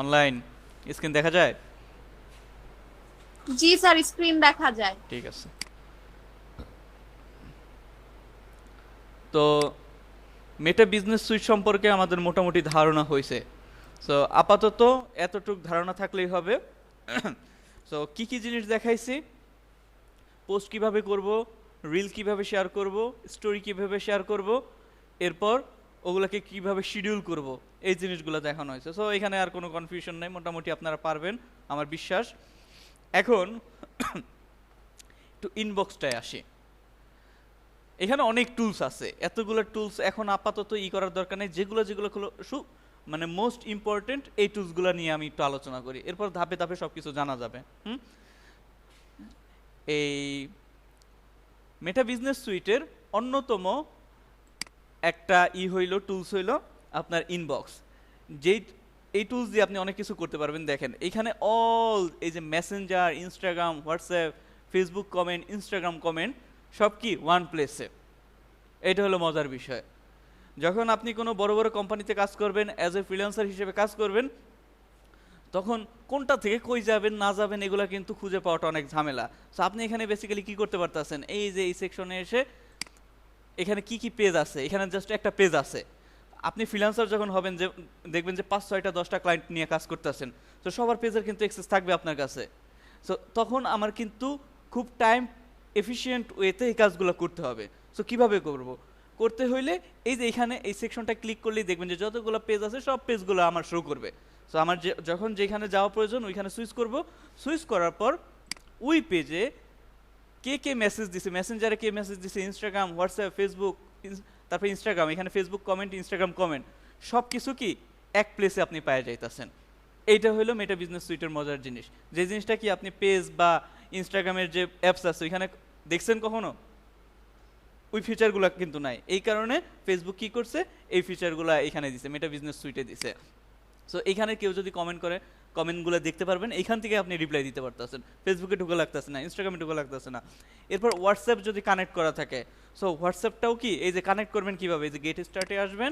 Online screen দেখা যায়? জি sir, screen দেখা যায়। ঠিক আছে। তো মেটা বিজনেস সুইট সম্পর্কে আমাদের মোটামুটি ধারণা হয়েছে। সো আপাতত এতটুক ধারণা থাকলেই হবে। সো কি কি জিনিস দেখাইছি, পোস্ট কিভাবে করব, রিল কিভাবে শেয়ার করব, স্টোরি কিভাবে শেয়ার করব, এরপর ওগুলোকে কিভাবে শিডিউল করব, এই জিনিসগুলো দেখানো হয়েছে। সো এখানে আর কোনো কনফিউশন নেই, মোটামুটি আপনারা পারবেন আমার বিশ্বাস। এখন একটু ইনবক্সটায় আসি। এখানে অনেক টুলস আছে, এতগুলো টুলস এখন আপাতত করার দরকার নেই। যেগুলো যেগুলো মানে মোস্ট ইম্পর্টেন্ট এই টুলসগুলো নিয়ে আমি একটু আলোচনা করি, এরপর ধাপে ধাপে সব কিছু জানা যাবে। এই মেটা বিজনেস সুইটের অন্যতম একটা হইল টুলস হইল আপনার ইনবক্স। যেই এই টুলস দিয়ে আপনি অনেক কিছু করতে পারবেন। দেখেন এখানে অল এই যে Messenger, Instagram, WhatsApp, Facebook comment, Instagram comment সব কি ওয়ান প্লেসে। এটা হলো মজার বিষয়। যখন আপনি কোনো বড় বড় কোম্পানিতে কাজ করবেন, অ্যাজ এ ফ্রিল্যান্সার হিসেবে কাজ করবেন, তখন কোনটা থেকে কই যাবেন না যাবেন এগুলো কিন্তু খুঁজে পাওয়াটা অনেক ঝামেলা। সো আপনি এখানে বেসিক্যালি কি করতে পারতেছেন, এই যে এই সেকশনে এসে এখানে কি কি পেজ আছে, এখানে জাস্ট একটা পেজ আছে। আপনি ফ্রিল্যান্সার যখন হবেন, যে দেখবেন যে 5-6টা-10টা ক্লায়েন্ট নিয়ে কাজ করতেছেন, তো সবার পেজের কিন্তু অ্যাক্সেস থাকবে আপনার কাছে। সো তখন আমার কিন্তু খুব টাইম এফিশিয়েন্ট ওয়েতে এই কাজগুলো করতে হবে। সো কিভাবে করব, করতে হইলে এই যে এখানে এই সেকশনটা ক্লিক করলেই দেখবেন যে যতগুলো পেজ আছে সব পেজগুলো আমার শো করবে। সো আমার যখন যেখানে যাওয়া প্রয়োজন ওইখানে সুইচ করব। সুইচ করার পর ওই পেজে কে কে মেসেজ দিছে, মেসেঞ্জারে কে মেসেজ দিছে, ইনস্টাগ্রাম, হোয়াটসঅ্যাপ, ফেসবুক, তারপরে ইনস্টাগ্রাম, এখানে ফেসবুক কমেন্ট, ইনস্টাগ্রাম কমেন্ট, সব কিছু কি এক প্লেসে আপনি পাওয়া যাইতেছেন। এইটা হলো মেটা বিজনেস সুইটের মজার জিনিস। যে জিনিসটা কি আপনি পেজ বা ইনস্টাগ্রামের যে অ্যাপস আছে ওইখানে দেখছেন কখনো, ওই ফিচারগুলো কিন্তু নাই। এই কারণে ফেসবুক কি করছে, এই ফিচারগুলো এখানে দিছে, মেটা বিজনেস সুইটে দিছে। সো এখানে কেউ যদি কমেন্ট করে, কমেন্টগুলো দেখতে পারবেন, এইখান থেকে আপনি রিপ্লাই দিতে পারতেছেন। ফেসবুকে ঢুকে লাগতেছে না, ইনস্টাগ্রামে ঢুকে লাগতেছে না। এরপর হোয়াটসঅ্যাপ যদি কানেক্ট করা থাকে, সো হোয়াটসঅ্যাপটাও কি এই যে কানেক্ট করবেন কীভাবে, এই যে গেট স্টার্টে আসবেন,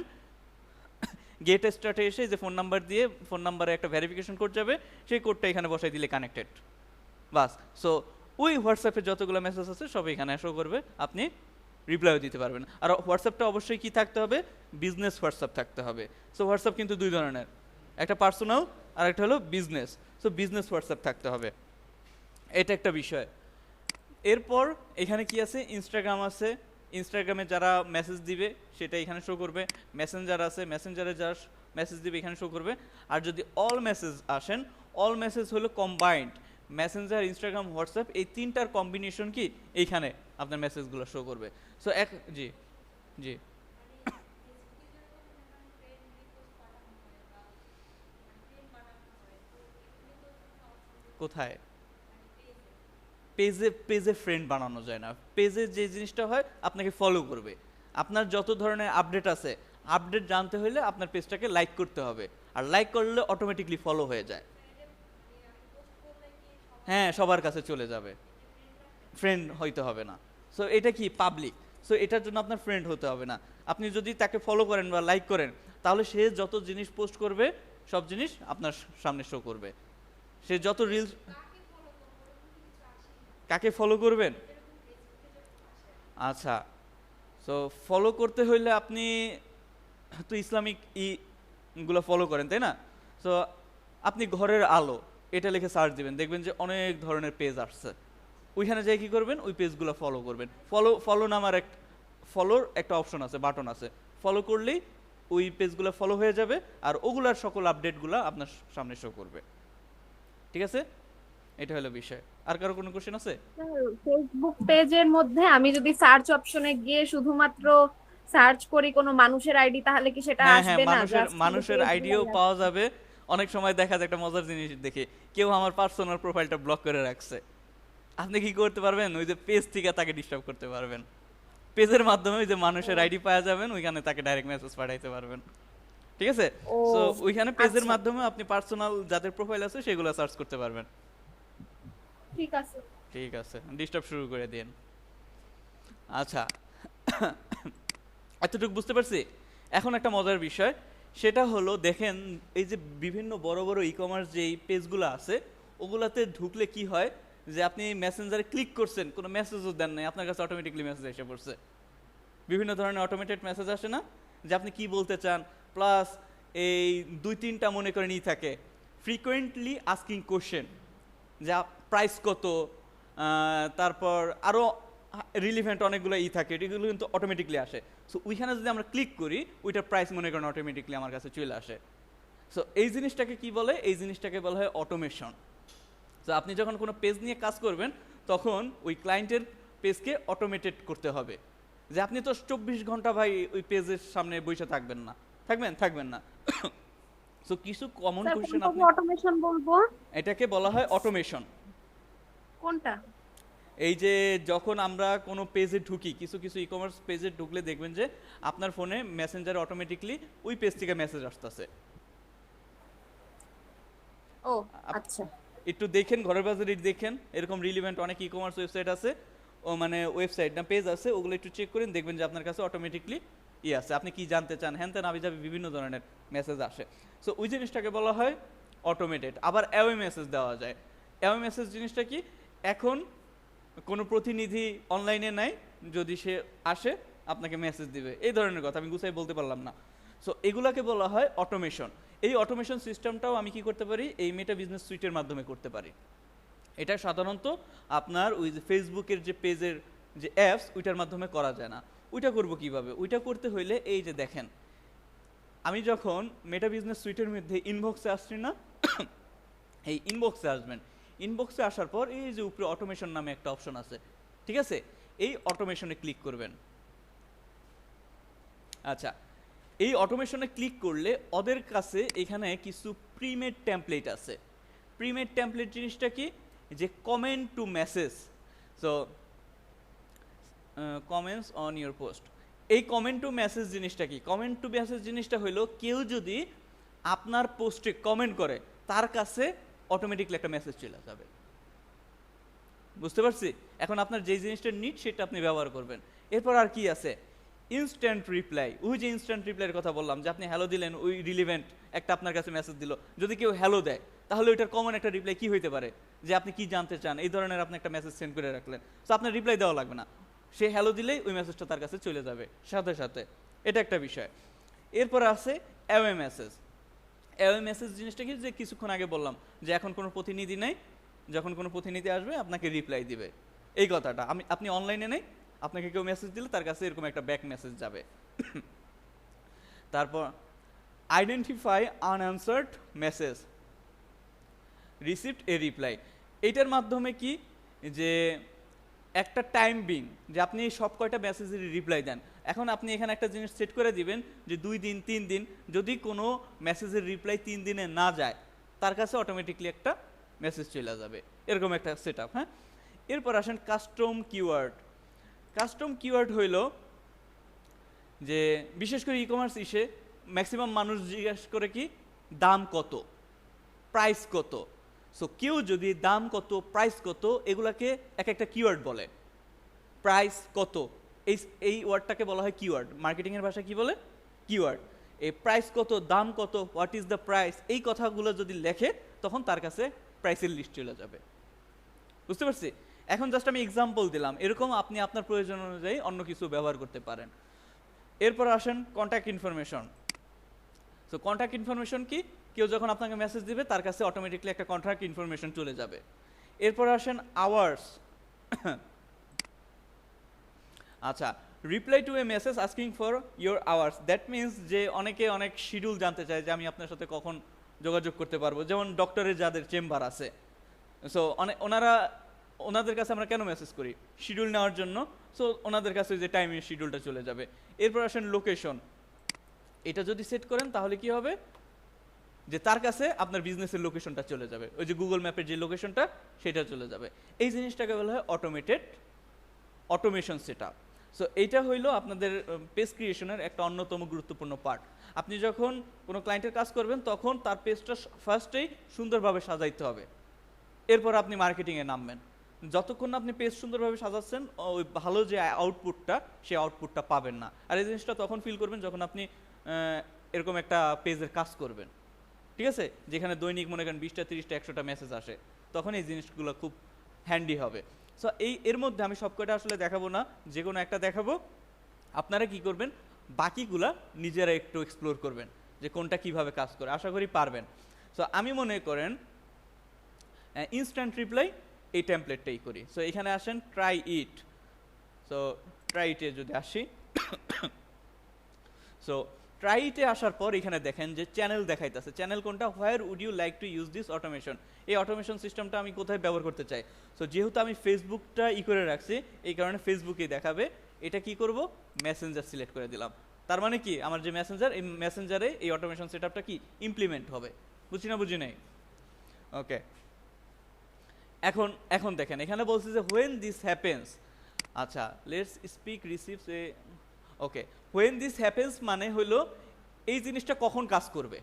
গেট স্টার্টে এসে যে ফোন নাম্বার দিয়ে, ফোন নাম্বারে একটা ভেরিফিকেশন কোড যাবে, সেই কোডটা এখানে বসাই দিলে কানেক্টেড, বাস। সো ওই হোয়াটসঅ্যাপে যতগুলো মেসেজ আছে সব এখানে শো করবে, আপনি রিপ্লাইও দিতে পারবেন। আর হোয়াটসঅ্যাপটা অবশ্যই কি থাকতে হবে, বিজনেস হোয়াটসঅ্যাপ থাকতে হবে। সো হোয়াটসঅ্যাপ কিন্তু দুই ধরনের, একটা পার্সোনাল আর একটা হলো বিজনেস। সো বিজনেস হোয়াটসঅ্যাপ থাকতে হবে, এটা একটা বিষয়। এরপর এখানে কি আছে, ইনস্টাগ্রাম আছে, ইনস্টাগ্রামে যারা মেসেজ দিবে সেটা এখানে শো করবে। মেসেঞ্জার আছে, মেসেঞ্জারে যারা মেসেজ দিবে এখানে শো করবে। আর যদি অল মেসেজ আসেন, অল মেসেজ হলো কম্বাইন্ড, মেসেঞ্জার, ইনস্টাগ্রাম, হোয়াটসঅ্যাপ এই তিনটার কম্বিনেশন কি এইখানে আপনার মেসেজগুলো শো করবে। সো জি জি কোথায়, পেজে পেজে ফ্রেন্ড বানানো যায় না। পেজে যে জিনিসটা হয় আপনাকে ফলো করবে, আপনার যত ধরনের আপডেট আছে, আপডেট জানতে হলে আপনার পেজটাকে লাইক করতে হবে, আর লাইক করলে অটোমেটিকলি ফলো হয়ে যায়। হ্যাঁ, সবার কাছে চলে যাবে, ফ্রেন্ড হইতে হবে না। সো এটা কি পাবলিক, সো এটার জন্য আপনার ফ্রেন্ড হতে হবে না। আপনি যদি তাকে ফলো করেন বা লাইক করেন, তাহলে সে যত জিনিস পোস্ট করবে সব জিনিস আপনার সামনে শো করবে। সে যত রিলস, কাকে ফলো করবেন, আচ্ছা। সো ফলো করতে হইলে আপনি তো ইসলামিক গুলো ফলো করেন তাই না? সো আপনি ঘরের আলো এটা লিখে সার্চ দিবেন, দেখবেন যে অনেক ধরনের পেজ আসছে। ওইখানে যাই কি করবেন, ওই পেজগুলো ফলো করবেন। ফলো ফলো নামার ফলোর একটা অপশন আছে, বাটন আছে, ফলো করলেই ওই পেজগুলো ফলো হয়ে যাবে, আর ওগুলার সকল আপডেটগুলো আপনার সামনে শো করবে। ঠিক আছে, এটা হলো বিষয়। আর কারো কোনো কোশ্চেন আছে? ফেসবুক পেজের মধ্যে আমি যদি সার্চ অপশনে গিয়ে শুধুমাত্র সার্চ করি কোনো মানুষের আইডি, তাহলে কি সেটা হ্যাঁ হ্যাঁ, আসবে না? মানুষের জাস্ট শুধু মানুষের আইডিও পেজগুলাই পাওয়া আসবে? যাবে। অনেক সময় দেখা যায় একটা মজার জিনিস দেখে, কেউ আমার পার্সোনাল প্রোফাইলটা ব্লক করে রাখছে। আপনি কি করতে পারবেন, ওই যে পেজ থেকে তাকে ডিস্টার্ব করতে পারবেন। পেজের মাধ্যমে ওই যে মানুষের ও আইডি পাওয়া যাবেন, ওইখানে তাকে ডাইরেক্ট মেসেজ পাঠাইতে পারবেন। ঠিক আছে, ও সো ওইখানে পেজের আচ্ছা, মাধ্যমে আপনি পার্সোনাল যাদের প্রোফাইল আছে সেগুলো সার্চ করতে পারবেন। ঠিক আছে। ঠিক আছে, ডিস্টার্ব শুরু করে দিন। আচ্ছা, এতটুকু বুঝতে পারছি। এখন একটা মজার বিষয়, সেটা হলো দেখেন এই যে বিভিন্ন বড় বড় ই কমার্স যে পেজগুলো আছে ওগুলাতে ঢুকলে কি হয় যে আপনি মেসেঞ্জারে ক্লিক করছেন কোনো মেসেজও দেন নাই আপনার কাছে অটোমেটিকলি মেসেজ এসে পড়ছে বিভিন্ন ধরনের অটোমেটেড মেসেজ আসে না যে আপনি কি বলতে চান প্লাস এই 2-3টা মনে করেন ই থাকে ফ্রিকোয়েন্টলি আস্কিং কোশ্চেন যা প্রাইস কত তারপর আরও রিলিভেন্ট অনেকগুলো ই থাকে এগুলো কিন্তু অটোমেটিকলি আসে সো ওইখানে যদি আমরা ক্লিক করি ওইটার প্রাইস মনে করেন অটোমেটিকলি আমার কাছে চলে আসে সো এই জিনিসটাকে কি বলে এই জিনিসটাকে বলা হয় অটোমেশন তো আপনি যখন কোনো পেজ নিয়ে কাজ করবেন তখন ওই ক্লায়েন্টের পেজকে অটোমেটেড করতে হবে যে আপনি তো 24 ঘন্টা ভাই ওই পেজের সামনে বসে থাকবেন না থাকবেন না সো কিছু কমন কোশ্চেন আপনি অটোমেশন বলবো এটাকে বলা হয় অটোমেশন কোনটা এই যে যখন আমরা কোনো পেজে ঢুকি কিছু কিছু ই কমার্স পেজে ঢুকলে দেখবেন যে আপনার ফোনে মেসেঞ্জারে অটোমেটিকলি ওই পেজ থেকে মেসেজ আসতেছে ও আচ্ছা একটু দেখেন ঘরের বাজারে দেখেন এরকম রিলিভেন্ট অনেক ই কমার্স ওয়েবসাইট আছে ও মানে ওয়েবসাইট না পেজ আছে ওগুলো একটু চেক করেন দেখবেন যে আপনার কাছে অটোমেটিকলি ই আছে আপনি কি জানতে চান হ্যান তেন আবিজাবি বিভিন্ন ধরনের মেসেজ আসে সো ওই জিনিসটাকে বলা হয় অটোমেটেড আবার অ্যাওয়ে মেসেজ দেওয়া যায় অ্যাওয়ে মেসেজ জিনিসটা কি এখন কোনো প্রতিনিধি অনলাইনে নাই যদি সে আসে আপনাকে মেসেজ দিবে এই ধরনের কথা আমি গুছাই বলতে পারলাম না সো এগুলাকে বলা হয় অটোমেশন এই অটোমেশন সিস্টেমটাও আমি কি করতে পারি এই মেটা বিজনেস সুইটের মাধ্যমে করতে পারি এটা সাধারণত আপনার ওই যে ফেসবুকের যে পেজের যে অ্যাপস ওইটার মাধ্যমে করা যায় না ওইটা করব কিভাবে ওইটা করতে হইলে এই যে দেখেন আমি যখন মেটা বিজনেস সুইটের মধ্যে ইনবক্সে আসছি না এই ইনবক্সে আসবেন ইনবক্সে আসার পর এই যে উপরে অটোমেশন নামে একটা অপশন আছে ঠিক আছে এই অটোমেশনে ক্লিক করবেন আচ্ছা এই অটোমেশনে ক্লিক করলে ওদের কাছে এখানে কিছু প্রিমেড টেমপ্লেট আছে প্রিমেড টেমপ্লেট জিনিসটা কি যে comment to message so comments on your post এই কমেন্ট টু মেসেজ জিনিসটা কি কমেন্ট টু মেসেজ জিনিসটা হলো কেউ যদি আপনার পোস্টে কমেন্ট করে তার কাছে অটোমেটিকলি একটা মেসেজ চলে যাবে বুঝতে পারছি এখন আপনার যে জিনিসটা নিড সেটা আপনি ব্যবহার করবেন এরপর আর কি আছে ইনস্ট্যান্ট রিপ্লাই ওই যে ইনস্ট্যান্ট রিপ্লাইয়ের কথা বললাম যে আপনি হ্যালো দিলেন ওই রিলিভেন্ট একটা আপনার কাছে মেসেজ দিল যদি কেউ হ্যালো দেয় তাহলে ওইটার কমন একটা রিপ্লাই কি হইতে পারে যে আপনি কি জানতে চান এই ধরনের আপনি একটা মেসেজ সেন্ড করে রাখলেন তো আপনার রিপ্লাই দেওয়া লাগবে না সে হ্যালো দিলেই ওই মেসেজটা তার কাছে চলে যাবে সাথে সাথে এটা একটা বিষয় এরপর আছে অ্যাওয়ে মেসেজ অ্যাওয়ে মেসেজ জিনিসটা কি যে কিছুক্ষণ আগে বললাম যে এখন কোনো প্রতিনিধি নেই যখন কোনো প্রতিনিধি আসবে আপনাকে রিপ্লাই দিবে এই কথাটা আপনি অনলাইনে নেই আপনাকে কেউ মেসেজ দিলে তার কাছে এরকম একটা ব্যাক মেসেজ যাবে তারপর আইডেন্টিফাই আনআনসার্ড মেসেজ রিসিভড এ রিপ্লাই এইটার মাধ্যমে কি যে একটা টাইম বিং যে আপনি সব কয়টা মেসেজের রিপ্লাই দেন এখন আপনি এখানে একটা জিনিস সেট করে দিবেন যে 2 দিন 3 দিন যদি কোনো মেসেজের রিপ্লাই 3 দিনে না যায় তার কাছে অটোমেটিকলি একটা মেসেজ চলে যাবে এরকম একটা সেট আপ হ্যাঁ এরপর আসেন কাস্টম কিওয়ার্ড কাস্টম কিওয়ার্ড হইল যে বিশেষ করে ই কমার্স ইসে ম্যাক্সিমাম মানুষ জিজ্ঞাসা করে কি দাম কত প্রাইস কত সো কেউ যদি দাম কত প্রাইস কত এগুলাকে এক একটা কিওয়ার্ড বলে প্রাইস কত এই ওয়ার্ডটাকে বলা হয় কিওয়ার্ড মার্কেটিংয়ের ভাষায় কি বলে কিওয়ার্ড এই প্রাইস কত দাম কত হোয়াট ইজ দ্য প্রাইস এই কথাগুলো যদি লেখে তখন তার কাছে প্রাইসের লিস্ট চলে যাবে বুঝতে পারছি এখন জাস্ট আমি এক্সাম্পল দিলাম এরকম আপনি আপনার প্রয়োজন অনুযায়ী অন্য কিছু ব্যবহার করতে পারেন এরপর আসেন contact information so contact information কি কেউ যখন আপনাকে মেসেজ দিবে তার কাছে অটোমেটিকলি একটা কন্ট্যাক্ট ইনফরমেশন চলে যাবে এরপর আসেন আওয়ার্স আচ্ছা reply to A message asking for your hours that means যে অনেকে অনেক শিডিউল জানতে চায় যে আমি আপনার সাথে কখন যোগাযোগ করতে পারবো যেমন ডক্টরের যাদের চেম্বার আছে সো ওনাদের কাছে আমরা কেন মেসেজ করি শিডিউল নেওয়ার জন্য সো ওনাদের কাছে যে টাইমের শিডিউলটা চলে যাবে এরপর আসেন লোকেশন এটা যদি সেট করেন তাহলে কি হবে যে তার কাছে আপনার বিজনেসের লোকেশনটা চলে যাবে ওই যে গুগল ম্যাপের যে লোকেশনটা সেটা চলে যাবে এই জিনিসটাকে বলা হয় অটোমেশন সেটআপ সো এইটা হইলো আপনাদের পেজ ক্রিয়েশনের একটা অন্যতম গুরুত্বপূর্ণ পার্ট আপনি যখন কোনো ক্লায়েন্টের কাজ করবেন তখন তার পেজটা ফার্স্টেই সুন্দরভাবে সাজাইতে হবে এরপর আপনি মার্কেটিংয়ে নামবেন যতক্ষণ না আপনি পেজ সুন্দরভাবে সাজাচ্ছেন ওই ভালো যে আউটপুটটা সেই আউটপুটটা পাবেন না আর এই জিনিসটা তখন ফিল করবেন যখন আপনি এরকম একটা পেজের কাজ করবেন, ঠিক আছে, যেখানে দৈনিক মনে করেন 20টা 30টা 100টা মেসেজ আসে, তখন এই জিনিসগুলো খুব হ্যান্ডি হবে। সো এর মধ্যে আমি সবকটা আসলে দেখাবো না, যে কোনো একটা দেখাবো, আপনারা কি করবেন বাকিগুলা নিজেরা একটু এক্সপ্লোর করবেন যে কোনটা কিভাবে কাজ করে, আশা করি পারবেন। সো আমি মনে করেন ইনস্ট্যান্ট রিপ্লাই এই টেমপ্লেটটাই করি। সো এখানে আসেন ট্রাই ইট। সো ট্রাই ইটে যদি আসি, সো ট্রাই ইটে আসার পর এখানে দেখেন যে চ্যানেল দেখাইতেছে। চ্যানেল কোনটা? Where would you like to use this automation. এই অটোমেশন সিস্টেমটা আমি কোথায় ব্যবহার করতে চাই? সো যেহেতু আমি ফেসবুকটা করে রাখছি, এই কারণে ফেসবুকেই দেখাবে। এটা কি করব? মেসেঞ্জার সিলেক্ট করে দিলাম। তার মানে কি, আমার যে মেসেঞ্জার, এই মেসেঞ্জারে এই অটোমেশন সেটআপটা কি ইমপ্লিমেন্ট হবে। বুঝি না বুঝি নাই? ওকে, এখন দেখেন এখানে বলছে যে হোয়েন দিস হ্যাপেন্স। আচ্ছা, let's speak receives A. Okay, when this happens মানে হলো এই জিনিসটা কখন কাজ করবে,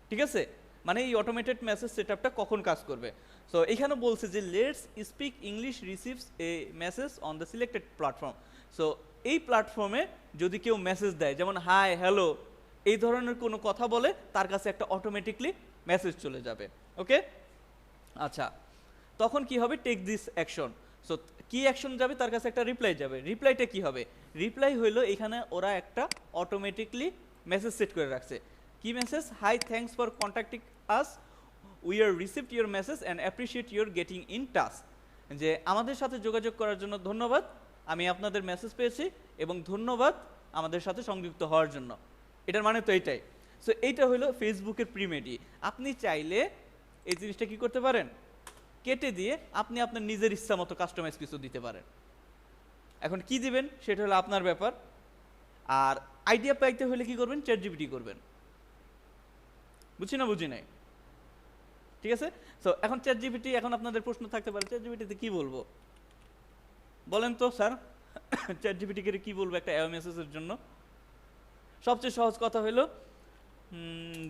ঠিক আছে, মানে এই অটোমেটেড মেসেজ সেটআপটা কখন কাজ করবে। সো এখানে বলছে যে let's speak English receives A message on the selected platform. So এই প্ল্যাটফর্মে যদি কেউ মেসেজ দেয়, যেমন হাই, হ্যালো, এই ধরনের কোনো কথা বলে, তার কাছে একটা অটোমেটিকলি মেসেজ চলে যাবে। ওকে, আচ্ছা, তখন কি হবে? Take this action. সো কি অ্যাকশন যাবে? তার কাছে একটা রিপ্লাই যাবে। রিপ্লাইটা কি হবে? রিপ্লাই হইলো এখানে ওরা একটা অটোমেটিকলি মেসেজ সেট করে রাখছে। কি মেসেজ? Hi, thanks for contacting us, we are received your message and appreciate your getting in touch. যে আমাদের সাথে যোগাযোগ করার জন্য ধন্যবাদ, আমি আপনাদের মেসেজ পেয়েছি এবং ধন্যবাদ আমাদের সাথে সংযুক্ত হওয়ার জন্য। এটার মানে তো এইটাই। সো এইটা হলো ফেসবুকের প্রিমেডি। আপনি চাইলে এই জিনিসটা কি করতে পারেন? কেটে দিয়ে আপনি আপনার নিজের ইচ্ছা মতো কাস্টমাইজ কিছু দিতে পারেন। এখন কি দিবেন সেটা হলো আপনার ব্যাপার। আর আইডিয়া পাইতে হলে কি করবেন? চ্যাট জিপিটি করবেন। বুঝছি না বুঝি নাই? ঠিক আছে। সো এখন চ্যাট জিপিটি, এখন আপনাদের প্রশ্ন থাকতে পারে চ্যাট জিপিটিতে কি বলবো বলেন তো স্যার? চ্যাট জিপিটিকে কি বলবো একটা মেসেজ এর জন্য? সবচেয়ে সহজ কথা হলো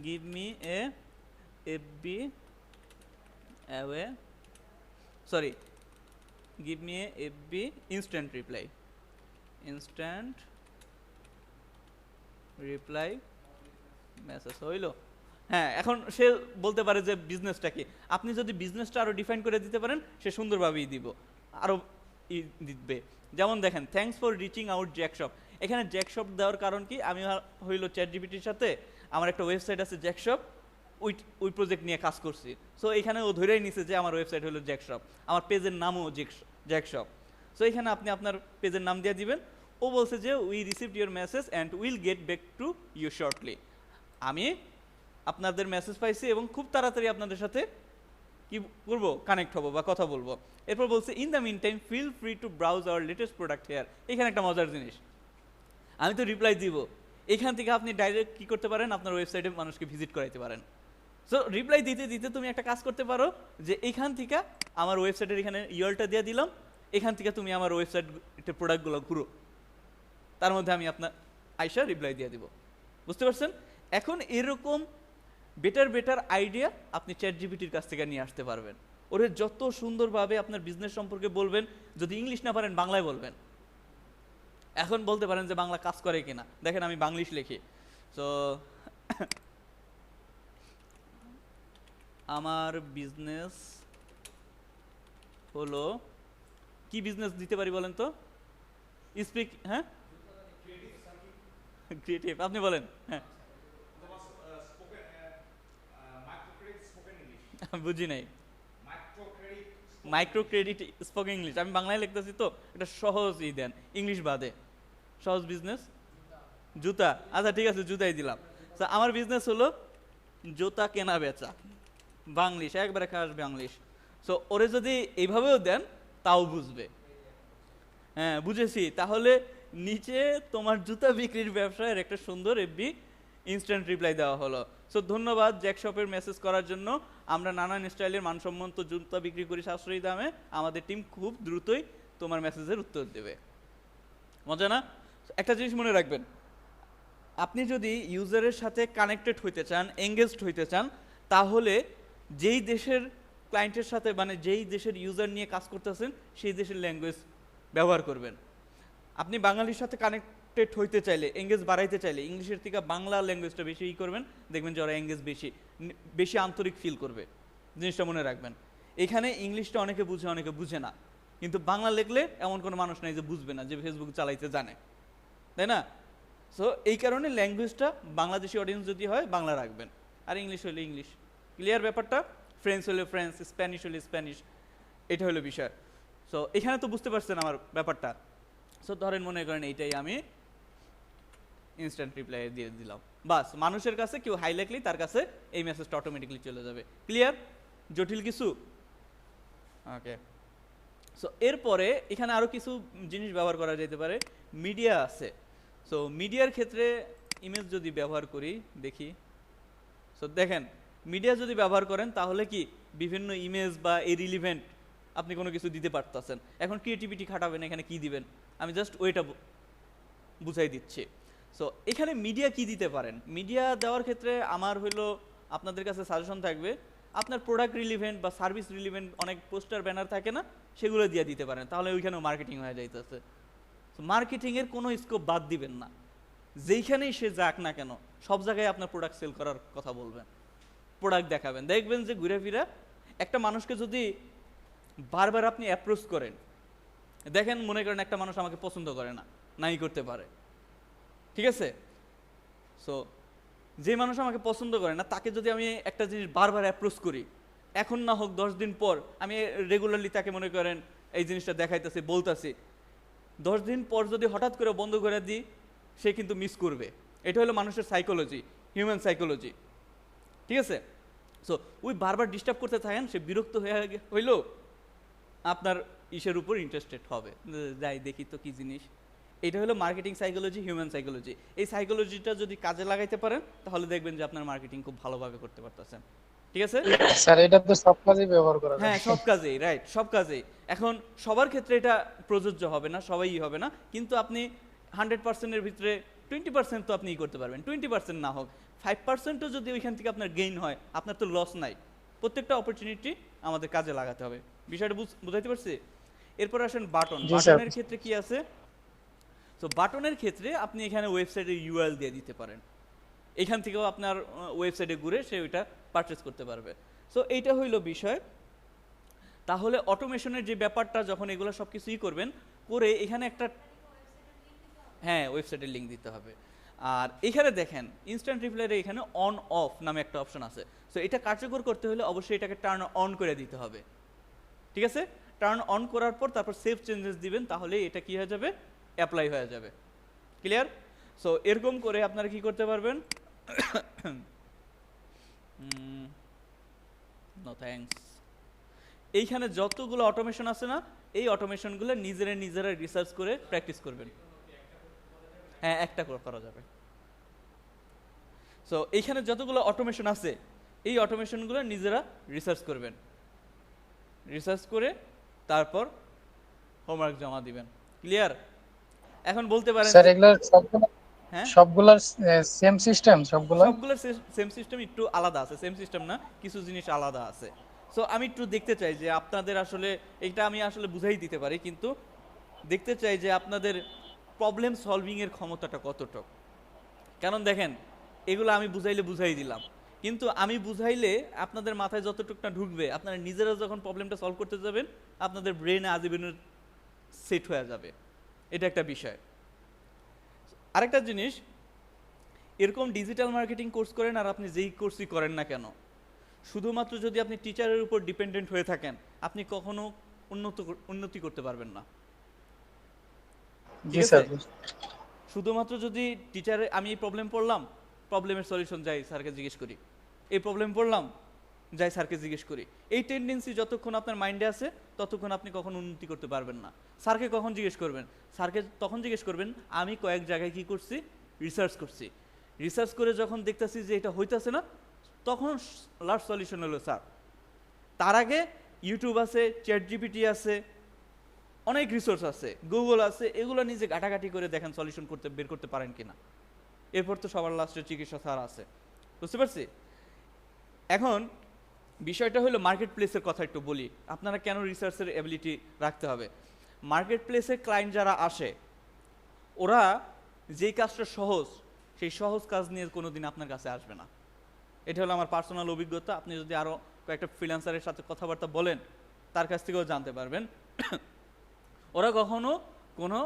give me a FB away, sorry, give me a FB instant reply message হইলো। হ্যাঁ, এখন সে বলতে পারে যে বিজনেসটা কি। আপনি যদি বিজনেসটা আরো ডিফাইন করে দিতে পারেন, সে সুন্দরভাবেই দিব, আরো দিবে। যেমন দেখেন, থ্যাঙ্কস ফর রিচিং আউট জ্যাকশপ। এখানে জ্যাকশপ দেওয়ার কারণ কি? আমি হইলো চ্যাট জিপিটির সাথে আমার একটা ওয়েবসাইট আছে জ্যাকশপ, ওই প্রজেক্ট নিয়ে কাজ করছি। সো এখানে ও ধরেই নিছে যে আমার ওয়েবসাইট হলো জ্যাকশপ, আমার পেজের নামও জ্যাকশপ। সো এখানে আপনি আপনার পেজের নাম দিয়ে দিবেন। ও বলছে যে we received your message and will get back to you shortly. আমি আপনাদের মেসেজ পাইছি এবং খুব তাড়াতাড়ি আপনাদের সাথে কি করবো? কানেক্ট হবো বা কথা বলবো। এরপর বলছে in the mean time feel free to browse our latest product here. এখানে একটা মজার জিনিস, আমি তো রিপ্লাই দিব, এখান থেকে আপনি ডাইরেক্ট কি করতে পারেন? আপনার ওয়েবসাইটে মানুষকে ভিজিট করাইতে পারেন। সো রিপ্লাই দিতে দিতে তুমি একটা কাজ করতে পারো যে এখান থেকে আমার ওয়েবসাইটের এখানে ইউআরএলটা দিয়ে দিলাম, এখান থেকে তুমি আমার ওয়েবসাইটের প্রোডাক্টগুলো ঘুরো, তার মধ্যে আমি আপনার আইসা রিপ্লাই দিয়ে দিব। বুঝতে পারছেন? এখন এরকম বেটার আইডিয়া আপনি চ্যাট জিপিটির কাছ থেকে নিয়ে আসতে পারবেন। ওরে যত সুন্দরভাবে আপনার বিজনেস সম্পর্কে বলবেন, যদি ইংলিশ না পারেন বাংলায় বলবেন। এখন বলতে পারেন যে বাংলা কাজ করে কিনা, দেখেন আমি বাংলিশ লিখি। সো আমার বিজনেস হলো, কি বিজনেস দিতে পারি বলেন তো? স্পিক, হ্যাঁ, ক্রিয়েটিভ, আপনি বলেন। হ্যাঁ, বুঝি নাই। মাইক্রো ক্রেডিট স্পোকেন ইংলিশ, আমি বাংলায় লিখতেছি তো, এটা সহজই দেন, ইংলিশ বাদে সহজ বিজনেস। জুতা, আচ্ছা ঠিক আছে, জুতাই দিলাম। আমার বিজনেস হলো জুতা কেনা বেচা, বাংলিশ, একবারে খাস বাংলিশ। সো ওরে যদি এইভাবেও দেন তাও বুঝবে। হ্যাঁ বুঝেছি, তাহলে নিচে তোমার জুতা বিক্রির ব্যবসায়ের একটা সুন্দর এফবি ইনস্ট্যান্ট রিপ্লাই দেওয়া হলো। সো ধন্যবাদ জ্যাকশপের মেসেজ করার জন্য। আমরা নানান স্টাইলের মানসম্মত জুতা বিক্রি করি সাশ্রয়ী দামে। আমাদের টিম খুব দ্রুতই তোমার মেসেজের উত্তর দেবে। মজা না? একটা জিনিস মনে রাখবেন, আপনি যদি ইউজারের সাথে কানেক্টেড হইতে চান, এঙ্গেজড হইতে চান, তাহলে যেই দেশের ক্লায়েন্টের সাথে, মানে যেই দেশের ইউজার নিয়ে কাজ করতেছেন, সেই দেশের ল্যাঙ্গুয়েজ ব্যবহার করবেন। আপনি বাঙালির সাথে কানেক্ট কানেক্টেড হইতে চাইলে, এঙ্গেজ বাড়াইতে চাইলে ইংলিশের থেকে বাংলা ল্যাঙ্গুয়েজটা বেশি করবেন, দেখবেন যে ওরা এঙ্গেজ বেশি আন্তরিক ফিল করবে। জিনিসটা মনে রাখবেন। এখানে ইংলিশটা অনেকে বুঝে, অনেকে বুঝে না, কিন্তু বাংলা লিখলে এমন কোনো মানুষ নাই যে বুঝবে না, যে ফেসবুক চালাইতে জানে, তাই না? সো এই কারণে ল্যাঙ্গুয়েজটা বাংলাদেশি অডিয়েন্স যদি হয় বাংলা রাখবেন, আর ইংলিশ হলে ইংলিশ। ক্লিয়ার ব্যাপারটা? ফ্রেঞ্চ হলে ফ্রেঞ্চ, স্প্যানিশ হলে স্প্যানিশ, এটা হলো বিষয়। সো এখানে তো বুঝতে পারছেন আমার ব্যাপারটা। সো ধরেন মনে করেন এইটাই আমি ইনস্ট্যান্ট রিপ্লাই দিয়ে দিলাম, বাস মানুষের কাছে কেউ হাই লেখলেই তার কাছে এই মেসেজটা অটোমেটিকলি চলে যাবে। ক্লিয়ার? জটিল কিছু? ওকে। সো এরপরে এখানে আরও কিছু জিনিস ব্যবহার করা যেতে পারে। মিডিয়া আছে। সো মিডিয়ার ক্ষেত্রে ইমেজ যদি ব্যবহার করি, দেখি। সো দেখেন, মিডিয়া যদি ব্যবহার করেন তাহলে কি বিভিন্ন ইমেজ বা এই রিলিভেন্ট আপনি কোনো কিছু দিতে পারতেছেন। এখন ক্রিয়েটিভিটি খাটাবেন, এখানে কি দিবেন আমি জাস্ট ওইটা বুঝাই দিচ্ছি। সো এখানে মিডিয়া কি দিতে পারেন? মিডিয়া দেওয়ার ক্ষেত্রে আমার হলো আপনাদের কাছে সাজেশন থাকবে, আপনার প্রোডাক্ট রিলিভেন্ট বা সার্ভিস রিলিভেন্ট অনেক পোস্টার ব্যানার থাকে না, সেগুলো দিয়ে দিতে পারেন, তাহলে ওইখানেও মার্কেটিং হয়ে যাইতেছে। মার্কেটিংয়ের কোনো স্কোপ বাদ দিবেন না, যেইখানেই সে যাক না কেন সব জায়গায় আপনার প্রোডাক্ট সেল করার কথা বলবেন, প্রোডাক্ট দেখাবেন। দেখবেন যে ঘুরে ফিরে একটা মানুষকে যদি বারবার আপনি অ্যাপ্রোচ করেন, দেখেন মনে করেন একটা মানুষ আমাকে পছন্দ করে না, নাই করতে পারে, ঠিক আছে? সো যে মানুষ আমাকে পছন্দ করে না তাকে যদি আমি একটা জিনিস বারবার অ্যাপ্রোচ করি, এখন না হোক 10 দিন পর আমি রেগুলারলি তাকে মনে করেন এই জিনিসটা দেখাইতেছি, বলতেছি, 10 দিন পর যদি হঠাৎ করে বন্ধ করে দিই, সে কিন্তু মিস করবে। এটা হলো মানুষের সাইকোলজি, হিউম্যান সাইকোলজি, ঠিক আছে? সো ওই বারবার ডিস্টার্ব করতে থাকেন, সে বিরক্ত হইলেও আপনার ইসের উপর ইন্টারেস্টেড হবে, যাই দেখি তো কি জিনিস। এটা হলো মার্কেটিং সাইকোলজি, হিউম্যান সাইকোলজি। এই সাইকোলজিটা যদি কাজে লাগাইতে পারেন তাহলে দেখবেন যে আপনার মার্কেটিং খুব ভালোভাবে করতে পারতেছেন, ঠিক আছে? স্যার এটা তো সব কাজেই ব্যবহার করা যায়। হ্যাঁ, সব কাজেই, রাইট, সব কাজেই। এখন সবার ক্ষেত্রে এটা প্রযোজ্য হবে না, সবাই হবে না, কিন্তু আপনি 100%-এর ভিতরে 20% তো আপনি করতে পারবেন। 20% না হোক 5%ও যদি ওইখান থেকে আপনার গেইন হয়, আপনার তো লস নাই। প্রত্যেকটা অপরচুনিটি আমাদের কাজে লাগাতে হবে। বিষয়টা বুঝাইতে পারছি? এরপর আসেন বাটন। জি স্যার। বাটনের ক্ষেত্রে কি আছে? তো বাটনের ক্ষেত্রে আপনি এখানে ওয়েবসাইটের ইউআরএল দিয়ে দিতে পারেন, এখান থেকেও আপনার ওয়েবসাইটে ঘুরে সে ওইটা পারচেস করতে পারবে। সো এইটা হইল বিষয়। তাহলে অটোমেশনের যে ব্যাপারটা, যখন এগুলো সব কিছুই করবেন, করে এখানে একটা, হ্যাঁ, ওয়েবসাইটের লিঙ্ক দিতে হবে। আর এখানে দেখেন ইনস্ট্যান্ট রিপ্লাইয়ের এখানে অন অফ নামে একটা অপশন আছে। সো এটা কার্যকর করতে হলে অবশ্যই এটাকে টার্ন অন করে দিতে হবে, ঠিক আছে? টার্ন অন করার পর তারপর সেভ চেঞ্জেস দিবেন, তাহলে এটা কি হয়ে যাবে, অ্যাপ্লাই হয়ে যাবে। ক্লিয়ার? সো এরকম করে আপনারা কি করতে পারবেন, নো থ্যাঙ্কস, এইখানে যতগুলো অটোমেশন আছে না, এই অটোমেশনগুলো নিজেরা রিসার্চ করে প্র্যাকটিস করবেন। হ্যাঁ, একটা করা যাবে। সো এইখানে যতগুলো অটোমেশন আছে, এই অটোমেশনগুলো নিজেরা রিসার্চ করবেন, রিসার্চ করে তারপর হোমওয়ার্ক জমা দিবেন। ক্লিয়ার? এখন বলতে পারেন স্যার এগুলা সবগুলা, হ্যাঁ, সবগুলার সেম সিস্টেম? সবগুলোর সেম সিস্টেম, একটু আলাদা আছে, সেম সিস্টেম না, কিছু জিনিস আলাদা আছে। সো আমি একটু দেখতে চাই যে আপনাদের আসলে এটা আমি আসলে বুঝাই দিতে পারি, কিন্তু দেখতে চাই যে আপনাদের প্রবলেম সলভিং এর ক্ষমতাটা কতটুকু। কারণ দেখেন, এগুলো আমি বুঝাই দিলাম, কিন্তু আমি বুঝাইলে আপনাদের মাথায় যতটুকু না ঢুকবে, আপনারা নিজেরা যখন প্রবলেমটা সলভ করতে যাবেন আপনাদের ব্রেনে আজীবনের সেট হয়ে যাবে। এটা একটা বিষয়। আরেকটা জিনিস, এরকম ডিজিটাল মার্কেটিং কোর্স করেন আর আপনি যেই কোর্সই করেন না কেন, শুধুমাত্র যদি আপনি টিচারের উপর ডিপেন্ডেন্ট হয়ে থাকেন, আপনি কখনো উন্নতি করতে পারবেন না। জি স্যার। শুধুমাত্র যদি টিচারে, আমি এই প্রবলেম পড়লাম, প্রবলেমের সলিউশন যাই স্যারকে জিজ্ঞেস করি, এই প্রবলেম পড়লাম যাই স্যারকে জিজ্ঞেস করি, এই টেন্ডেন্সি যতক্ষণ আপনার মাইন্ডে আছে ততক্ষণ আপনি কখনো উন্নতি করতে পারবেন না। স্যারকে কখন জিজ্ঞেস করবেন? স্যারকে তখন জিজ্ঞেস করবেন আমি কয়েক জায়গায় কি করছি, রিসার্চ করছি, রিসার্চ করে যখন দেখতেছি যে এটা হইতেছে না, তখন লাস্ট সলিউশন হলো স্যার। তার আগে ইউটিউব আছে, চ্যাট জিপিটি আছে, অনেক রিসোর্স আছে, গুগল আছে, এগুলো নিজে ঘাটাঘাটি করে দেখেন সলিউশন বের করতে পারেন কিনা। এরপর তো সবার লাস্টে চিকিৎসা স্যার আছে। বুঝতে পারছি? এখন বিষয়টা হলো মার্কেট প্লেসের কথা একটু বলি, আপনারা কেন রিসার্চের এবিলিটি রাখতে হবে। মার্কেট প্লেসে ক্লায়েন্ট যারা আসে, ওরা যেই কাজটা সহজ, সেই সহজ কাজ নিয়ে কোনোদিন আপনার কাছে আসবে না। এটা হলো আমার পার্সোনাল অভিজ্ঞতা। আপনি যদি আরও কয়েকটা ফ্রিল্যান্সারের সাথে কথাবার্তা বলেন, তার কাছ থেকেও জানতে পারবেন। ওরা কখনো কোনো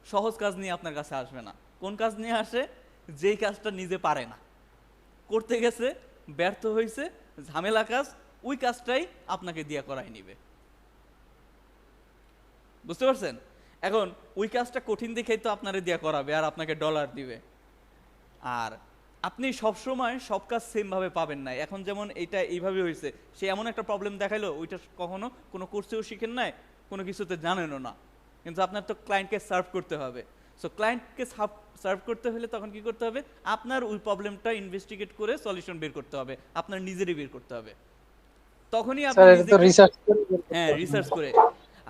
সহজ কাজ নিয়ে আপনার কাছে আসবে না। কোন কাজ নিয়ে আসে? যেই কাজটা নিজে পারে না, করতে গেছে, ব্যর্থ হয়েছে, ঝামেলা কাজ, ওই কাজটাই আপনাকে দিয়ে করাই নিবে। বুঝতে পারছেন? এখন ওই কাজটা কঠিন দেখেই তো আপনারে দিয়া করাবে আর আপনাকে ডলার দিবে। আর আপনি সবসময় সব কাজ সেমভাবে পাবেন না। এখন যেমন এটা এইভাবে হয়েছে, সে এমন একটা প্রবলেম দেখাইলো, ওইটা কখনো কোনো কোর্সেও শিখেন নাই, কোনো কিছুতে জানেনও না, কিন্তু আপনার তো ক্লায়েন্টকে সার্ভ করতে হবে। সো ক্লায়েন্টকে সার্ভ করতে হলে তখন কি করতে হবে? আপনার ওই প্রবলেমটা ইনভেস্টিগেট করে সলিউশন বের করতে হবে, আপনার নিজেরই বের করতে হবে। তখনই আপনি স্যার এটা তো নিজেকে, রিসার্চ করে বের করতে হ্যাঁ, হবে। রিসার্চ করে,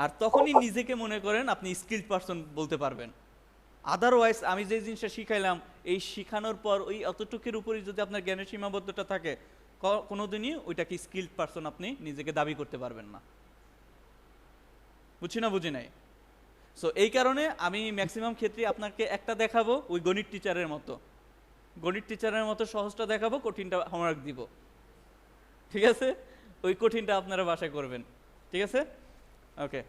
আর তখনই নিজেকে মনে করেন আপনি স্কিলড পারসন বলতে পারবেন। আদারওয়াইজ আমি যে জিনিসটা শিখাইলাম, এই শিখানোর পর ওই অতটুকুর উপরই যদি আপনার জ্ঞানের সীমাবদ্ধতা থাকে, কোনোদিনই ওইটাকে স্কিলড পারসন আপনি নিজেকে দাবি করতে পারবেন না। বুঝছি না, বুঝি নাই? সো এই কারণে আমি ম্যাক্সিমাম ক্ষেত্রে আপনাকে একটা দেখাবো, ওই গণিত টিচারের মতো, গণিত টিচারের মতো সহজটা দেখাবো, কঠিনটা হোমওয়ার্ক দিব। ঠিক আছে? ওই কঠিনটা আপনারা বাসায় করবেন। ঠিক আছে? ওকে।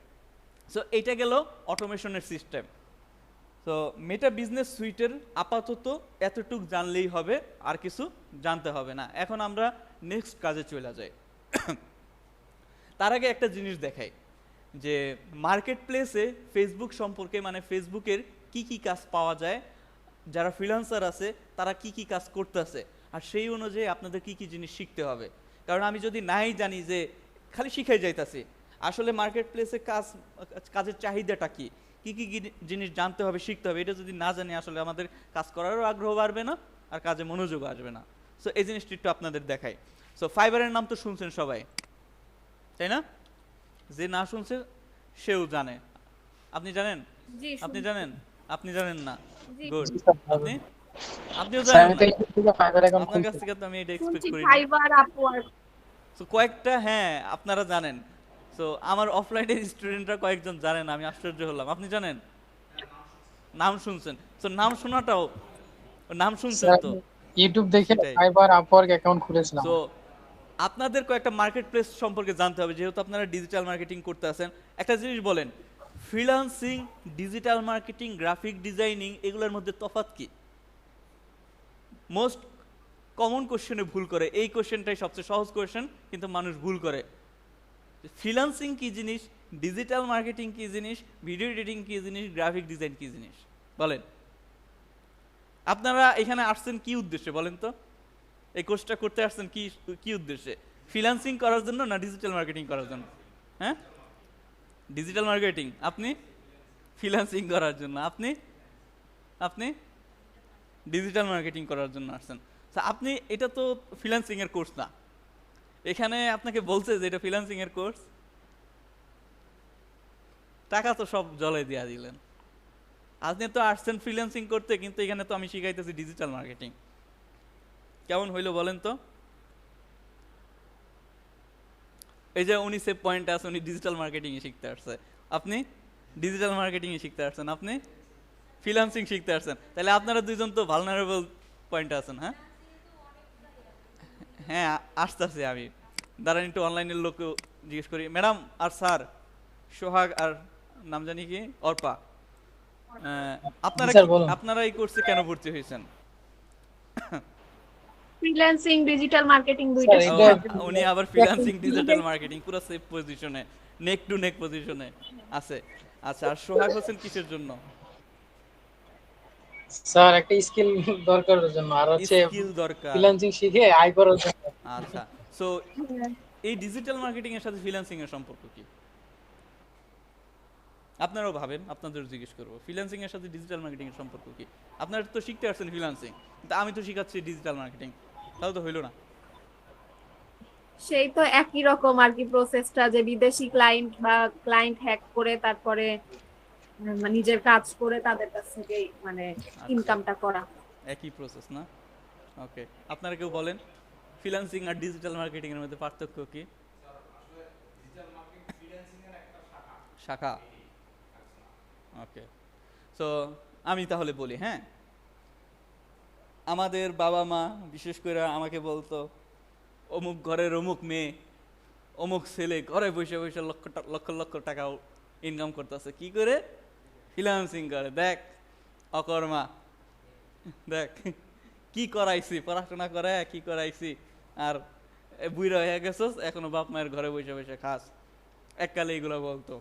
সো এইটা গেল অটোমেশনের সিস্টেম। তো মেটা বিজনেস সুইটের আপাতত এতটুক জানলেই হবে, আর কিছু জানতে হবে না। এখন আমরা নেক্সট কাজে চলে যাই। তার আগে একটা জিনিস দেখাই, যে মার্কেট প্লেসে ফেসবুক সম্পর্কে, মানে ফেসবুকের কি কি কাজ পাওয়া যায়, যারা ফ্রিল্যান্সার আছে তারা কি কি কাজ করতেছে, আর সেই অনুযায়ী আপনাদের কি কি জিনিস শিখতে হবে। কারণ আমি যদি নাই জানি, যে খালি শিখাই যাইতাছি, আসলে মার্কেট প্লেসে কাজের চাহিদাটা কি, কি কি জিনিস জানতে হবে, শিখতে হবে, এটা যদি না জানি, আসলে আমাদের কাজ করারও আগ্রহ বাড়বে না, আর কাজে মনোযোগ আসবে না। সো এই জিনিসটি একটু আপনাদের দেখাই। সো ফাইবারের নাম তো শুনছেন সবাই, তাই না? যে না শুনছে সেও জানে। আপনি জানেন? জি আপনি শুনছি। জানেন? আপনি জানেন না? জি গুড। জি স্যার, ভালো। আপনি, আপনিও স্যার জানেন আমি না? তো ইউটিউব থেকে ফাইবার অ্যাকাউন্ট আপনার কাছ খুলছি। থেকে তো আমি এটা এক্সপেক্ট শুনছি করি না। Fibre, Upwork. সো কয়েকটা, হ্যাঁ, আপনারা জানেন। সো আমার অফলাইনের স্টুডেন্টরা কয়েকজন জানেন, আমি আশ্চর্য হলাম। আপনি জানেন? নাম শুনছেন? সো নাম শোনাটাও, নাম শুনছেন স্যার তো, আমি ইউটিউব দেখে সেটাই। ফাইবার আপওয়ার্ক অ্যাকাউন্ট খুলেছিলাম। সো আপনাদের কয়েকটা মার্কেট প্লেস সম্পর্কে জানতে হবে, যেহেতু আপনারা ডিজিটাল মার্কেটিং করতে আছেন। একটা জিনিস বলেন, freelancing, digital marketing, graphic designing, এগুলোর মধ্যে তফাৎ কি? মোস্ট কমন কোশ্চেনে ভুল করে, এই কোশ্চেনটাই সবচেয়ে সহজ কোশ্চেন, কিন্তু মানুষ ভুল করে। ফ্রিল্যান্সিং কি জিনিস, ডিজিটাল মার্কেটিং কি জিনিস, ভিডিও এডিটিং কি জিনিস, গ্রাফিক ডিজাইন কি জিনিস, বলেন। আপনারা এখানে আসছেন কি উদ্দেশ্যে বলেন তো? এই কোর্সটা করতে আসছেন কি কি উদ্দেশ্যে? ফ্রিল্যান্সিং করার জন্য না ডিজিটাল মার্কেটিং করার জন্য? হ্যাঁ, ডিজিটাল মার্কেটিং। আপনি? ফ্রিল্যান্সিং করার জন্য। আপনি? আপনি ডিজিটাল মার্কেটিং করার জন্য আসছেন। আপনি, এটা তো ফ্রিল্যান্সিং এর কোর্স না। এখানে আপনাকে বলছে যে এটা ফ্রিল্যান্সিং এর কোর্স, টাকা তো সব জলে দিয়া দিলেন। আপনি তো আসছেন ফ্রিল্যান্সিং করতে, কিন্তু এখানে তো আমি শিখাইতেছি ডিজিটাল মার্কেটিং। কেমন হইলো বলেন তো? এই যে উনি সে পয়েন্ট আছে, উনি ডিজিটাল মার্কেটিং এ শিখতে আসছে, আপনি ডিজিটাল মার্কেটিং এ শিখতে আসছেন, আপনি ফ্রিল্যান্সিং শিখতে আসছেন। তাহলে আপনারা দুইজন তো ভালনারেবল পয়েন্টে আছেন। হ্যাঁ, হ্যাঁ, আসতেছি আমি। দাঁড়ান একটু অনলাইনের লোককে জিজ্ঞেস করি। ম্যাডাম আর স্যার, সোহাগ আর নাম জানি কি, অর্পা, আপনারা স্যার কি, বলুন। আপনারা এই কোর্সে কেন ভর্তি হয়েছেন? ফ্রিল্যান্সিং, ডিজিটাল মার্কেটিং দুইটা স্যার, ও, এটা- শেখার জন্য। উনি আবার ফ্রিল্যান্সিং, ডিজিটাল মার্কেটিং, পুরো সেফ পজিশনে, নেক টু নেক পজিশনে আছে। আচ্ছা, আর সোহাগ হোসেন কিসের জন্য? স্যার একটা স্কিল দরকারের জন্য, আর হচ্ছে স্কিল দরকার। ফ্রিল্যান্সিং শিখে আয় করার জন্য। আচ্ছা, সো এই ডিজিটাল মার্কেটিং এর সাথে ফ্রিল্যান্সিং এর সম্পর্ক কি? আপনারাও ভাবেন, আপনাদের জিজ্ঞেস করবো, ফ্রিল্যান্সিং এর সাথে ডিজিটাল মার্কেটিং এর সম্পর্ক কি? আপনারা তো শিখতে আসছেন ফ্রিল্যান্সিং, কিন্তু আমি তো শিখাচ্ছি ডিজিটাল মার্কেটিং, তাহলে তো হইলো না। সেই তো একই রকম আর কি প্রসেসটা, যে বিদেশি ক্লায়েন্ট বা ক্লায়েন্ট হ্যাক করে তারপরে নিজের কাজ করে তাদের কাছ থেকে মানে ইনকামটা করা। একই প্রসেস না? ওকে, আপনারা কেউ বলেন ফ্রিল্যান্সিং আর ডিজিটাল মার্কেটিং এর মধ্যে পার্থক্য কি? শাখা। ওকে, সো আমি তাহলে বলি, হ্যাঁ। আমাদের বাবা মা বিশেষ করে আমাকে বলতো, অমুক ঘরের অমুক মেয়ে, অমুক ছেলে ঘরে বসে বসে লক্ষ লক্ষ টাকা ইনকাম করতেছে। কি করে? ফ্রিল্যান্সিং করে। দেখ অকর্মা, দেখ কি করাইছি, পড়াশোনা করে কি করাইছি, আর বুড়া হয়ে গেছস, এখনো বাপ মায়ের ঘরে বসে বসে খাস। এককালে এগুলো বলতো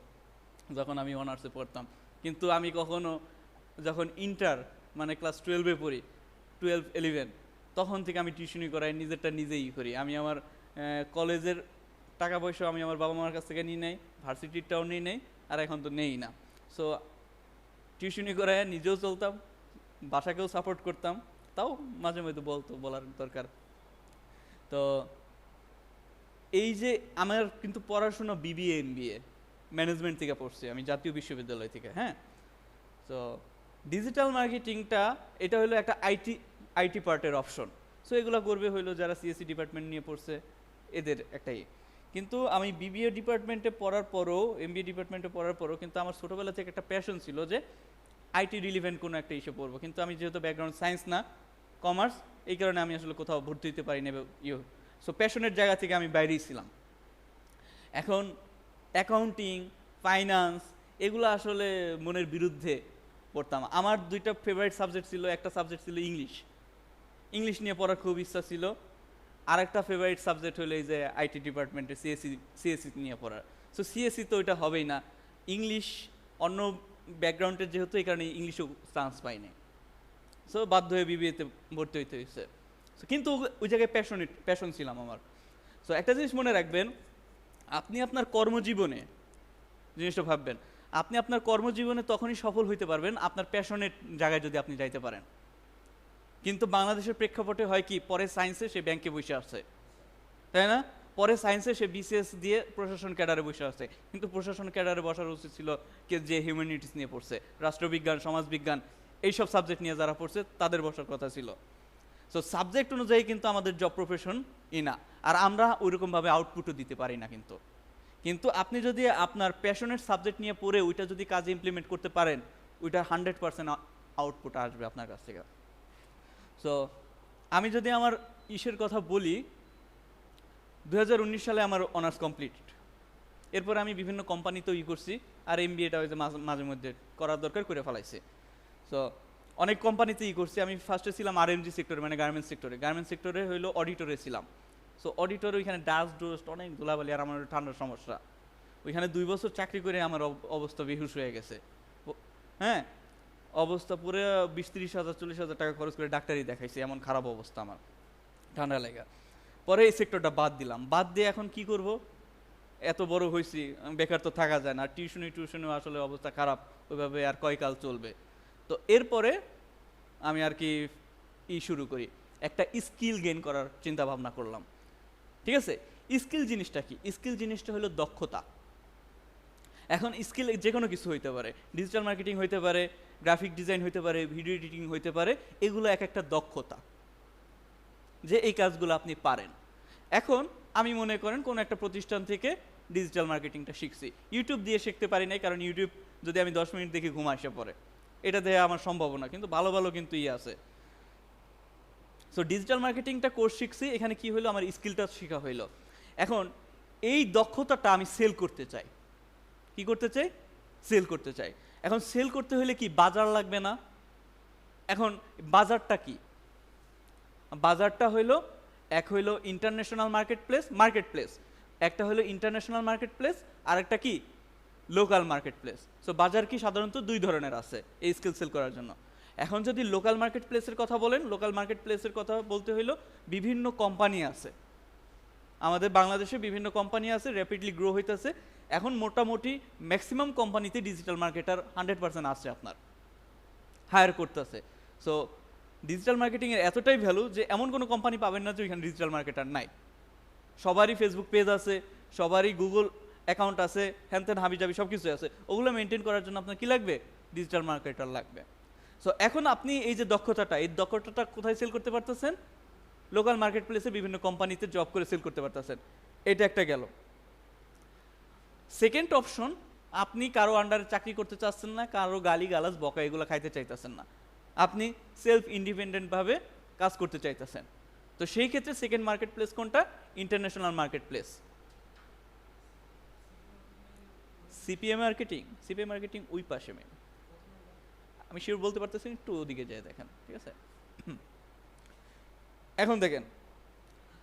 যখন আমি অনার্সে পড়তাম। কিন্তু আমি কখনো যখন ইন্টার মানে ক্লাস 12-এ পড়ি, 12-11, তখন থেকে আমি টিউশনি করাই, নিজেরটা নিজেই করি। আমি আমার কলেজের টাকা পয়সা আমি আমার বাবা মার কাছ থেকে নিয়ে নেই, ভার্সিটিরটাও নিয়ে নেই, আর এখন তো নেই না। সো টিউশনি করাই নিজেও চলতাম, বাসাকেও সাপোর্ট করতাম, তাও মাঝে মধ্যে বলার দরকার। তো এই যে আমার কিন্তু পড়াশোনা বিবিএ এমবিএ ম্যানেজমেন্ট থেকে পড়ছি আমি, জাতীয় বিশ্ববিদ্যালয় থেকে, হ্যাঁ। তো ডিজিটাল মার্কেটিংটা এটা হলো একটা আইটি পার্টের অপশন। সো এগুলো করবে হইলো যারা সিএসসি ডিপার্টমেন্ট নিয়ে পড়ছে, এদের একটাই। কিন্তু আমি বিবিএ ডিপার্টমেন্টে পড়ার পরও, এমবিএ ডিপার্টমেন্টে পড়ার পরও কিন্তু আমার ছোটোবেলা থেকে একটা প্যাশন ছিল যে আইটি রিলিভেন্ট কোনো একটা ইস্যু পড়বো। কিন্তু আমি যেহেতু ব্যাকগ্রাউন্ড সায়েন্স না, কমার্স, এই কারণে আমি আসলে কোথাও ভর্তি হতে পারি না। সো প্যাশনের জায়গা থেকে আমি বাইরেই ছিলাম। এখন অ্যাকাউন্টিং, ফাইন্যান্স এগুলো আসলে মনের বিরুদ্ধে পড়তাম। আমার দুইটা ফেভারিট সাবজেক্ট ছিল, একটা সাবজেক্ট ছিল ইংলিশ নিয়ে পড়ার খুব ইচ্ছা ছিল। আর একটা ফেভারিট সাবজেক্ট হলো এই যে আইটি ডিপার্টমেন্টে সিএসসি নিয়ে পড়ার। সো সিএসসি তো এটা হবেই না, ইংলিশ অন্য ব্যাকগ্রাউন্ডের যেহেতু, এই কারণে ইংলিশও চান্স পাইনি। সো বাধ্য হয়ে বিবিএতে ভর্তি হইতে হয়েছে। কিন্তু ওই জায়গায় প্যাশন ছিলাম আমার। সো একটা জিনিস মনে রাখবেন, আপনি আপনার কর্মজীবনে জিনিসটা ভাববেন, আপনি আপনার কর্মজীবনে তখনই সফল হইতে পারবেন আপনার প্যাশনের জায়গায় যদি আপনি যাইতে পারেন। কিন্তু বাংলাদেশের প্রেক্ষাপটে হয় কি, পরে সায়েন্সে সে ব্যাংকে বসে আছে, তাই না? পরে সায়েন্সে সে বিসিএস দিয়ে প্রশাসন ক্যাডারে বসে আছে। কিন্তু প্রশাসন ক্যাডারে বসার উচিত ছিল কে যে হিউম্যানিটিস নিয়ে পড়ছে, রাষ্ট্রবিজ্ঞান, সমাজবিজ্ঞান, এইসব সাবজেক্ট নিয়ে যারা পড়ছে তাদের বসার কথা ছিল। সো সাবজেক্ট অনুযায়ী কিন্তু আমাদের জব প্রফেশন না, আর আমরা ওইরকমভাবে আউটপুটও দিতে পারি না। কিন্তু আপনি যদি আপনার প্যাশনের সাবজেক্ট নিয়ে পড়ে ওইটা যদি কাজে ইমপ্লিমেন্ট করতে পারেন, ওইটা 100% আউটপুট আসবে আপনার কাছ থেকে। সো আমি যদি আমার ইসের কথা বলি, 2019 সালে আমার অনার্স কমপ্লিট। এরপরে আমি বিভিন্ন কোম্পানিতেও করছি, আর এমবিএটা হয়তো মাঝে মধ্যে করার দরকার করে ফেলাইছে। সো অনেক কোম্পানিতে করছি। আমি ফার্স্টে ছিলাম আরএমজি সেক্টরে, মানে গার্মেন্টস সেক্টরে হইলো অডিটরে ছিলাম। সো অডিটর, ওইখানে ডাস্ট অনেক ধুলাবালি, আর আমার ঠান্ডার সমস্যা। ওইখানে 2 বছর চাকরি করে আমার অবস্থা বেহুশ হয়ে গেছে, হ্যাঁ। অবস্থা পুরো 20-30 হাজার 40 হাজার টাকা খরচ করে ডাক্তারি দেখাইছি, এমন খারাপ অবস্থা আমার ঠান্ডা লেগা। পরে এই সেক্টরটা বাদ দিলাম, বাদ দিয়ে এখন কি করব, এত বড় হয়েছি, বেকার তো থাকা যায় না। টিউশনিও আসলে অবস্থা খারাপ, ওইভাবে আর কয়কাল চলবে। তো এরপরে আমি আর কি শুরু করি, একটা স্কিল গেইন করার চিন্তা ভাবনা করলাম। ঠিক আছে, স্কিল জিনিসটা কি? স্কিল জিনিসটা হলো দক্ষতা। এখন স্কিল যে কোনো কিছু হইতে পারে, ডিজিটাল মার্কেটিং হইতে পারে, গ্রাফিক ডিজাইন হইতে পারে, ভিডিও এডিটিং হইতে পারে। এগুলো এক একটা দক্ষতা, যে এই কাজগুলো আপনি পারেন। এখন আমি মনে করেন কোনো একটা প্রতিষ্ঠান থেকে ডিজিটাল মার্কেটিংটা শিখছি, ইউটিউব দিয়ে শিখতে পারি নাই, কারণ ইউটিউব যদি আমি 10 মিনিট দেখি ঘুম আসে পড়ে, এটা দিয়ে আমার সম্ভব না। কিন্তু ভালো ভালো কিন্তু আছে। সো ডিজিটাল মার্কেটিংটা কোর্স শিখছি, এখানে কি হলো, আমার স্কিলটা শেখা হইলো। এখন এই দক্ষতাটা আমি সেল করতে চাই। কি করতে চাই? সেল করতে চাই। এখন সেল করতে হলে কি বাজার লাগবে না? এখন বাজারটা কি? বাজারটা হইলো, এক হইলো ইন্টারন্যাশনাল মার্কেটপ্লেস, একটা হলো ইন্টারন্যাশনাল মার্কেটপ্লেস, আর একটা কি লোকাল মার্কেটপ্লেস। সো বাজার কি সাধারণত 2 ধরনের আছে এই স্কিল সেল করার জন্য। এখন যদি লোকাল মার্কেটপ্লেসের কথা বলেন, লোকাল মার্কেটপ্লেসের কথা বলতে হইলো বিভিন্ন কোম্পানি আছে আমাদের বাংলাদেশে, বিভিন্ন কোম্পানি আছে, র্যাপিডলি গ্রো হইতেছে। এখন মোটামুটি ম্যাক্সিমাম কোম্পানিতে ডিজিটাল মার্কেটার 100% আছে, আপনার হায়ার করতেছে। সো ডিজিটাল মার্কেটিংয়ের এতটাই ভ্যালু যে এমন কোনো কোম্পানি পাবেন না যে ওইখানে ডিজিটাল মার্কেটার নাই। সবারই ফেসবুক পেজ আছে, সবারই গুগল অ্যাকাউন্ট আছে, হ্যানত্যান হাবিজাবি সব কিছু আছে। ওগুলো মেনটেন করার জন্য আপনার কি লাগবে? ডিজিটাল মার্কেটার লাগবে। সো এখন আপনি এই যে দক্ষতাটা, এই দক্ষতাটা কোথায় সেল করতে পারতেছেন? লোকাল মার্কেট প্লেসে বিভিন্ন কোম্পানিতে জব করে সেল করতে পারতেছেন। এটা একটা গেল। সেকেন্ড অপশন আপনি কারো আন্ডারে চাকরি করতে চাচ্ছেন না, কারো গালি গালাজ বকা এগুলো খাইতে চাইতেছেন না, আপনি সেলফ ইন্ডিপেন্ডেন্টভাবে কাজ করতে চাইতেছেন। তো সেই ক্ষেত্রে সেকেন্ড মার্কেট প্লেস কোনটা? International market place. CPA marketing ওই পাশে মেন, আমি শিওর বলতে পারতেছি না, একটু ওদিকে যায় দেখেন, ঠিক আছে? এখন দেখেন,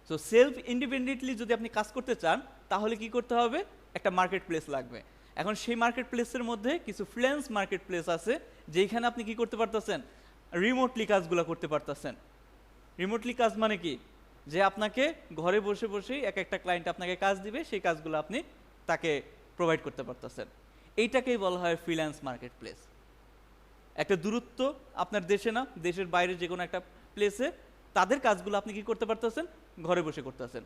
সো সেলফ ইন্ডিপেন্ডেন্টলি যদি আপনি কাজ করতে চান তাহলে কি করতে হবে? একটা মার্কেট প্লেস লাগবে। এখন সেই মার্কেট প্লেসের মধ্যে কিছু ফ্রিল্যান্স মার্কেট প্লেস আছে যেখানে আপনি কি করতে পারতেছেন? রিমোটলি কাজগুলো করতে পারতেছেন। রিমোটলি কাজ মানে কি? যে আপনাকে ঘরে বসে বসেই এক একটা ক্লায়েন্ট আপনাকে কাজ দিবে, সেই কাজগুলো আপনি তাকে প্রোভাইড করতে পারতেছেন। এইটাকেই বলা হয় ফ্রিল্যান্স মার্কেট প্লেস। একটা দূরত্ব আপনার দেশে না, দেশের বাইরে যে কোনো একটা প্লেসে তাদের কাজগুলো আপনি কি করতে পারতেছেন? ঘরে বসে করতেছেন।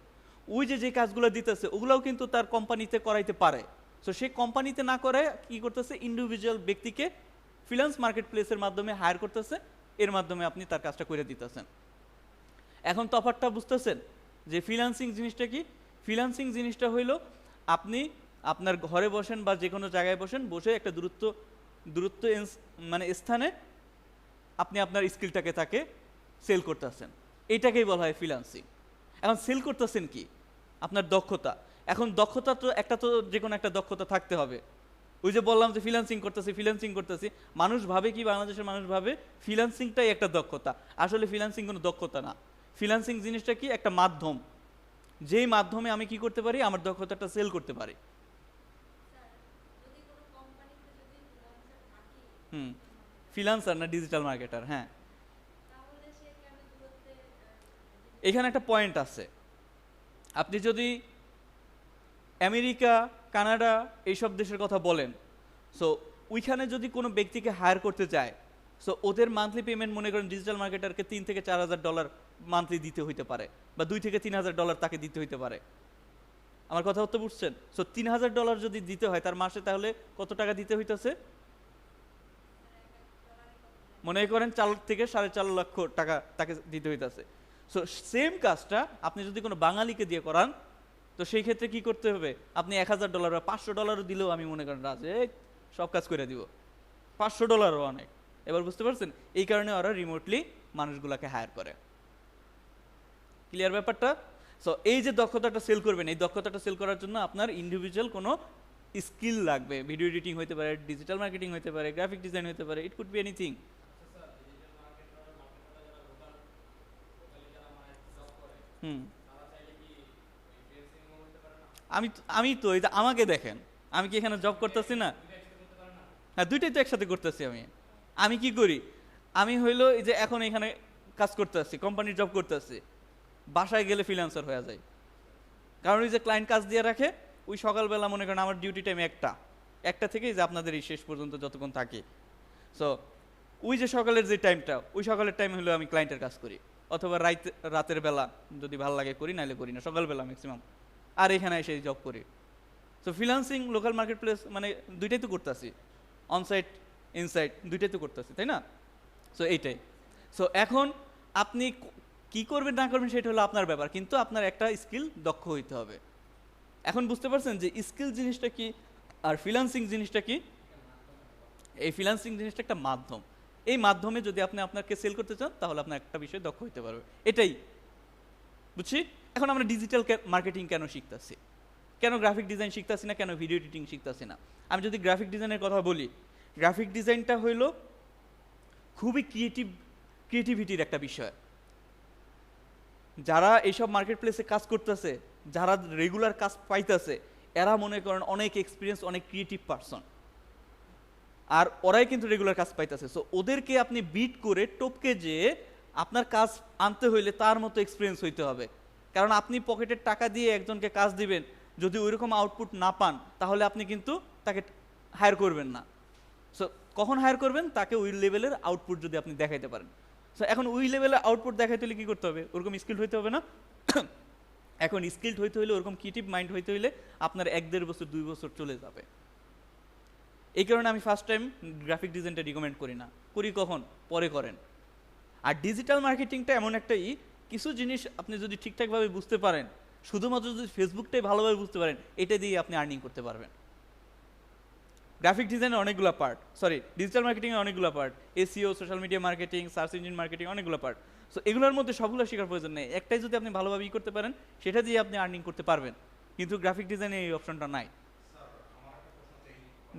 ওই যে কাজগুলো দিতেছে ওগুলোও কিন্তু তার কোম্পানিতে করাইতে পারে। সো সেই কোম্পানিতে না করে কি করতেছে? ইন্ডিভিজুয়াল ব্যক্তিকে ফ্রিল্যান্স মার্কেট প্লেসের মাধ্যমে হায়ার করতেছে, এর মাধ্যমে আপনি তার কাজটা করে দিতেছেন। এখন তফাৎটা বুঝতেছেন যে ফ্রিল্যান্সিং জিনিসটা কি? ফ্রিল্যান্সিং জিনিসটা হইলো আপনি আপনার ঘরে বসেন বা যে কোনো জায়গায় বসে একটা দূরত্ব মানে স্থানে আপনি আপনার স্কিলটাকে তাকে সেল করতেছেন, এইটাকেই বলা হয় ফ্রিল্যান্সিং। এখন সেল করতেছেন কি? আপনার দক্ষতা। এখন দক্ষতা তো যে কোনো একটা দক্ষতা থাকতে হবে। ওই যে বললাম যে ফ্রিল্যান্সিং করতেছি, মানুষ ভাবে কি, বাংলাদেশের মানুষ ভাবে ফ্রিল্যান্সিংটাই একটা দক্ষতা। আসলে ফ্রিল্যান্সিং কোনো দক্ষতা না। ফ্রিল্যান্সিং জিনিসটা কি? একটা মাধ্যম, যেই মাধ্যমে আমি কি করতে পারি? আমার দক্ষতাটা সেল করতে পারি। ফ্রিল্যান্সার না ডিজিটাল মার্কেটার? হ্যাঁ, এখানে একটা পয়েন্ট আছে। আপনি যদি আমেরিকা, কানাডা এইসব দেশের কথা বলেন, সো ওইখানে যদি কোনো ব্যক্তিকে হায়ার করতে চায়, সো ওদের মান্থলি পেমেন্ট মনে করেন ডিজিটাল মার্কেটারকে $3,000 থেকে $4,000 মান্থলি দিতে হইতে পারে, বা $2,000 থেকে $3,000 তাকে দিতে হইতে পারে। আমার কথা হতে বুঝছেন? সো $3,000 যদি দিতে হয় তার মাসে, তাহলে কত টাকা দিতে হইতেছে? মনে করেন 4 থেকে 4.5 লক্ষ টাকা তাকে দিতে হইতেছে। সো সেম কাজটা আপনি যদি কোনো বাঙালিকে দিয়ে করান, তো সেই ক্ষেত্রে কি করতে হবে? আপনি $1,000 বা $500 দিলেও আমি মনে করেন রাজে সব কাজ করে দিব। $500 অনেক। এবার বুঝতে পারছেন? এই কারণে ওরা রিমোটলি মানুষগুলোকে হায়ার করে। ক্লিয়ার ব্যাপারটা? সো এই যে দক্ষতাটা সেল করবেন, এই দক্ষতাটা সেল করার জন্য আপনার ইন্ডিভিজুয়াল কোনো স্কিল লাগবে। ভিডিও এডিটিং হতে পারে, ডিজিটাল মার্কেটিং হতে পারে, গ্রাফিক ডিজাইন হতে পারে, ইট কুড বি এনিথিং। আমি তো এই যে আমাকে দেখেন, আমি কি এখানে জব করতেছি না? হ্যাঁ, দুইটাই তো একসাথে করতেছি। আমি কি করি? আমি হইলো এই যে এখন এখানে কাজ করতেছি, কোম্পানির জব করতেছি, বাসায় গেলে ফ্রিল্যান্সার হয়ে যায়। কারণ ওই যে ক্লায়েন্ট কাজ দিয়ে রাখে, ওই সকালবেলা মনে করেন আমার ডিউটি টাইম একটা থেকেই যে আপনাদের এই শেষ পর্যন্ত যতক্ষণ থাকি। সো ওই যে সকালের যে টাইমটা, ওই সকালের টাইম হলো আমি ক্লায়েন্টের কাজ করি, অথবা রাতের বেলা যদি ভালো লাগে করি, নাহলে করি না, সকালবেলা ম্যাক্সিমাম। আর এখানে এসে জব করি। So freelancing, local market place মানে দুইটাই তো করতেছি, অনসাইট ইনসাইট দুইটাই তো করতেছি, তাই না? সো এইটাই। সো এখন আপনি কি করবেন না করবেন সেটা হলো আপনার ব্যাপার, কিন্তু আপনার একটা স্কিল দক্ষ হইতে হবে। এখন বুঝতে পারছেন যে স্কিল জিনিসটা কি আর ফ্রিল্যান্সিং জিনিসটা কি? এই ফ্রিল্যান্সিং জিনিসটা একটা মাধ্যম। এই মাধ্যমে যদি আপনি আপনাকে সেল করতে চান তাহলে আপনার একটা বিষয় দক্ষ হইতে পারবে, এটাই বুঝছি। এখন আমরা ডিজিটাল মার্কেটিং কেন শিখতেছি, কেন গ্রাফিক ডিজাইন শিখতেছি না, কেন ভিডিও এডিটিং শিখতেছি না? আমি যদি গ্রাফিক ডিজাইনের কথা বলি, গ্রাফিক ডিজাইনটা হইল খুবই ক্রিয়েটিভিটির একটা বিষয়। যারা এইসব মার্কেট প্লেসে কাজ করতেছে, যারা রেগুলার কাজ পাইতেছে, এরা মনে করেন অনেক এক্সপিরিয়েন্স, অনেক ক্রিয়েটিভ পারসন, আর ওরাই কিন্তু রেগুলার কাজ পাইতেছে। সো ওদেরকে আপনি বিট করে টপকে যেয়ে আপনার কাজ আনতে হইলে তার মতো এক্সপিরিয়েন্স হইতে হবে। কারণ আপনি পকেটের টাকা দিয়ে একজনকে কাজ দিবেন, যদি ওইরকম আউটপুট না পান তাহলে আপনি কিন্তু তাকে হায়ার করবেন না। সো কখন হায়ার করবেন? তাকে ওই লেভেলের আউটপুট যদি আপনি দেখাইতে পারেন। সো এখন ওই লেভেলের আউটপুট দেখাইতে হলে কী করতে হবে? ওরকম স্কিল্ড হইতে হবে না? এখন স্কিল্ড হইতে হইলে, ওরকম ক্রিয়েটিভ মাইন্ড হইতে হইলে আপনার 1-1.5 বছর 2 বছর চলে যাবে। এই কারণে আমি ফার্স্ট টাইম গ্রাফিক ডিজাইনটা রিকমেন্ড করি না। করি কখন? পরে করেন। আর ডিজিটাল মার্কেটিংটা এমন একটা কিছু জিনিস আপনি যদি ঠিকঠাকভাবে বুঝতে পারেন, শুধুমাত্র যদি ফেসবুকটাই ভালোভাবে বুঝতে পারেন, এটা দিয়ে আপনি আর্নিং করতে পারবেন। গ্রাফিক ডিজাইনের অনেকগুলো পার্ট, সরি ডিজিটাল মার্কেটিংয়ের অনেকগুলো part, SEO, social media marketing, search engine marketing, অনেকগুলো পার্ট। সো এগুলোর মধ্যে সবগুলো শেখার প্রয়োজন নেই, একটাই যদি আপনি ভালোভাবে করতে পারেন সেটা দিয়ে আপনি আর্নিং করতে পারবেন, কিন্তু গ্রাফিক ডিজাইনে এই অপশনটা নাই।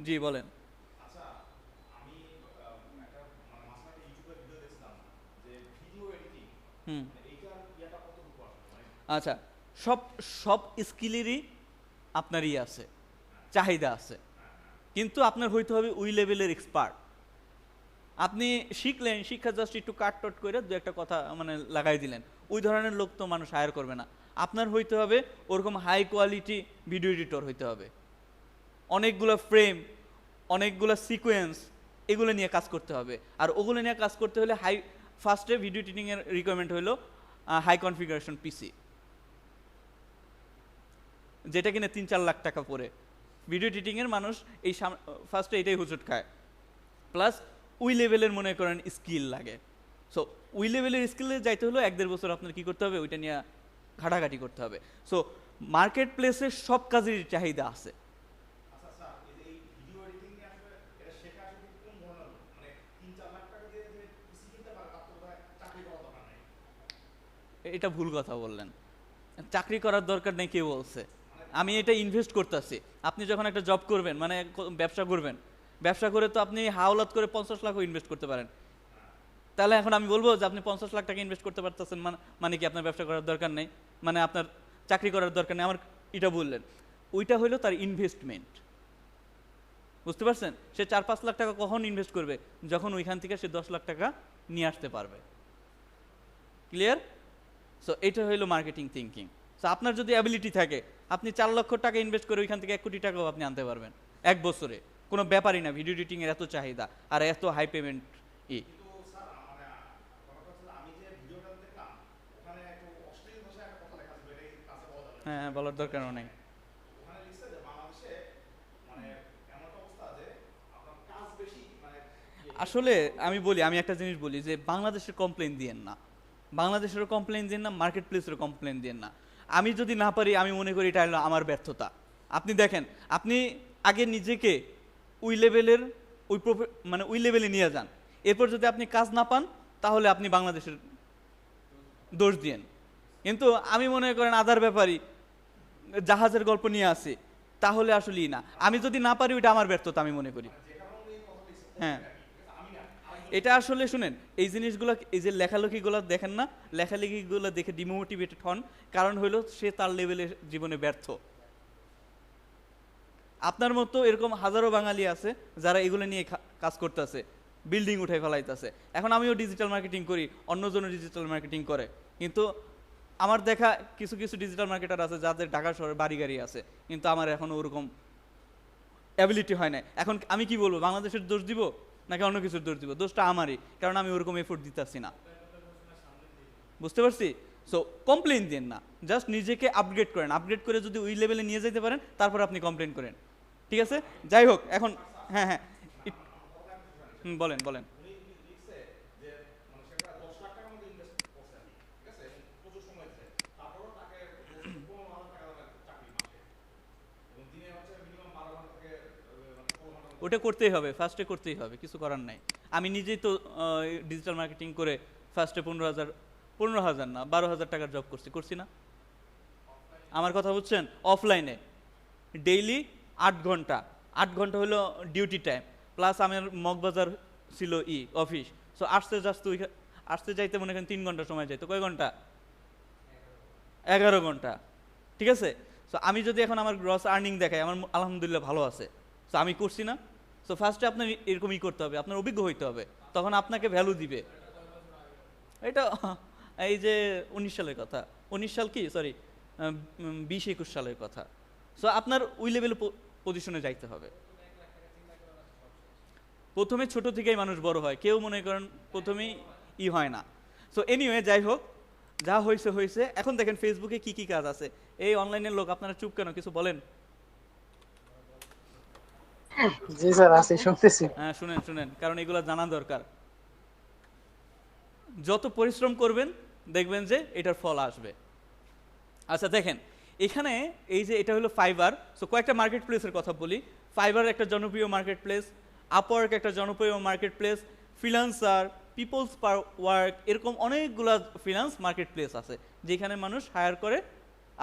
জি বলেন। হুম, আচ্ছা, সব সব স্কিলেরই আপনার আছে, চাহিদা আছে, কিন্তু আপনার হইতে হবে ওই লেভেলের এক্সপার্ট। আপনি শিখলেন, শিক্ষা জাস্ট একটু কাট টট করে দু একটা কথা মানে লাগাই দিলেন, ওই ধরনের লোক তো মানুষ হায়ার করবে না। আপনার হইতে হবে ওরকম হাই কোয়ালিটি ভিডিও এডিটর হইতে হবে, অনেকগুলো ফ্রেম, অনেকগুলো সিকোয়েন্স, এগুলো নিয়ে কাজ করতে হবে। আর ওগুলো নিয়ে কাজ করতে হলে ফার্স্টে ভিডিও এডিটিংয়ের রিকোয়ারমেন্ট হলো হাই কনফিগারেশন পিসি, যেটা কিনা 3-4 লাখ টাকা পড়ে। ভিডিও এডিটিংয়ের মানুষ এই ফার্স্টে এটাই হুজুট খায়, প্লাস ওই লেভেলের মনে করেন স্কিল লাগে। সো ওই লেভেলের স্কিলে যাইতে হলো 1-1.5 বছর আপনার কী করতে হবে, ওইটা নিয়ে ঘাটাঘাটি করতে হবে। সো মার্কেট প্লেসে সব কাজেরই চাহিদা আছে। এটা ভুল কথা বললেন, চাকরি করার দরকার নেই কে বলছে? আমি এটা ইনভেস্ট করতেছি। আপনি যখন একটা জব করবেন মানে ব্যবসা করবেন, ব্যবসা করে তো আপনি হাওলাত করে 50 লাখও ইনভেস্ট করতে পারেন। তাহলে এখন আমি বলবো যে আপনি 50 লাখ টাকা ইনভেস্ট করতে পারতেছেন মানে কি আপনার ব্যবসা করার দরকার নেই, মানে আপনার চাকরি করার দরকার নেই? আমার এটা বললেন, ওইটা হলো তার ইনভেস্টমেন্ট, বুঝতে পারছেন? সে 4-5 লাখ টাকা কখন ইনভেস্ট করবে? যখন ওইখান থেকে সে 10 লাখ টাকা নিয়ে আসতে পারবে। ক্লিয়ার? সো এটা হলো মার্কেটিং থিঙ্কিং। সো আপনার যদি অ্যাবিলিটি থাকে, আপনি 4 লক্ষ টাকা ইনভেস্ট করে ওইখান থেকে 1 কোটি টাকাও আপনি আনতে পারবেন 1 বছরে, কোনো ব্যাপারই না। ভিডিও এডিটিংয়ের এত চাহিদা আর এত হাই পেমেন্ট। হ্যাঁ, বলার দরকারও নেই। আসলে আমি বলি, আমি একটা জিনিস বলি যে বাংলাদেশের কমপ্লেন দিয়েন না, বাংলাদেশেরও কমপ্লেন দিন না, মার্কেট প্লেসেরও কমপ্লেন দিন না। আমি যদি না পারি, আমি মনে করি এটা হলো আমার ব্যর্থতা। আপনি দেখেন, আপনি আগে নিজেকে ওই লেভেলের মানে ওই লেভেলে নিয়ে যান, এরপর যদি আপনি কাজ না পান তাহলে আপনি বাংলাদেশের দোষ দিয়েন। কিন্তু আমি মনে করেন আদার ব্যাপারই জাহাজের গল্প নিয়ে আসি, তাহলে আসলেই না। আমি যদি না পারি ওইটা আমার ব্যর্থতা আমি মনে করি। হ্যাঁ, এটা আসলে শুনেন, এই জিনিসগুলো, এই যে লেখালেখিগুলো দেখেন না, লেখালেখিগুলো দেখে ডিমোটিভেটেড হন, কারণ হলো সে তার লেভেলে জীবনে ব্যর্থ। আপনার মতো এরকম হাজারো বাঙালি আছে যারা এগুলো নিয়ে কাজ করতেছে, বিল্ডিং উঠে ফেলাইতেছে। এখন আমিও ডিজিটাল মার্কেটিং করি, অন্যজনও ডিজিটাল মার্কেটিং করে, কিন্তু আমার দেখা কিছু কিছু ডিজিটাল মার্কেটার আছে যাদের ঢাকা শহরে বাড়ি গাড়ি আছে, কিন্তু আমার এখনো ওরকম অ্যাবিলিটি হয় না। এখন আমি কি বলবো, বাংলাদেশের দোষ দিব নাকি অন্য কিছুর দোষ দিব? দোষটা আমারই, কারণ আমি ওরকম এফোর্ট দিতেছি না। বুঝতে পারছি? সো কমপ্লেন দেন না, জাস্ট নিজেকে আপগ্রেড করেন। আপগ্রেড করে যদি ওই লেভেলে নিয়ে যেতে পারেন, তারপর আপনি কমপ্লেন করেন। ঠিক আছে, যাই হোক এখন। হ্যাঁ হ্যাঁ, বলেন বলেন। ওটা করতেই হবে, ফার্স্টে করতেই হবে, কিছু করার নাই। আমি নিজেই তো ডিজিটাল মার্কেটিং করে ফার্স্টে 15,000 না 12,000 টাকার জব করছি না? আমার কথা বুঝছেন? অফলাইনে ডেইলি 8 ঘন্টা, 8 ঘন্টা হলো ডিউটি টাইম, প্লাস আমার মগবাজার ছিল অফিস। সো আসতে যাইতে মনে করেন 3 ঘন্টা সময় যাইতো। কয় ঘন্টা? 11 ঘন্টা। ঠিক আছে, সো আমি যদি এখন আমার গ্রস আর্নিং দেখাই, আমার আলহামদুলিল্লাহ ভালো আছে। সো আমি করছি না? সো ফার্স্টে আপনার এরকমই করতে হবে, আপনার অভিজ্ঞ হইতে হবে, তখন আপনাকে ভ্যালু দিবে। এটা এই যে 19 সালের কথা, 19 সাল কি, সরি 20-21 সালের কথা। সো আপনার ওই লেভেলে পজিশনে যাইতে হবে। প্রথমে ছোট থেকেই মানুষ বড় হয়, কেউ মনে করেন প্রথমেই হয় না। সো এনিওয়ে, যাই হোক, যা হয়েছে হয়েছে। এখন দেখেন ফেসবুকে কি কি কাজ আছে। এই অনলাইনের লোক আপনারা চুপ কেন, কিছু বলেন। জি স্যার, আছি, শুনতেছি। হ্যাঁ, শুনেন, কারণ এগুলো জানা দরকার। যত পরিশ্রম করবেন দেখবেন যে এটার ফল আসবে। আচ্ছা দেখেন, এখানে এই যে এটা হলো ফাইবার। সো কয়েকটা মার্কেট প্লেসের কথা বলি। ফাইবার একটা জনপ্রিয় মার্কেট প্লেস, আপওয়ার্ক একটা জনপ্রিয় মার্কেট প্লেস, ফ্রিল্যান্সার, পিপলস পার ওয়ার্ক, এরকম অনেকগুলা ফ্রিল্যান্স মার্কেট প্লেস আছে যেখানে মানুষ হায়ার করে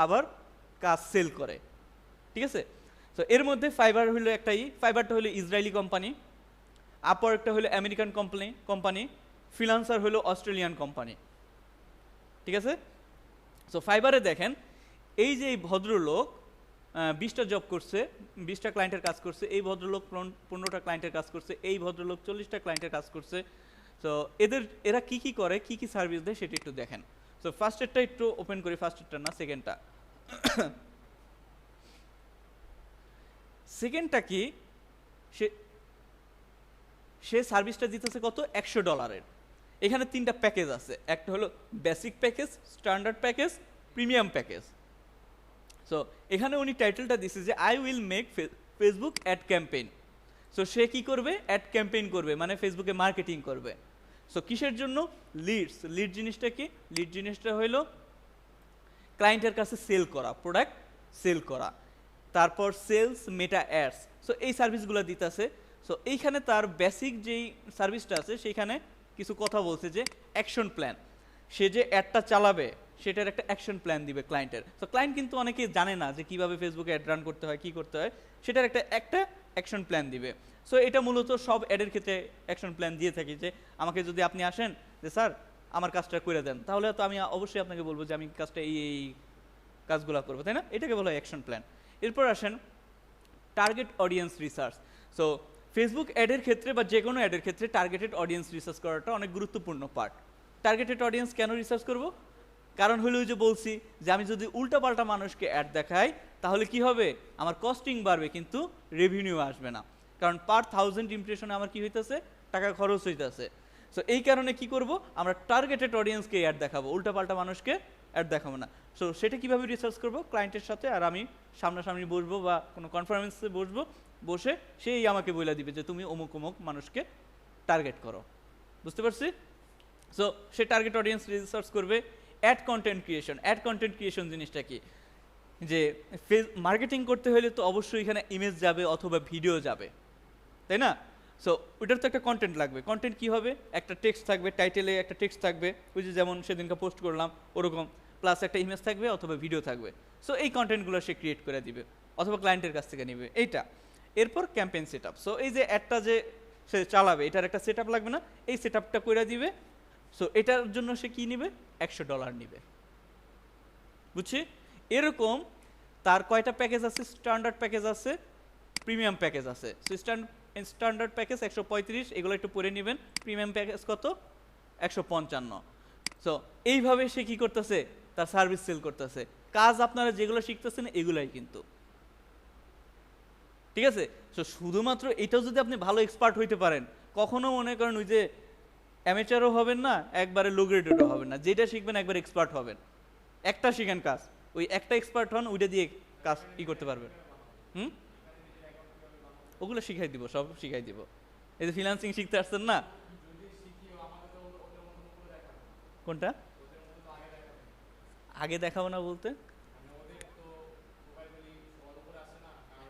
আবার কাজ সেল করে। ঠিক আছে, তো এর মধ্যে ফাইবার হলো একটাই, ফাইবারটা হলো ইসরায়েলি কোম্পানি, আপওয়ার্কটা হলো আমেরিকান কোম্পানি, ফ্রিল্যান্সার হলো অস্ট্রেলিয়ান কোম্পানি। ঠিক আছে, সো ফাইবারে দেখেন এই যে এই ভদ্রলোক 20টা জব করছে, 20টা ক্লায়েন্টের কাজ করছে, এই ভদ্রলোক 15টা ক্লায়েন্টের কাজ করছে, এই ভদ্রলোক 40টা ক্লায়েন্টের কাজ করছে। তো এরা কি কি করে, কি কি সার্ভিস দেয় সেটা একটু দেখেন। সো ফার্স্টেরটা একটু ওপেন করি, ফার্স্টেরটা না সেকেন্ডটা। সেকেন্ডটা কি, সে সার্ভিসটা দিতেছে কত, $100। এখানে 3টা প্যাকেজ আছে, একটা হলো basic package, standard package, premium package. So এখানে উনি টাইটেলটা দিচ্ছে যে I will make Facebook ad campaign. So সে কি করবে, অ্যাড ক্যাম্পেইন করবে, মানে ফেসবুকে মার্কেটিং করবে। সো কিসের জন্য, লিড জিনিসটা কি, লিড জিনিসটা হইলো ক্লায়েন্টের কাছে সেল করা, প্রোডাক্ট সেল করা, তারপর সেলস, মেটা অ্যাডস। সো এই সার্ভিসগুলো দিতেছে। সো এইখানে তার বেসিক যেই সার্ভিসটা আছে সেইখানে কিছু কথা বলছে যে অ্যাকশন প্ল্যান, সে যে অ্যাডটা চালাবে সেটার একটা অ্যাকশন প্ল্যান দিবে ক্লায়েন্টের। তো ক্লায়েন্ট কিন্তু অনেকেই জানে না যে কিভাবে ফেসবুকে অ্যাড রান করতে হয়, কি করতে হয়, সেটার একটা অ্যাকশন প্ল্যান দিবে। সো এটা মূলত সব অ্যাডের ক্ষেত্রে অ্যাকশন প্ল্যান দিয়ে থাকি, যে আমাকে যদি আপনি আসেন যে স্যার আমার কাজটা করে দেন, তাহলে তো আমি অবশ্যই আপনাকে বলবো যে আমি কাজটা এই কাজগুলো করবো, তাই না? এটাকে বলা হয় অ্যাকশন প্ল্যান। এরপর আসেন target audience research. So Facebook অ্যাডের ক্ষেত্রে বা যে কোনো অ্যাডের ক্ষেত্রে টার্গেটেড অডিয়েন্স রিসার্চ করাটা অনেক গুরুত্বপূর্ণ পার্ট। টার্গেটেড অডিয়েন্স কেন রিসার্চ করব, কারণ হলো ওই যে বলছি যে আমি যদি উল্টাপাল্টা মানুষকে অ্যাড দেখাই তাহলে কি হবে, আমার কস্টিং বাড়বে কিন্তু রেভিনিউ আসবে না, কারণ পার 1000 ইমপ্রেশনে আমার কি হইতেছে, টাকা খরচ হইতেছে। সো এই কারণে কি করব, আমরা টার্গেটেড অডিয়েন্সকে অ্যাড দেখাবো, উল্টাপাল্টা মানুষকে অ্যাড দেখাবো না। সো সেটা কিভাবে রিসার্চ করব, ক্লায়েন্টের সাথে আর আমি সামনাসামনি বসবো বা কোনো কনফারেন্সে বসবো, বসে সেই আমাকে বলে দিবে যে তুমি অমুক অমুক মানুষকে টার্গেট করো। বুঝতে পারছি? সো সে টার্গেট অডিয়েন্স রিসার্চ করবে। অ্যাড কন্টেন্ট ক্রিয়েশন জিনিসটা কি, যে মার্কেটিং করতে হলে তো অবশ্যই এখানে ইমেজ যাবে অথবা ভিডিও যাবে, তাই না? সো ওইটার তো একটা কন্টেন্ট লাগবে। কন্টেন্ট কি হবে, একটা টেক্সট থাকবে, টাইটেলে একটা টেক্সট থাকবে, ওই যে যেমন সেদিনকে পোস্ট করলাম ওরকম, প্লাস একটা ইমেজ থাকবে অথবা ভিডিও থাকবে। সো এই কন্টেন্টগুলো সে ক্রিয়েট করে দিবে অথবা ক্লায়েন্টের কাছ থেকে নেবে এইটা। এরপর ক্যাম্পেইন সেট আপ। সো এই যে অ্যাডটা যে সে চালাবে এটার একটা সেট আপ লাগবে না, এই সেট আপটা করে দিবে। সো এটার জন্য সে কি নিবে, $100 নিবে। বুঝছি? এরকম তার কয়টা প্যাকেজ আছে, স্ট্যান্ডার্ড প্যাকেজ আছে, প্রিমিয়াম প্যাকেজ আছে। সো স্ট্যান্ডার্ড প্যাকেজ 135, এগুলো একটু পড়ে নেবেন। প্রিমিয়াম প্যাকেজ কত, 155। সো এইভাবে সে কি করতেছে, তার সার্ভিস সেল করতেছে। কাজ আপনারা যেগুলো শিখতেছেন এগুলাই কিন্তু, ঠিক আছে? সো শুধুমাত্র এটাও যদি আপনি ভালো এক্সপার্ট হইতে পারেন, কখনো মনে করেন ওই যে অ্যামেচারও হবেন না, একবারে লো গ্রেডেডও হবেন না, যেটা শিখবেন একবার এক্সপার্ট হবেন। একটা শিখেন কাজ, ওই একটা এক্সপার্ট হন, ওইটা দিয়ে কাজ করতে পারবেন। ওগুলো শিখাই দিব, সব শিখাই দিব। এই যে ফ্রিল্যান্সিং শিখতে আসছেন না, কোনটা আগে দেখাবো না বলতে,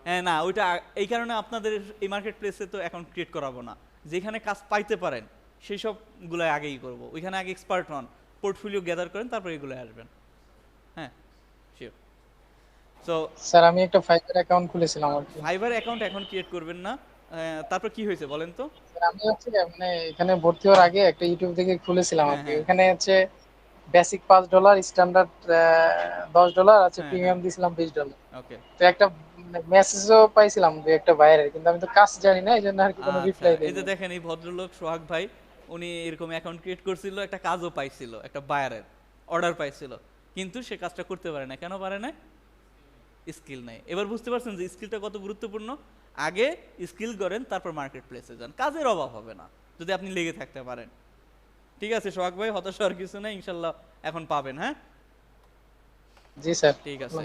হ্যাঁ না ওইটা এই কারণে আপনাদের এই মার্কেট প্লেসে তো অ্যাকাউন্ট ক্রিয়েট করাবো না, যেখানে কাজ পাইতে পারেন সেই সবগুলো আগেই করবো। ওইখানে আগে এক্সপার্ট হন, পোর্টফোলিও গ্যাদার করেন, তারপর এগুলো আসবেন। হ্যাঁ শিওর। সো স্যার আমি একটা ফাইবার অ্যাকাউন্ট খুলেছিলাম আর কি। ফাইবার অ্যাকাউন্ট এখন ক্রিয়েট করবেন না, তারপর কি হয়েছে বলেন তো? স্যার আমি হচ্ছে মানে এখানে ভর্তি হওয়ার আগে একটা ইউটিউব থেকে খুলেছিলাম আর কি। ওখানে হচ্ছে বেসিক $5, স্ট্যান্ডার্ড $10 আছে, প্রিমিয়াম দিছিলাম $20। ওকে, তো একটা মেসেজও পাইছিলাম যে একটা বাইরের, কিন্তু আমি তো কাজ জানি না, এইজন্য আর কি কোনো রিপ্লাই দেইনি। এই যে দেখেন এই ভদ্রলোক সোহাগ ভাই, উনি এরকম অ্যাকাউন্ট ক্রিয়েট করছিল, একটা কাজও পাইছিল, একটা বায়ারের অর্ডার পাইছিল, কিন্তু সে কাজটা করতে পারে না। কেন পারে না? স্কিল নাই। এবার বুঝতে পারছেন যে স্কিলটা কত গুরুত্বপূর্ণ। আগে স্কিল করেন, তারপর মার্কেট প্লেসে যান, কাজের অভাব হবে না যদি আপনি লেগে থাকতে পারেন। ঠিক আছে সোহাগ ভাই, হতাশ হওয়ার কিছু নেই, ইনশাল্লাহ এখন পাবেন। হ্যাঁ জি স্যার, ঠিক আছে।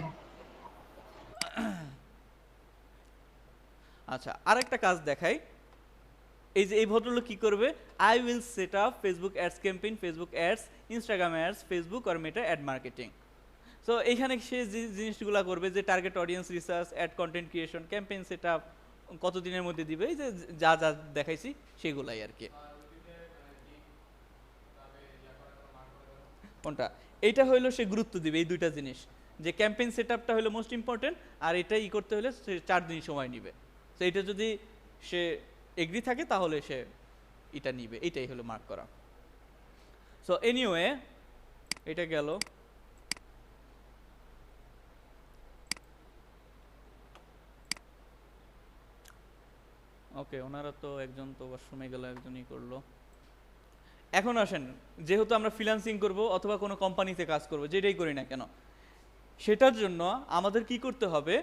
আচ্ছা আরেকটা কাজ দেখাই। এই যে এই ভদ্রলোক কি করবে, I will set up Facebook ads campaign, Facebook ads, Instagram ads, Facebook আর মেটা অ্যাড মার্কেটিং। সো এইখানে সে যে জিনিসগুলো করবে, যে target audience research, ad content creation, campaign set up, কত দিনের মধ্যে দিবে, এই যে যা যা দেখাইছি সেগুলাই আর কি। কোনটা? এইটা হইলো সে গুরুত্ব দিবে এই দুইটা জিনিস, যে ক্যাম্পেইন সেটআপটা হলো মোস্ট ইম্পর্টেন্ট, আর এটা ই করতে হলে সে 4 দিন সময় নিবে। তো এটা যদি সে এগ্রি থাকে তাহলে সে এটা নিবে, এটাই হলো মার্ক করা। সো এনিওয়ে এটা গেল। ওকে, ওনারা তো একজন তো ওয়াশরুমে গেল, একজনই করলো। এখন আসেন, যেহেতু আমরা ফ্রিল্যান্সিং করব অথবা কোনো কোম্পানিতে কাজ করব, যেটাই করি না কেন, সেটার জন্য আমাদের কি করতে হবে,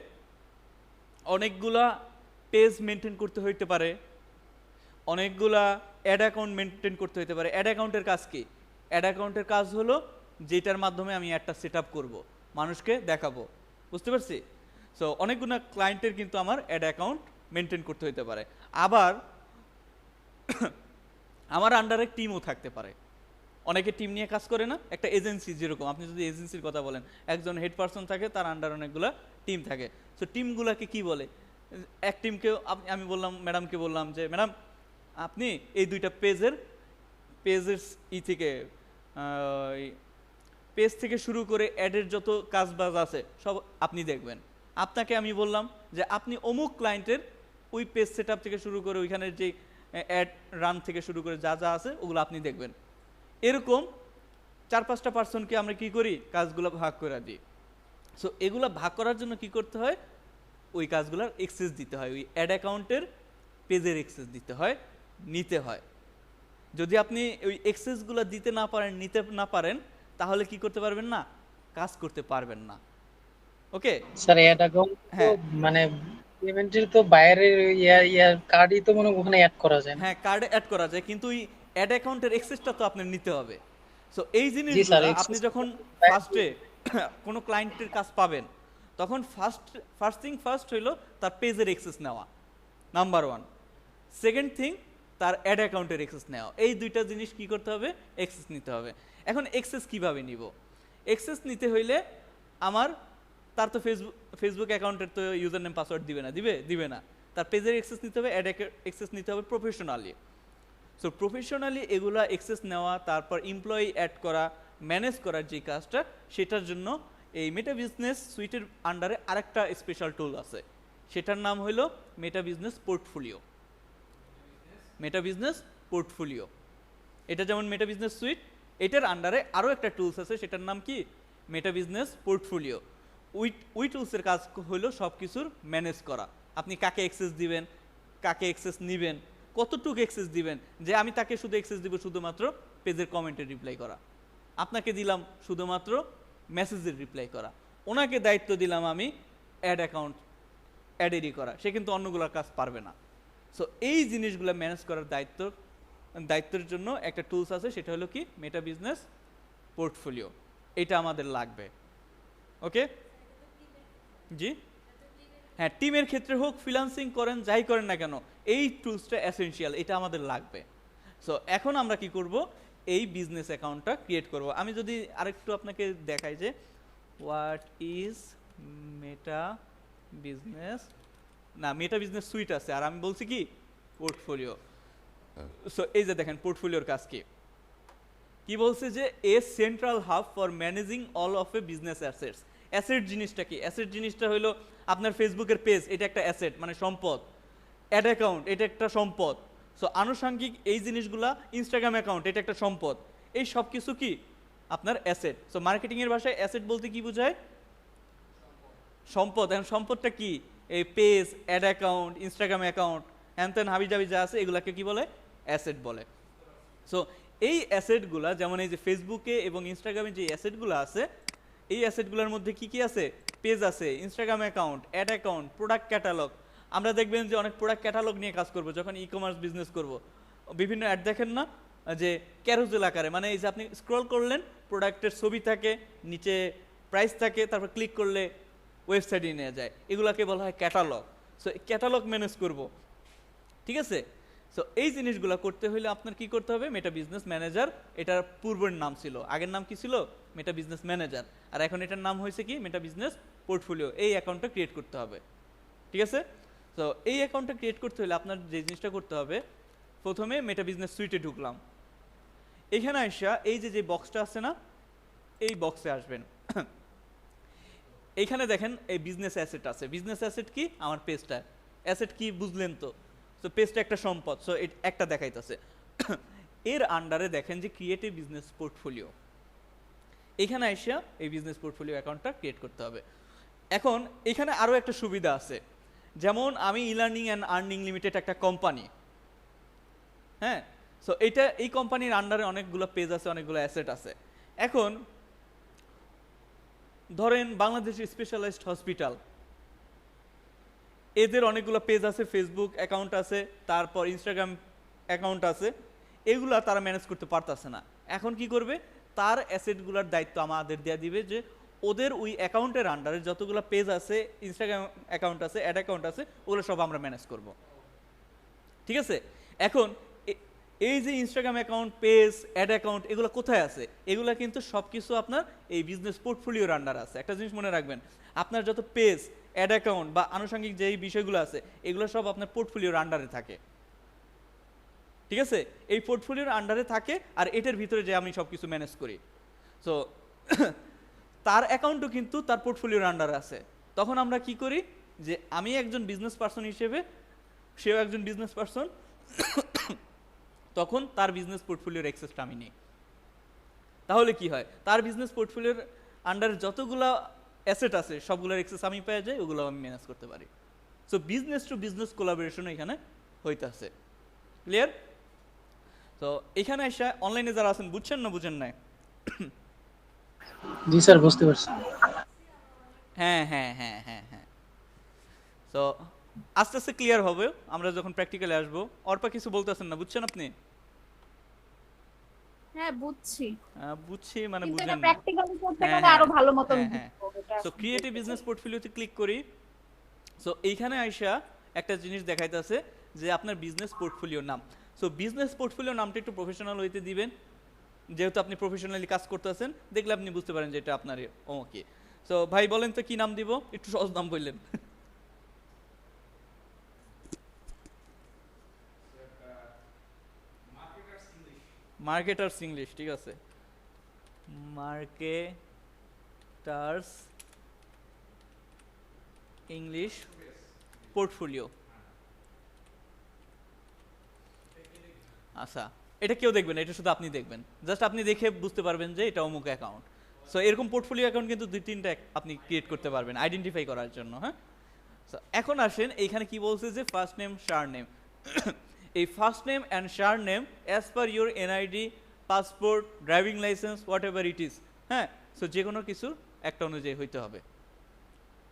অনেকগুলা পেজ মেনটেন করতে হইতে পারে, অনেকগুলা অ্যাড অ্যাকাউন্ট মেনটেন করতে হইতে পারে। অ্যাড অ্যাকাউন্টের কাজ কি? অ্যাড অ্যাকাউন্টের কাজ হলো যেটার মাধ্যমে আমি একটা সেট আপ করবো, মানুষকে দেখাবো, বুঝতে পারছি? সো অনেকগুলো ক্লায়েন্টের কিন্তু আমার অ্যাড অ্যাকাউন্ট মেনটেন করতে হইতে পারে। আবার আমার আন্ডারে টিমও থাকতে পারে। অনেকে টিম নিয়ে কাজ করে না, একটা এজেন্সি যেরকম, আপনি যদি এজেন্সির কথা বলেন, একজন হেড পারসন থাকে, তার আন্ডার অনেকগুলো টিম থাকে। সো টিমগুলোকে কি বলে? এক টিমকেও আমি বললাম, ম্যাডামকে বললাম যে ম্যাডাম আপনি এই দুইটা পেজের ই থেকে পেজ থেকে শুরু করে অ্যাডের যত কাজবাজ আছে সব আপনি দেখবেন। আপনাকে আমি বললাম যে আপনি অমুক ক্লায়েন্টের ওই পেজ সেট আপ থেকে শুরু করে ওইখানের যে অ্যাড রান থেকে শুরু করে যা যা আছে ওগুলো আপনি দেখবেন। এরকম 4-5টা পার্সনকে আমরা কি করি, কাজগুলো ভাগ করে দিই। সো এগুলো ভাগ করার জন্য কি করতে হয়, ওই কাজগুলোর এক্সেস দিতে হয়, ওই অ্যাড অ্যাকাউন্টের পেজের এক্সেস দিতে হয়, নিতে হয়। যদি আপনি ওই এক্সেসগুলো দিতে না পারেন, নিতে না পারেন, তাহলে কি করতে পারবেন না, কাজ করতে পারবেন না। ওকে স্যার অ্যাড অ্যাকাউন্ট তো হ্যাঁ মানে পেমেন্টের তো বাইরের ইয়ার কার্ডই তো মনে হয় ওখানে অ্যাড করা যায় না। হ্যাঁ, কার্ডে অ্যাড করা যায়, কিন্তু ওই অ্যাড অ্যাকাউন্টের এক্সেসটা তো আপনার নিতে হবে। সো এই জি স্যার, জিনিসগুলো আপনি এক্সেস যখন ফার্স্টে কোনো ক্লায়েন্টের কাজ পাবেন, তখন ফার্স্ট হইলো তার পেজের এক্সেস নেওয়া, নাম্বার 1। সেকেন্ড থিং, তার অ্যাড অ্যাকাউন্টের এক্সেস নেওয়া। এই দুইটা জিনিস কি করতে হবে, এক্সেস নিতে হবে। এখন এক্সেস কিভাবে নিব? এক্সেস নিতে হইলে আমার, তার তো ফেসবুক অ্যাকাউন্টের তো ইউজার নেম পাসওয়ার্ড দিবে না। তার পেজের এক্সেস নিতে হবে, অ্যাড এক্সেস নিতে হবে প্রফেশনালি। সো প্রফেশনালি এগুলা এক্সেস নেওয়া, তারপর এমপ্লয়ি অ্যাড করা, ম্যানেজ করার যে কাজটা, সেটার জন্য এই মেটা বিজনেস সুইটের আন্ডারে আরেকটা স্পেশাল টুল আছে, সেটার নাম হলো মেটা বিজনেস পোর্টফোলিও। মেটা বিজনেস পোর্টফোলিও, এটা যেমন মেটা বিজনেস সুইট, এটার আন্ডারে আরও একটা টুলস আছে, সেটার নাম কি, মেটা বিজনেস পোর্টফোলিও। ওই টুলসের কাজ হলো সব কিছুর ম্যানেজ করা। আপনি কাকে অ্যাক্সেস দিবেন, কাকে অ্যাক্সেস নেবেন, কতটুকু অ্যাক্সেস দিবেন, যে আমি তাকে শুধু অ্যাক্সেস দিব শুধুমাত্র পেজের কমেন্টে রিপ্লাই করা, আপনাকে দিলাম শুধুমাত্র মেসেজের রিপ্লাই করা, ওনাকে দায়িত্ব দিলাম আমি অ্যাড অ্যাকাউন্ট অ্যাডেরই করা, সে কিন্তু অন্যগুলোর কাজ পারবে না। সো এই জিনিসগুলো ম্যানেজ করার দায়িত্বের জন্য একটা টুলস আছে, সেটা হলো কি, মেটা বিজনেস পোর্টফোলিও। এটা আমাদের লাগবে। ওকে জি হ্যাঁ, টিমের ক্ষেত্রে হোক, ফ্রিল্যান্সিং করেন, যাই করেন না কেন, এই টুলসটা এসেনশিয়াল, এটা আমাদের লাগবে। সো এখন আমরা কি করব, এই বিজনেস অ্যাকাউন্টটা ক্রিয়েট করব। আমি যদি আরেকটু আপনাকে দেখাই যে হোয়াট ইজ মেটা বিজনেস, না মেটা বিজনেস সুইট আছে, আর আমি বলছি কি পোর্টফোলিও। সো এই যে দেখেন পোর্টফোলিওর কাজ কি বলছে, যে a central hub for managing all of a business assets. Asset জিনিসটা কি? অ্যাসেট জিনিসটা হলো আপনার ফেসবুকের পেজ, এটা একটা অ্যাসেট, মানে সম্পদ। অ্যাড অ্যাকাউন্ট, এটা একটা সম্পদ। সো আনুষঙ্গিক এই জিনিসগুলা, ইনস্টাগ্রাম অ্যাকাউন্ট, এটা একটা সম্পদ। এই সব কিছু কি আপনার অ্যাসেট। সো মার্কেটিংয়ের ভাষায় অ্যাসেট বলতে কি বোঝায়, সম্পদ। এখন সম্পদটা কি, এই page, ad account, Instagram account, হ্যান হাবিজাবি যা আছে, এগুলাকে কি বলে, অ্যাসেট বলে। সো এই অ্যাসেটগুলা, যেমন এই যে ফেসবুকে এবং ইনস্টাগ্রামে যে অ্যাসেটগুলো আছে, এই অ্যাসেটগুলোর মধ্যে কি কি আছে, পেজ আছে, Instagram account, ad account, product catalogue. আমরা দেখবেন যে অনেক প্রোডাক্ট ক্যাটালগ নিয়ে কাজ করব, যখন ই কমার্স বিজনেস করব, বিভিন্ন অ্যাড দেখেন না, যে ক্যারোজেল আকারে, মানে এই যে আপনি স্ক্রল করলেন, প্রোডাক্টের ছবি থাকে, নিচে প্রাইস থাকে, তারপর ক্লিক করলে ওয়েবসাইটে নিয়ে যায়, এগুলাকে বলা হয় ক্যাটালগ। সো ক্যাটালগ ম্যানেজ করব, ঠিক আছে। সো এই জিনিসগুলো করতে হলে আপনার কি করতে হবে, মেটা বিজনেস ম্যানেজার। এটার পূর্বের নাম ছিল, আগের নাম কি ছিল, মেটা বিজনেস ম্যানেজার, আর এখন এটার নাম হয়েছে কি, মেটা বিজনেস পোর্টফোলিও। এই অ্যাকাউন্টটা ক্রিয়েট করতে হবে, ঠিক আছে। তো এই অ্যাকাউন্টটা ক্রিয়েট করতে হলে আপনার যে জিনিসটা করতে হবে, প্রথমে মেটা বিজনেস সুইটে ঢুকলাম, এখানে আসা এই যে বক্সটা আছে না, এই বক্সে আসবেন। এইখানে দেখেন এই বিজনেস অ্যাসেট আছে। বিজনেস অ্যাসেট কি? আমার পেজটা। অ্যাসেট কি বুঝলেন তো? তো পেজটা একটা সম্পদ, সো একটা দেখাইতেছে। এর আন্ডারে দেখেন যে ক্রিয়েটিভ বিজনেস পোর্টফোলিও, এখানে আইসা এই বিজনেস পোর্টফোলিও অ্যাকাউন্টটা ক্রিয়েট করতে হবে। এখন এখানে আরও একটা সুবিধা আছে, যেমন আমি ই-লার্নিং অ্যান্ড আর্নিং লিমিটেড একটা কোম্পানি, হ্যাঁ। সো এই কোম্পানির আন্ডারে অনেকগুলো পেজ আছে, অনেকগুলো অ্যাসেট আছে। এখন ধরেন বাংলাদেশ স্পেশালাইজড হসপিটাল, এদের অনেকগুলো পেজ আছে, ফেসবুক অ্যাকাউন্ট আছে, তারপর ইনস্টাগ্রাম অ্যাকাউন্ট আছে, এগুলা তারা ম্যানেজ করতে পারতেছে না। এখন কি করবে? তার অ্যাসেটগুলোর দায়িত্ব আমাদের দেওয়া দিবে, যে ওদের ওই অ্যাকাউন্টের আন্ডারে যতগুলো পেজ আছে, ইনস্টাগ্রাম অ্যাকাউন্ট আছে, অ্যাড অ্যাকাউন্ট আছে, ওগুলো সব আমরা ম্যানেজ করব। ঠিক আছে? এখন এই যে Instagram account, page, ad account, এগুলো কোথায় আছে? এগুলো কিন্তু সব কিছু আপনার এই বিজনেস পোর্টফোলিওর আন্ডার আছে। একটা জিনিস মনে রাখবেন, আপনার যত পেজ, অ্যাড অ্যাকাউন্ট বা আনুষঙ্গিক যেই বিষয়গুলো আছে, এগুলো সব আপনার পোর্টফোলিওর আন্ডারে থাকে। ঠিক আছে? এই পোর্টফোলিওর আন্ডারে থাকে, আর এটার ভিতরে যে আমি সব কিছু ম্যানেজ করি। সো তার অ্যাকাউন্টও কিন্তু তার পোর্টফোলিওর আন্ডারে আছে। তখন আমরা কি করি, যে আমি একজন বিজনেস পার্সন হিসেবে, সেও একজন বিজনেস পার্সন, তখন তার বিজনেস পোর্টফোলিওর অ্যাক্সেসটা আমি নিই। তাহলে কি হয়? তার বিজনেস পোর্টফোলিওর আন্ডারে যতগুলো অ্যাসেট আছে, সবগুলোর অ্যাক্সেস আমি পেয়ে যাই, ওগুলো আমি ম্যানেজ করতে পারি। So business to business collaboration এখানে হইতেছে। ক্লিয়ার? তো এখানে এসে অনলাইনে যারা আছেন, বুঝছেন না বুঝেন নাই? জি স্যার, বুঝতে পারছি। হ্যাঁ হ্যাঁ হ্যাঁ হ্যাঁ হ্যাঁ। তো আস্তে আস্তে ক্লিয়ার হবে আমরা যখন প্র্যাকটিক্যালে আসবো। অর্পা কিছু বলতেছেন না, বুঝছেন আপনি? হ্যাঁ বুঝছি, বুঝছি মানে কিন্তু বুঝেন এটা না। প্র্যাকটিক্যালি করতে হ্যাঁ গেলে হ্যাঁ আরো ভালো মতন হ্যাঁ হ্যাঁ। বুঝবো এটা। সো ক্রিয়েটিভ বিজনেস পোর্টফোলিওতে ক্লিক করি। সো এইখানে আইসা একটা জিনিস দেখাইতেছে যে আপনার বিজনেস পোর্টফোলিওর নাম। সো বিজনেস পোর্টফোলিও নামটা একটু প্রফেশনাল হইতে দিবেন, যেহেতু আপনি প্রফেশনালি কাজ করতেছেন, দেখলে আপনি বুঝতে পারেন যে এটা আপনার ওকে। সো ভাই বলেন তো কি নাম দিব? একটু সহজ নাম বললেন। মার্কেটার্স ইংলিশ, ঠিক আছে। Marketers English portfolio. আচ্ছা, এটা কেউ দেখবেন, এটা শুধু আপনি দেখবেন। জাস্ট আপনি দেখে বুঝতে পারবেন যে এটা অমুক অ্যাকাউন্ট। সো এরকম পোর্টফোলিও অ্যাকাউন্ট কিন্তু 2-3টা আপনি ক্রিয়েট করতে পারবেন আইডেন্টিফাই করার জন্য। হ্যাঁ, সো এখন আসেন, এইখানে কি বলছে যে ফার্স্ট নেম শার নেম। এই first name and surname as per your NID, passport, driving licence, whatever it is. হ্যাঁ, সো যে কোনো কিছু একটা অনুযায়ী হইতে হবে,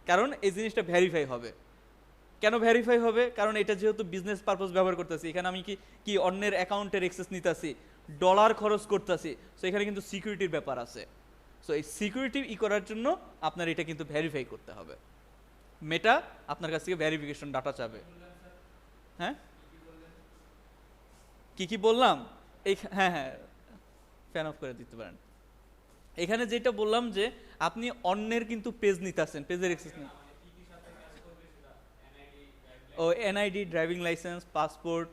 কারণ এই জিনিসটা ভেরিফাই হবে। কেন ভেরিফাই হবে? কারণ এটা যেহেতু বিজনেস পারপোজ ব্যবহার করতেছি, এখানে আমি কি অন্যের অ্যাকাউন্টের অ্যাক্সেস নিতেছি, ডলার খরচ করতেছি, সো এখানে কিন্তু সিকিউরিটির ব্যাপার আছে। সো এই সিকিউরিটি করার জন্য আপনার এটা কিন্তু ভেরিফাই করতে হবে। মেটা আপনার কাছ থেকে ভেরিফিকেশন ডাটা চাবে। হ্যাঁ, কি বললাম? হ্যাঁ হ্যাঁ, ফ্যান অফ করে দিতে পারেন। এখানে যেটা বললাম যে আপনি অন্যের কিন্তু পেজ নিতেছেন, পেজের অ্যাক্সেস নেই। ও এনআইডি, ড্রাইভিং লাইসেন্স, পাসপোর্ট,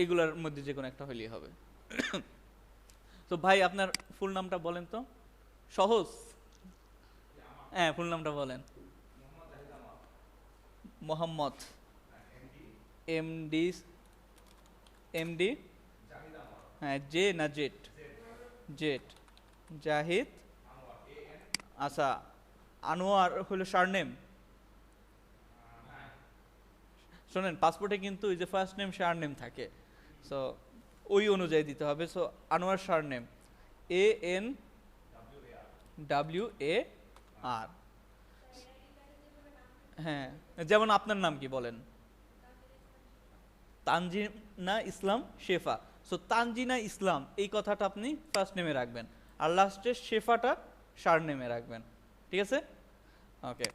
এগুলোর মধ্যে যে কোনো একটা হলেই হবে। তো ভাই আপনার ফুল নামটা বলেন তো, সহজ। হ্যাঁ, ফুল নামটা বলেন। মোহাম্মদ এমডি, এমডি, হ্যাঁ, জে না জেট? জেট জাহিদ। আচ্ছা, আনোয়ার হলো সারনেম। শোনেন, পাসপোর্টে কিন্তু ওই যে ফার্স্ট নেম শার নেম থাকে, সো ওই অনুযায়ী দিতে হবে। So Anwar surname, ANWAR। হ্যাঁ, যেমন আপনার নাম কি বলেন? তানজিনা ইসলাম শেফা। সো তানজিনা ইসলাম এই কথাটা আপনি ফার্স্ট নেমে রাখবেন, আর লাস্টে শেফাটা শার নেমে রাখবেন। ঠিক আছে? ওকে।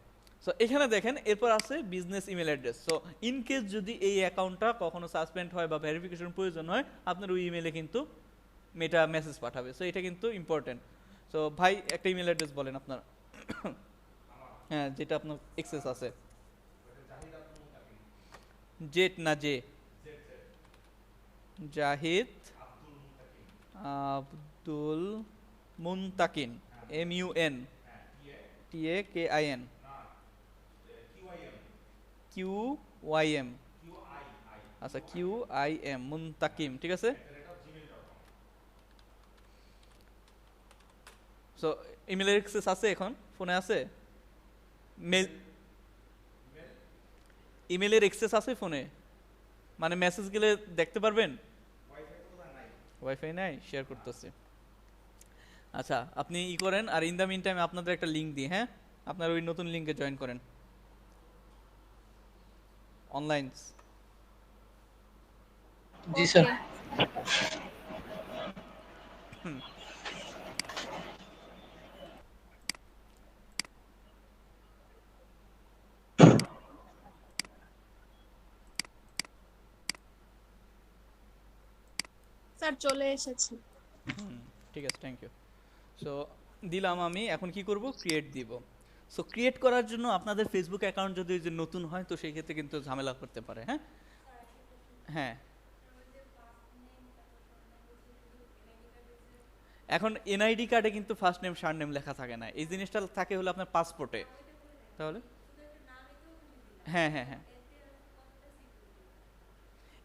সো এখানে দেখেন, এরপর আছে business email address. So in case যদি এই অ্যাকাউন্টটা কখনো সাসপেন্ড হয় বা ভেরিফিকেশন প্রয়োজন হয়, আপনার ওই ইমেলে কিন্তু মেটা মেসেজ পাঠাবে। সো এটা কিন্তু ইম্পর্টেন্ট। সো ভাই একটা ইমেল অ্যাড্রেস বলেন আপনার। হ্যাঁ, যেটা আপনার এক্সেস আছে। জেট না J, Zahid Abdul Muntakin, MUN TAKIN QYM, আচ্ছা QIM মুনতাকিম, ঠিক আছে। সো ইমেলের অ্যাক্সেস আছে এখন ফোনে আছে, ইমেলের অ্যাক্সেস আছে ফোনে, মানে মেসেজ গেলে দেখতে পারবেন। ওয়াইফাই নাই, শেয়ার করতেছি। আচ্ছা আপনি ই করেন, আর ইন দ্য মিন টাইম আপনাদের একটা লিঙ্ক দিই, হ্যাঁ আপনার ওই নতুন লিঙ্কে জয়েন করেন অনলাইন। জি স্যার। স্যার চলে এসেছি। ঠিক আছে, থ্যাংক ইউ। সো দিলাম আমি, এখন কি করব, ক্রিয়েট দিব। সো ক্রিয়েট করার জন্য আপনাদের ফেসবুক অ্যাকাউন্ট যদি যে নতুন হয় তো সেই ক্ষেত্রে কিন্তু ঝামেলা করতে পারে। হ্যাঁ হ্যাঁ, এখন এনআইডি কার্ডে কিন্তু ফার্স্ট নেম সারনেম লেখা থাকে না, এই জিনিসটা থাকে হলো আপনার পাসপোর্টে। তাহলে হ্যাঁ হ্যাঁ হ্যাঁ,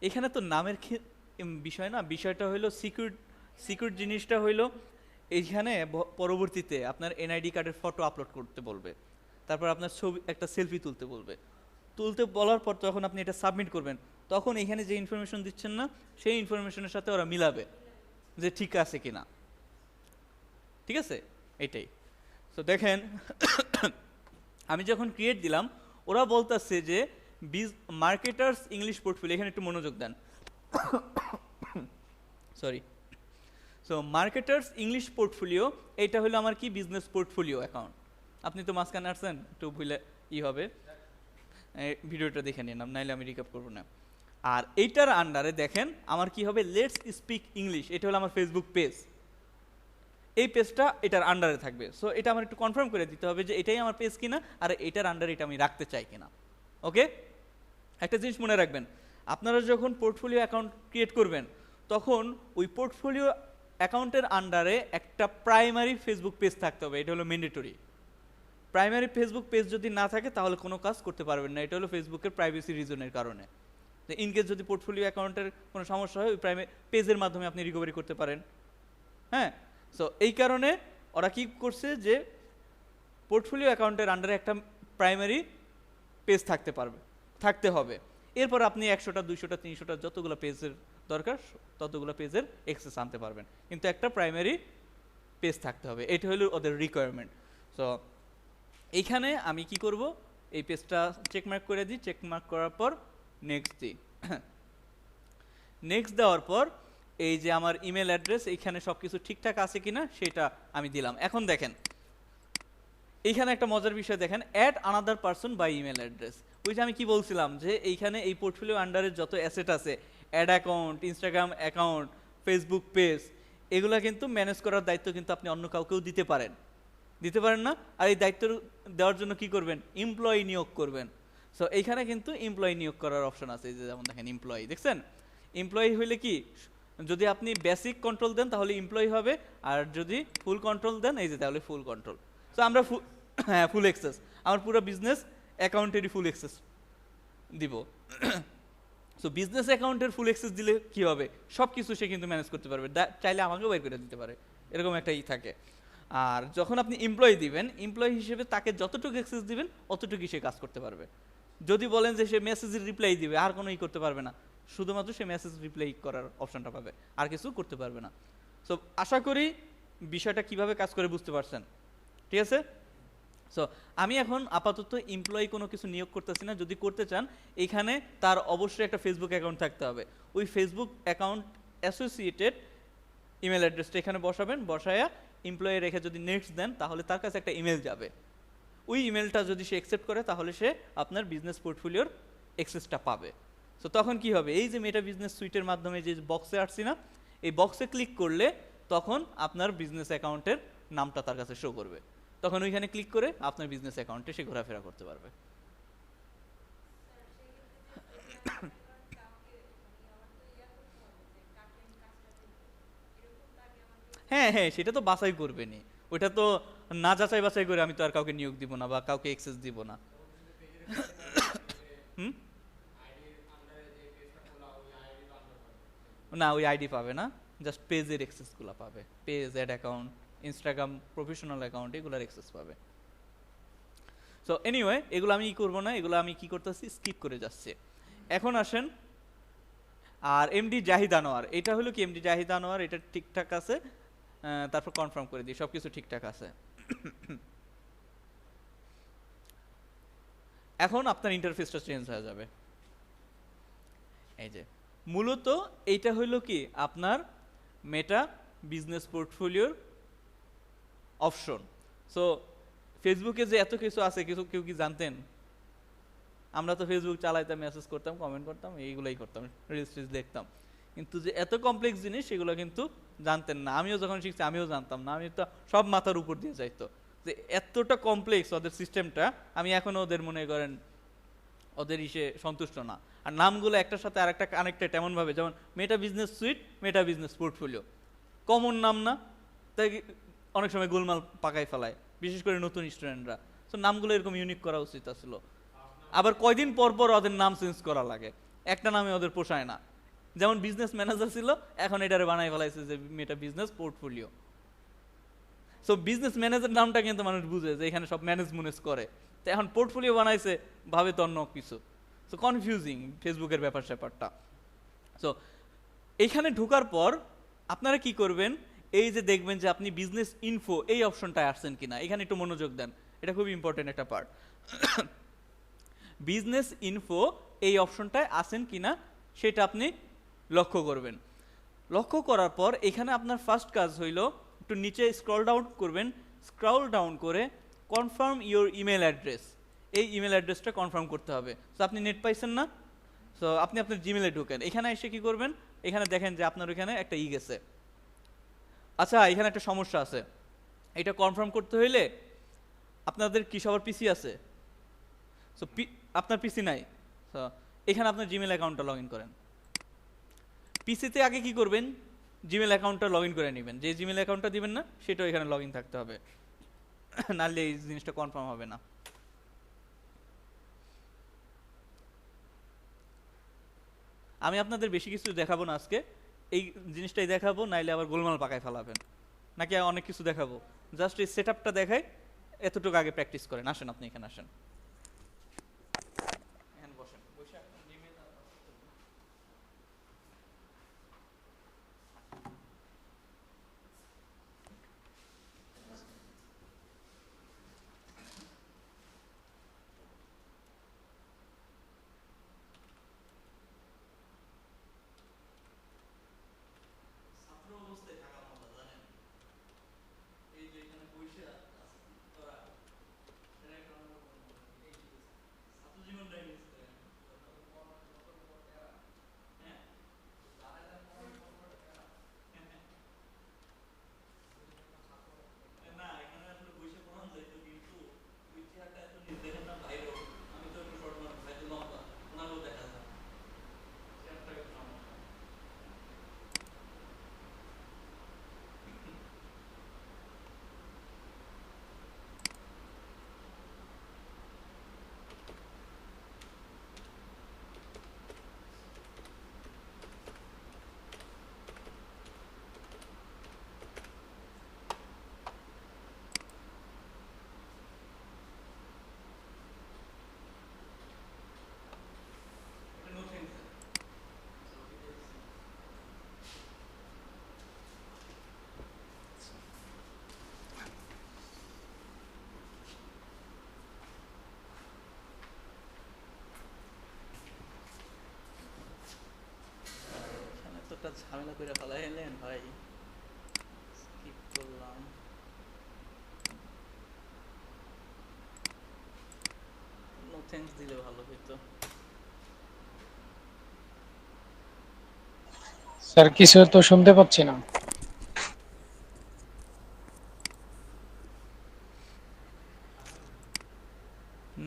এখানে তো নামের বিষয় না, বিষয়টা হইলো সিকিউর জিনিসটা হইলো এইখানে পরবর্তীতে আপনার এনআইডি কার্ডের ফটো আপলোড করতে বলবে, তারপর আপনার ছবি একটা সেলফি তুলতে বলবে, তুলতে বলার পর যখন আপনি এটা সাবমিট করবেন তখন এখানে যে ইনফরমেশন দিচ্ছেন না সেই ইনফরমেশনের সাথে ওরা মিলাবে যে ঠিক আছে কিনা, ঠিক আছে এটাই। তো দেখেন আমি যখন ক্রিয়েট দিলাম ওরা বলতেছে যে মার্কেটার্স ইংলিশ পোর্টফোলিও, এখানে একটু মনোযোগ দেন, sorry. So marketers English portfolio, এইটা হলো আমার কি বিজনেস পোর্টফোলিও অ্যাকাউন্ট। আপনি তো মাঝখানে আসছেন, একটু ভুলে ই হবে, ভিডিওটা দেখে নিলাম, নাইলে আমি রিক্যাপ করবো না। আর এইটার আন্ডারে দেখেন আমার কি হবে, লেটস স্পিক ইংলিশ, এটা হলো আমার ফেসবুক পেজ, এই পেজটা এটার আন্ডারে থাকবে। সো এটা আমার একটু কনফার্ম করে দিতে হবে যে এটাই আমার পেজ কিনা, আর এটার আন্ডারে এটা আমি রাখতে চাই কিনা। ওকে, একটা জিনিস মনে রাখবেন, আপনারা যখন পোর্টফোলিও অ্যাকাউন্ট ক্রিয়েট করবেন তখন ওই পোর্টফোলিও অ্যাকাউন্টের আন্ডারে একটা প্রাইমারি ফেসবুক পেজ থাকতে হবে, এটা হলো ম্যান্ডেটরি। প্রাইমারি ফেসবুক পেজ যদি না থাকে তাহলে কোনো কাজ করতে পারবেন না, এটা হলো ফেসবুকের প্রাইভেসি রিজনের কারণে। তো ইনকেস যদি পোর্টফোলিও অ্যাকাউন্টের কোনো সমস্যা হয় ওই প্রাইমারি পেজের মাধ্যমে আপনি রিকভারি করতে পারেন। হ্যাঁ, সো এই কারণে ওরা কি করছে যে পোর্টফোলিও অ্যাকাউন্টের আন্ডারে একটা প্রাইমারি পেজ থাকতে হবে, এরপর আপনি 100টা 200টা 300টা যতগুলো পেজের দরকার ততগুলো পেজের অ্যাক্সেস আনতে পারবেন, কিন্তু একটা প্রাইমারি পেজ থাকতে হবে, এটা হলো ওদের রিকোয়ারমেন্ট। সো এইখানে আমি কি করব, এই পেজটা চেকমার্ক করে দিই, চেকমার্ক করার পর নেক্সট দিই। নেক্সট দেওয়ার পর এই যে আমার ইমেল অ্যাড্রেস, এইখানে সব কিছু ঠিকঠাক আছে কিনা সেটা আমি দিলাম। এখন দেখেন এইখানে একটা মজার বিষয় দেখেন, add another person by email address. ওই যে আমি কি বলছিলাম যে এইখানে এই পোর্টফোলিও আন্ডারে যত অ্যাসেট আছে, ad account, Instagram account, Facebook page, এগুলা কিন্তু ম্যানেজ করার দায়িত্ব কিন্তু আপনি অন্য কাউকেও দিতে পারেন না। আর এই দায়িত্ব দেওয়ার জন্য কি করবেন, এমপ্লয়ি নিয়োগ করবেন। সো এইখানে কিন্তু এমপ্লয়ি নিয়োগ করার অপশন আছে, এই যে যেমন দেখেন এমপ্লয়ি, দেখছেন এমপ্লয়ি হইলে কি, যদি আপনি বেসিক কন্ট্রোল দেন তাহলে এমপ্লয়ি হবে, আর যদি ফুল কন্ট্রোল দেন এই যে তাহলে ফুল কন্ট্রোল। সো আমরা হ্যাঁ ফুল অ্যাক্সেস, আমার পুরো বিজনেস অ্যাকাউন্টেরই ফুল অ্যাক্সেস দিব। সো বিজনেস অ্যাকাউন্টের ফুল অ্যাক্সেস দিলে কি হবে, সব কিছু সে কিন্তু ম্যানেজ করতে পারবে, চাইলে আমাকেও বের করে দিতে পারে, এরকম একটা ই থাকে। আর যখন আপনি এমপ্লয়ি দিবেন, এমপ্লয়ি হিসেবে তাকে যতটুকু অ্যাক্সেস দিবেন অতটুকুই সে কাজ করতে পারবে। যদি বলেন যে সে মেসেজের রিপ্লাই দিবে, আর কোনো ই করতে পারবে না, শুধুমাত্র সে মেসেজ রিপ্লাই করার অপশনটা পাবে, আর কিছু করতে পারবে না। সো আশা করি বিষয়টা কিভাবে কাজ করে বুঝতে পারছেন, ঠিক আছে। সো আমি এখন আপাতত এমপ্লয়ি কোনো কিছু নিয়োগ করতেছি না, যদি করতে চান এইখানে তার অবশ্যই একটা ফেসবুক অ্যাকাউন্ট থাকতে হবে, ওই ফেসবুক অ্যাকাউন্ট অ্যাসোসিয়েটেড ইমেল অ্যাড্রেসটা এখানে বসাবেন, বসায়া এমপ্লয়ি রেখে যদি নেক্সট দেন তাহলে তার কাছে একটা ইমেল যাবে, ওই ইমেলটা যদি সে অ্যাকসেপ্ট করে তাহলে সে আপনার বিজনেস পোর্টফোলিওর অ্যাক্সেসটা পাবে। সো তখন কি হবে, এই যে মেটা বিজনেস সুইটের মাধ্যমে যে বক্সে আসছি না, এই বক্সে ক্লিক করলে তখন আপনার বিজনেস অ্যাকাউন্টের নামটা তার কাছে শো করবে, তখন ওইখানে ক্লিক করে আপনার বিজনেস অ্যাকাউন্টে সে ঘোরাফেরা করতে পারবে। হ্যাঁ হ্যাঁ, সেটা তো বাছাই করবেনই, ওইটা তো না যাচাই বাছাই করে আমি তো আর কাউকে নিয়োগ দিব না বা কাউকে এক্সেস দিব না। হুম, না ওই আইডি পাবে না, জাস্ট পেজের এক্সেসগুলো পাবে, page, ad account, Instagram professional account, এগুলোর এক্সেস পাবে। সো এনিওয়ে, এগুলো আমি করবো না, এগুলো আমি কি করতেছি, স্কিপ করে যাচ্ছি। এখন আসেন, আর এমডি জাহিদ আনোয়ার, এটা হলো কি এমডি জাহিদ আনোয়ার, এটা ঠিকঠাক আছে, তারপর কনফার্ম করে দিই সব কিছু ঠিকঠাক আছে। এখন আপনার ইন্টারফেসটা চেঞ্জ হয়ে যাবে। এই যে মূলত এইটা হইলো কি আপনার মেটা বিজনেস পোর্টফোলিওর অপশন। সো ফেসবুকে যে এত কিছু আছে, কিছু কেউ কি জানতেন? আমরা তো ফেসবুক চালাইতাম, মেসেজ করতাম, কমেন্ট করতাম, এইগুলাই করতাম, রিলস টিলস দেখতাম, কিন্তু যে এত কমপ্লেক্স জিনিস সেগুলো কিন্তু জানতেন না। আমিও যখন শিখছি আমিও জানতাম না, আমি তো সব মাথার উপর দিয়ে যাইতো যে এতটা কমপ্লেক্স ওদের সিস্টেমটা, আমি এখনো ওদের মনে করেন ওদের ইসে সন্তুষ্ট না। আর নামগুলো একটার সাথে আরেকটা কানেক্টেড এমনভাবে, যেমন মেটা বিজনেস সুইট, মেটা বিজনেস পোর্টফোলিও, কমন নাম না, তাই অনেক সময় গোলমাল পাকায় ফেলায়, বিশেষ করে নতুন স্টুডেন্টরা। তো নামগুলো এরকম ইউনিক করা উচিত আসলো। আবার কয়দিন পর পর ওদের নাম চেঞ্জ করা লাগে, একটা নামে ওদের পোষায় না। যেমন বিজনেস ম্যানেজার ছিল, এখন এটারে বানাই ফেলাইছে যে মেটা business portfolio. So business manager নামটা কিন্তু মানুষ বুঝে যে এখানে সব ম্যানেজ করে, তো এখন পোর্টফোলিও বানাইছে ভাবে তো অন্য কিছু। সো কনফিউজিং ফেসবুকের ব্যাপারটা। সো এইখানে ঢোকার পর আপনারা কি করবেন, এই যে দেখবেন যে আপনি বিজনেস ইনফো এই অপশনটায় আসছেন কিনা, এখানে একটু মনোযোগ দেন, এটা খুব ইম্পর্টেন্ট একটা পার্ট। বিজনেস ইনফো এই অপশনটায় আসেন কিনা সেটা আপনি লক্ষ্য করবেন। লক্ষ্য করার পর এখানে আপনার ফার্স্ট কাজ হইল একটু নিচে স্ক্রল ডাউন করবেন, স্ক্রল ডাউন করে কনফার্ম ইওর ইমেল অ্যাড্রেস, এই ইমেল অ্যাড্রেসটা কনফার্ম করতে হবে। সো আপনি নেট পাইছেন না, সো আপনি আপনার জিমেলে ঢোকেন, এখানে এসে কি করবেন, এখানে দেখেন যে আপনার ওইখানে একটা গেছে। আচ্ছা, এখানে একটা সমস্যা আছে, এটা কনফার্ম করতে হইলে আপনাদের কি সবার পিসি আছে? সো আপনার পিসি নাই, সো এখানে আপনার জিমেল অ্যাকাউন্টটা লগ ইন করেন। পিসিতে আগে কি করবেন, জিমেল অ্যাকাউন্টটা লগ ইন করে নেবেন, যে জিমেল অ্যাকাউন্টটা দিবেন না সেটাও এখানে লগ ইন থাকতে হবে, নাহলে এই জিনিসটা কনফার্ম হবে না। আমি আপনাদের বেশি কিছু দেখাবো না আজকে, এই জিনিসটাই দেখাবো, নাইলে আবার গোলমাল পাকায় ফেলাবেন, নাকি অনেক কিছু দেখাবো। জাস্ট এই সেট আপটা দেখাই, এতটুকু আগে প্র্যাকটিস করেন। আসেন, আপনি এখানে আসেন, এখানে বসেন, বসে আপনার জিমেল ছাত্র অবস্থায় থাকা মজা জানেন, এই যে এখানে বসে তোরা ছাত্র জীবনটাই মিস করেন। হ্যাঁ, না এখানে আসলে বসে পড়ানো যাইতো, কিন্তু ওই চেয়ারটা এত নিচ দেখেন না বাইরেও, আমি তো একটু শর্ট মানুষ, হয়তো লম্বা, ওনাকেও দেখা যায় চেয়ারটা একটু সমস্যা। এটা নো থ্যাঙ্কস। এখানে তো একটা ঝামেলা করে ফেলাই এলেন ভাই, স্কিপ করলাম। নো থ্যাঙ্কস দিলে ভালো হইতো। স্যার কিছু তো শুনতে পাচ্ছি না।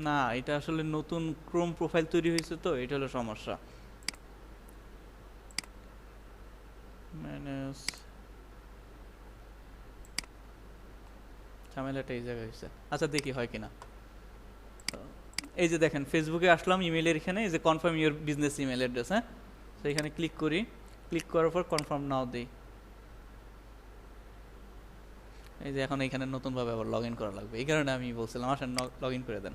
না, এটা আসলে নতুন ক্রোম প্রোফাইল তৈরি হয়েছে, তো এটা হলো সমস্যা। ম্যানেজ ঝামেলাটা এই জায়গায় হয়েছে। আচ্ছা দেখি হয় কিনা। এই যে দেখেন ফেসবুকে আসলাম, ইমেলের এখানে এই যে confirm your business email address, হ্যাঁ। তো এখানে ক্লিক করি, ক্লিক করার পর কনফার্ম নাও দিই। এই যে এখন এখানে নতুনভাবে আবার লগ ইন করা লাগবে, এই কারণে আমি বলছিলাম আসেন লগ ইন করে দেন।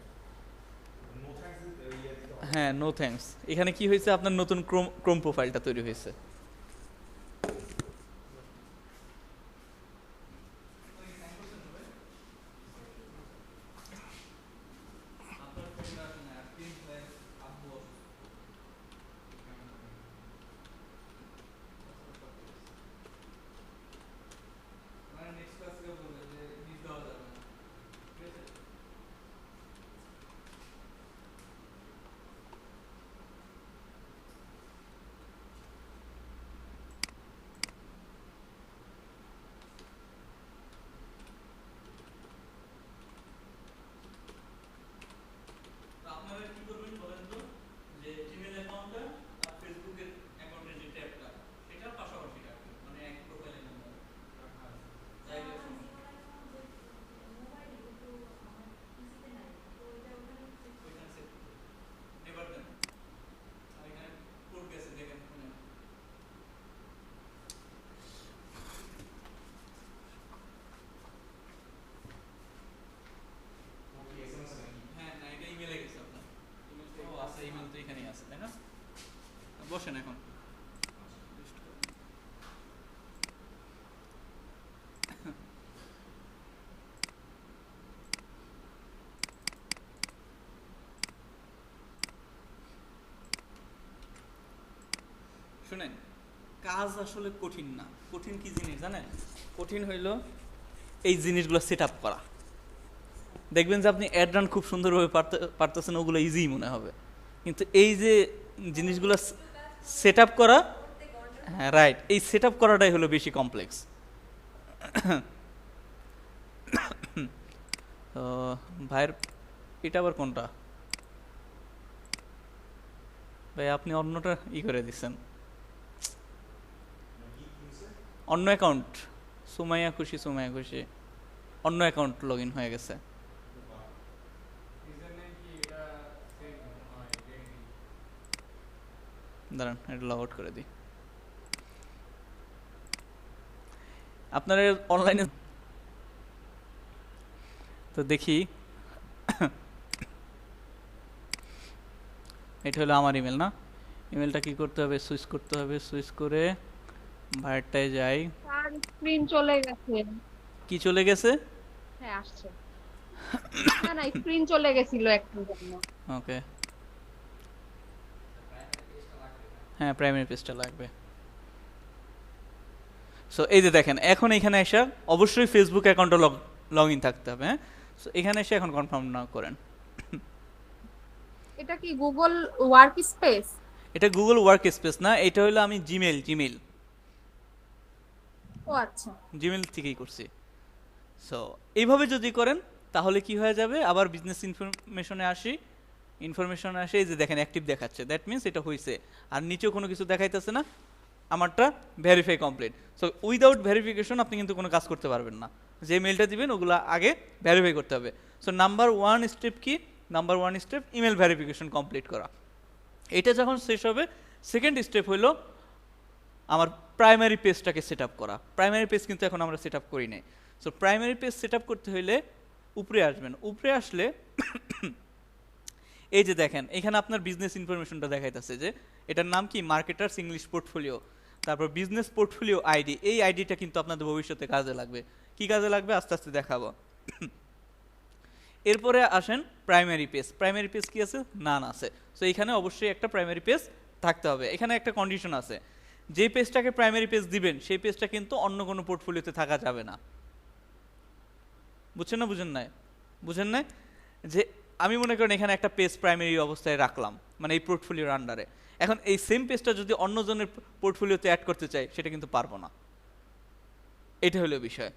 হ্যাঁ, নো থ্যাঙ্কস। এখানে কি হয়েছে, আপনার নতুন ক্রোম প্রোফাইলটা তৈরি হয়েছে। বসেন এখন। শুনেন, কাজ আসলে কঠিন না। কঠিন কি জিনিস জানেন? কঠিন হইল এই জিনিসগুলো সেট আপ করা। দেখবেন যে আপনি অ্যাড রান খুব সুন্দরভাবে পারতেছেন, ওগুলো ইজি মনে হবে, কিন্তু এই যে জিনিসগুলো সেট আপ করা, হ্যাঁ রাইট, এই সেট আপ করাটাই হলো বেশি কমপ্লেক্স। তো ভাইয়ের এটা আবার কোনটা ভাই? আপনি অন্যটা করে দিচ্ছেন, অন্য অ্যাকাউন্ট। সুমাইয়া খুশি, সুমাইয়া খুশি অন্য অ্যাকাউন্ট লগ ইন হয়ে গেছে। দাঁড়ান, এটা লগ আউট করে দিই। আপনার অনলাইনে তো দেখি, এটা হলো আমার ইমেল না? ইমেলটা কি করতে হবে? সুইচ করতে হবে। সুইচ করে ভাইয়ারটায় যাই। আর স্ক্রিন চলে গেছে। কি চলে গেছে? হ্যাঁ আসছে। না না, স্ক্রিন চলে গেছিল একটু জন্য। ওকে, হ্যাঁ প্রাইমারি পেজটা লাগবে। সো এই যে দেখেন, এখন এখানে এসে অবশ্যই ফেসবুক অ্যাকাউন্টে লগ ইন থাকতে হবে, হ্যাঁ। সো এখানে এসে এখন কনফার্ম না করেন। এটা কি গুগল ওয়ার্ক স্পেস? এটা গুগল ওয়ার্ক স্পেস না, এটা হলো আমি জিমেল ও আচ্ছা, জিমেল থেকেই করছি। সো এইভাবে যদি করেন তাহলে কি হয়ে যাবে, আবার বিজনেস ইনফরমেশনে আসি, এই যে দেখেন অ্যাক্টিভ দেখাচ্ছে, দ্যাট মিনস এটা হয়েছে। আর নিচেও কোনো কিছু দেখাইতেছে না, আমারটা verify complete. So without verification আপনি কিন্তু কোনো কাজ করতে পারবেন না। যে মেলটা দিবেন ওগুলো আগে ভেরিফাই করতে হবে। সো নাম্বার 1 স্টেপ কি? Number 1 step email verification complete করা। এটা যখন শেষ হবে, সেকেন্ড স্টেপ হলো আমার প্রাইমারি পেজটাকে সেট আপ করা। প্রাইমারি পেজ কিন্তু এখন আমরা সেট আপ করি নাই। So primary page set up করতে হইলে উপরে আসবেন। উপরে আসলে এই যে দেখেন, এখানে আপনার বিজনেস ইনফরমেশনটা দেখাইতেছে যে এটার নাম কি, মার্কেটার্স ইংলিশ পোর্টফোলিও। তারপর বিজনেস পোর্টফোলিও আইডি, এই আইডিটা কিন্তু আপনাদের ভবিষ্যতে কাজে লাগবে। কি কাজে লাগবে আস্তে আস্তে দেখাবো। এরপরে আসেন প্রাইমারি পেজ। প্রাইমারি পেজ কি আছে? নান আছে। সো এখানে অবশ্যই একটা প্রাইমারি পেজ থাকতে হবে। এখানে একটা কন্ডিশন আছে, যে পেজটাকে প্রাইমারি পেজ দিবেন সেই পেজটা কিন্তু অন্য কোনো পোর্টফোলিওতে থাকা যাবে না। বুঝছেন না? বুঝেন নাই? যে আমি মনে করেন এখানে একটা পেজ প্রাইমারি অবস্থায় রাখলাম, মানে এই পোর্টফোলিওর আন্ডারে। এখন এই সেম পেজটা যদি অন্যজনের পোর্টফোলিওতে অ্যাড করতে চাই, সেটা কিন্তু পারবো না। এটা হলো বিষয়।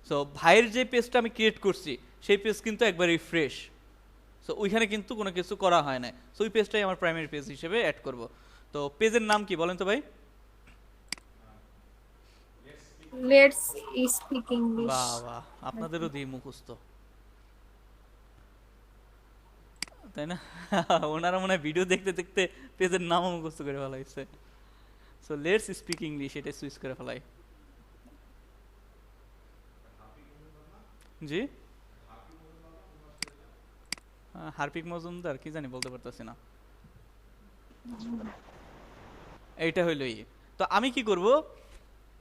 সো ভাইয়ের যে পেজটা আমি ক্রিয়েট করছি সেই পেজ কিন্তু একবারই ফ্রেশ। সো ওইখানে কিন্তু কোনো কিছু করা হয় না। সো ওই পেজটাই আমার প্রাইমারি পেজ হিসেবে অ্যাড করব। তো পেজের নাম কি বলেন তো ভাই? Let's speak English. বাহ বাহ, আপনাদেরও দিই মুখস্থ, তাই না? ওনারা মনে হয় ভিডিও দেখতে দেখতে পেজের নামও মুখস্থ করে ফেলা হয়েছে। সো লেটস স্পিক ইংলিশ, এটা সুইচ করে ফেলাই। জি, হার্পিক মজুমদার কি জানি, বলতে পারতেছি না। এইটা হইলো তো আমি কি করব,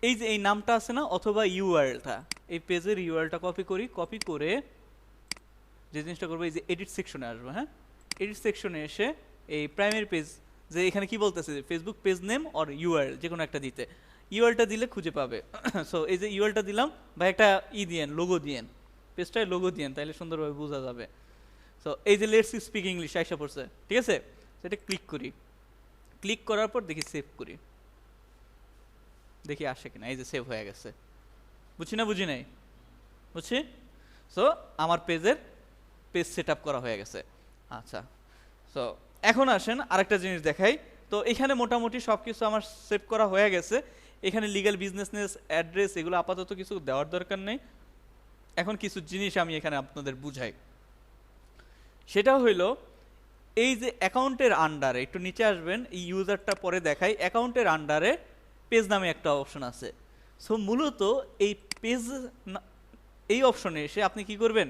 এই যে এই নামটা আছে না, অথবা ইউআরএলটা, এই পেজের ইউআরএলটা কপি করি, কপি করে যে জিনিসটা করবো, এই যে এডিট সেকশনে আসবো। হ্যাঁ, এডিট সেকশনে এসে এই প্রাইমারি পেজ, যে এখানে কি বলতেছে, Facebook page name or URL যে কোনো একটা দিতে, ইউআরএলটা দিলে খুঁজে পাবে। সো এই যে ইউআরএলটা দিলাম, বা একটা দিয়েন, লোগো দিয়েন, পেজটায় লোগো দিয়েন, তাহলে সুন্দরভাবে বোঝা যাবে। সো এই যে লেটস স্পিক ইংলিশ আইসা পড়ছে, ঠিক আছে, সেটা ক্লিক করি, ক্লিক করার পর দেখি সেভ করি, দেখি আসে কিনা। এই যে সেভ হয়ে গেছে, বুঝছি না, বুঝি নাই, বুঝছি। সো আমার পেজ সেট আপ করা হয়ে গেছে। আচ্ছা, সো এখন আসেন আরেকটা জিনিস দেখাই। তো এখানে মোটামুটি সব কিছু আমার সেভ করা হয়ে গেছে। এখানে লিগ্যাল বিজনেস অ্যাড্রেস এগুলো আপাতত কিছু দেওয়ার দরকার নেই। এখন কিছু জিনিস আমি এখানে আপনাদের বুঝাই। সেটা হইলো, এই যে অ্যাকাউন্টের আন্ডারে, একটু নিচে আসবেন, এই ইউজারটা পরে দেখাই, অ্যাকাউন্টের আন্ডারে পেজ নামে একটা অপশন আছে। সো মূলত এই পেজ, এই অপশনে এসে আপনি কি করবেন,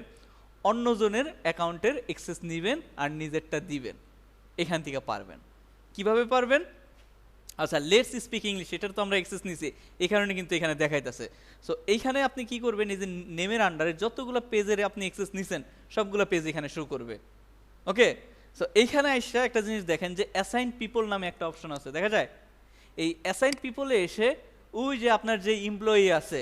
অন্যজনের অ্যাকাউন্টের অ্যাক্সেস নেবেন আর নিজেরটা দিবেন। এখান থেকে পারবেন। কিভাবে পারবেন? আচ্ছা, লেটস স্পিক ইংলিশ, এটার তো আমরা অ্যাক্সেস নিছি, এই কারণে কিন্তু এখানে দেখাইতেছে। সো এইখানে আপনি কি করবেন, এই যে নেমের আন্ডারে যতগুলো পেজের আপনি অ্যাক্সেস নিছেন সবগুলো পেজ এখানে শো করবে। ওকে, সো এইখানে এসে একটা জিনিস দেখেন যে অ্যাসাইন পিপল নামে একটা অপশন আছে, দেখা যায়। এই অ্যাসাইন পিপলে এসে ওই যে আপনার যে এমপ্লয়ি আছে,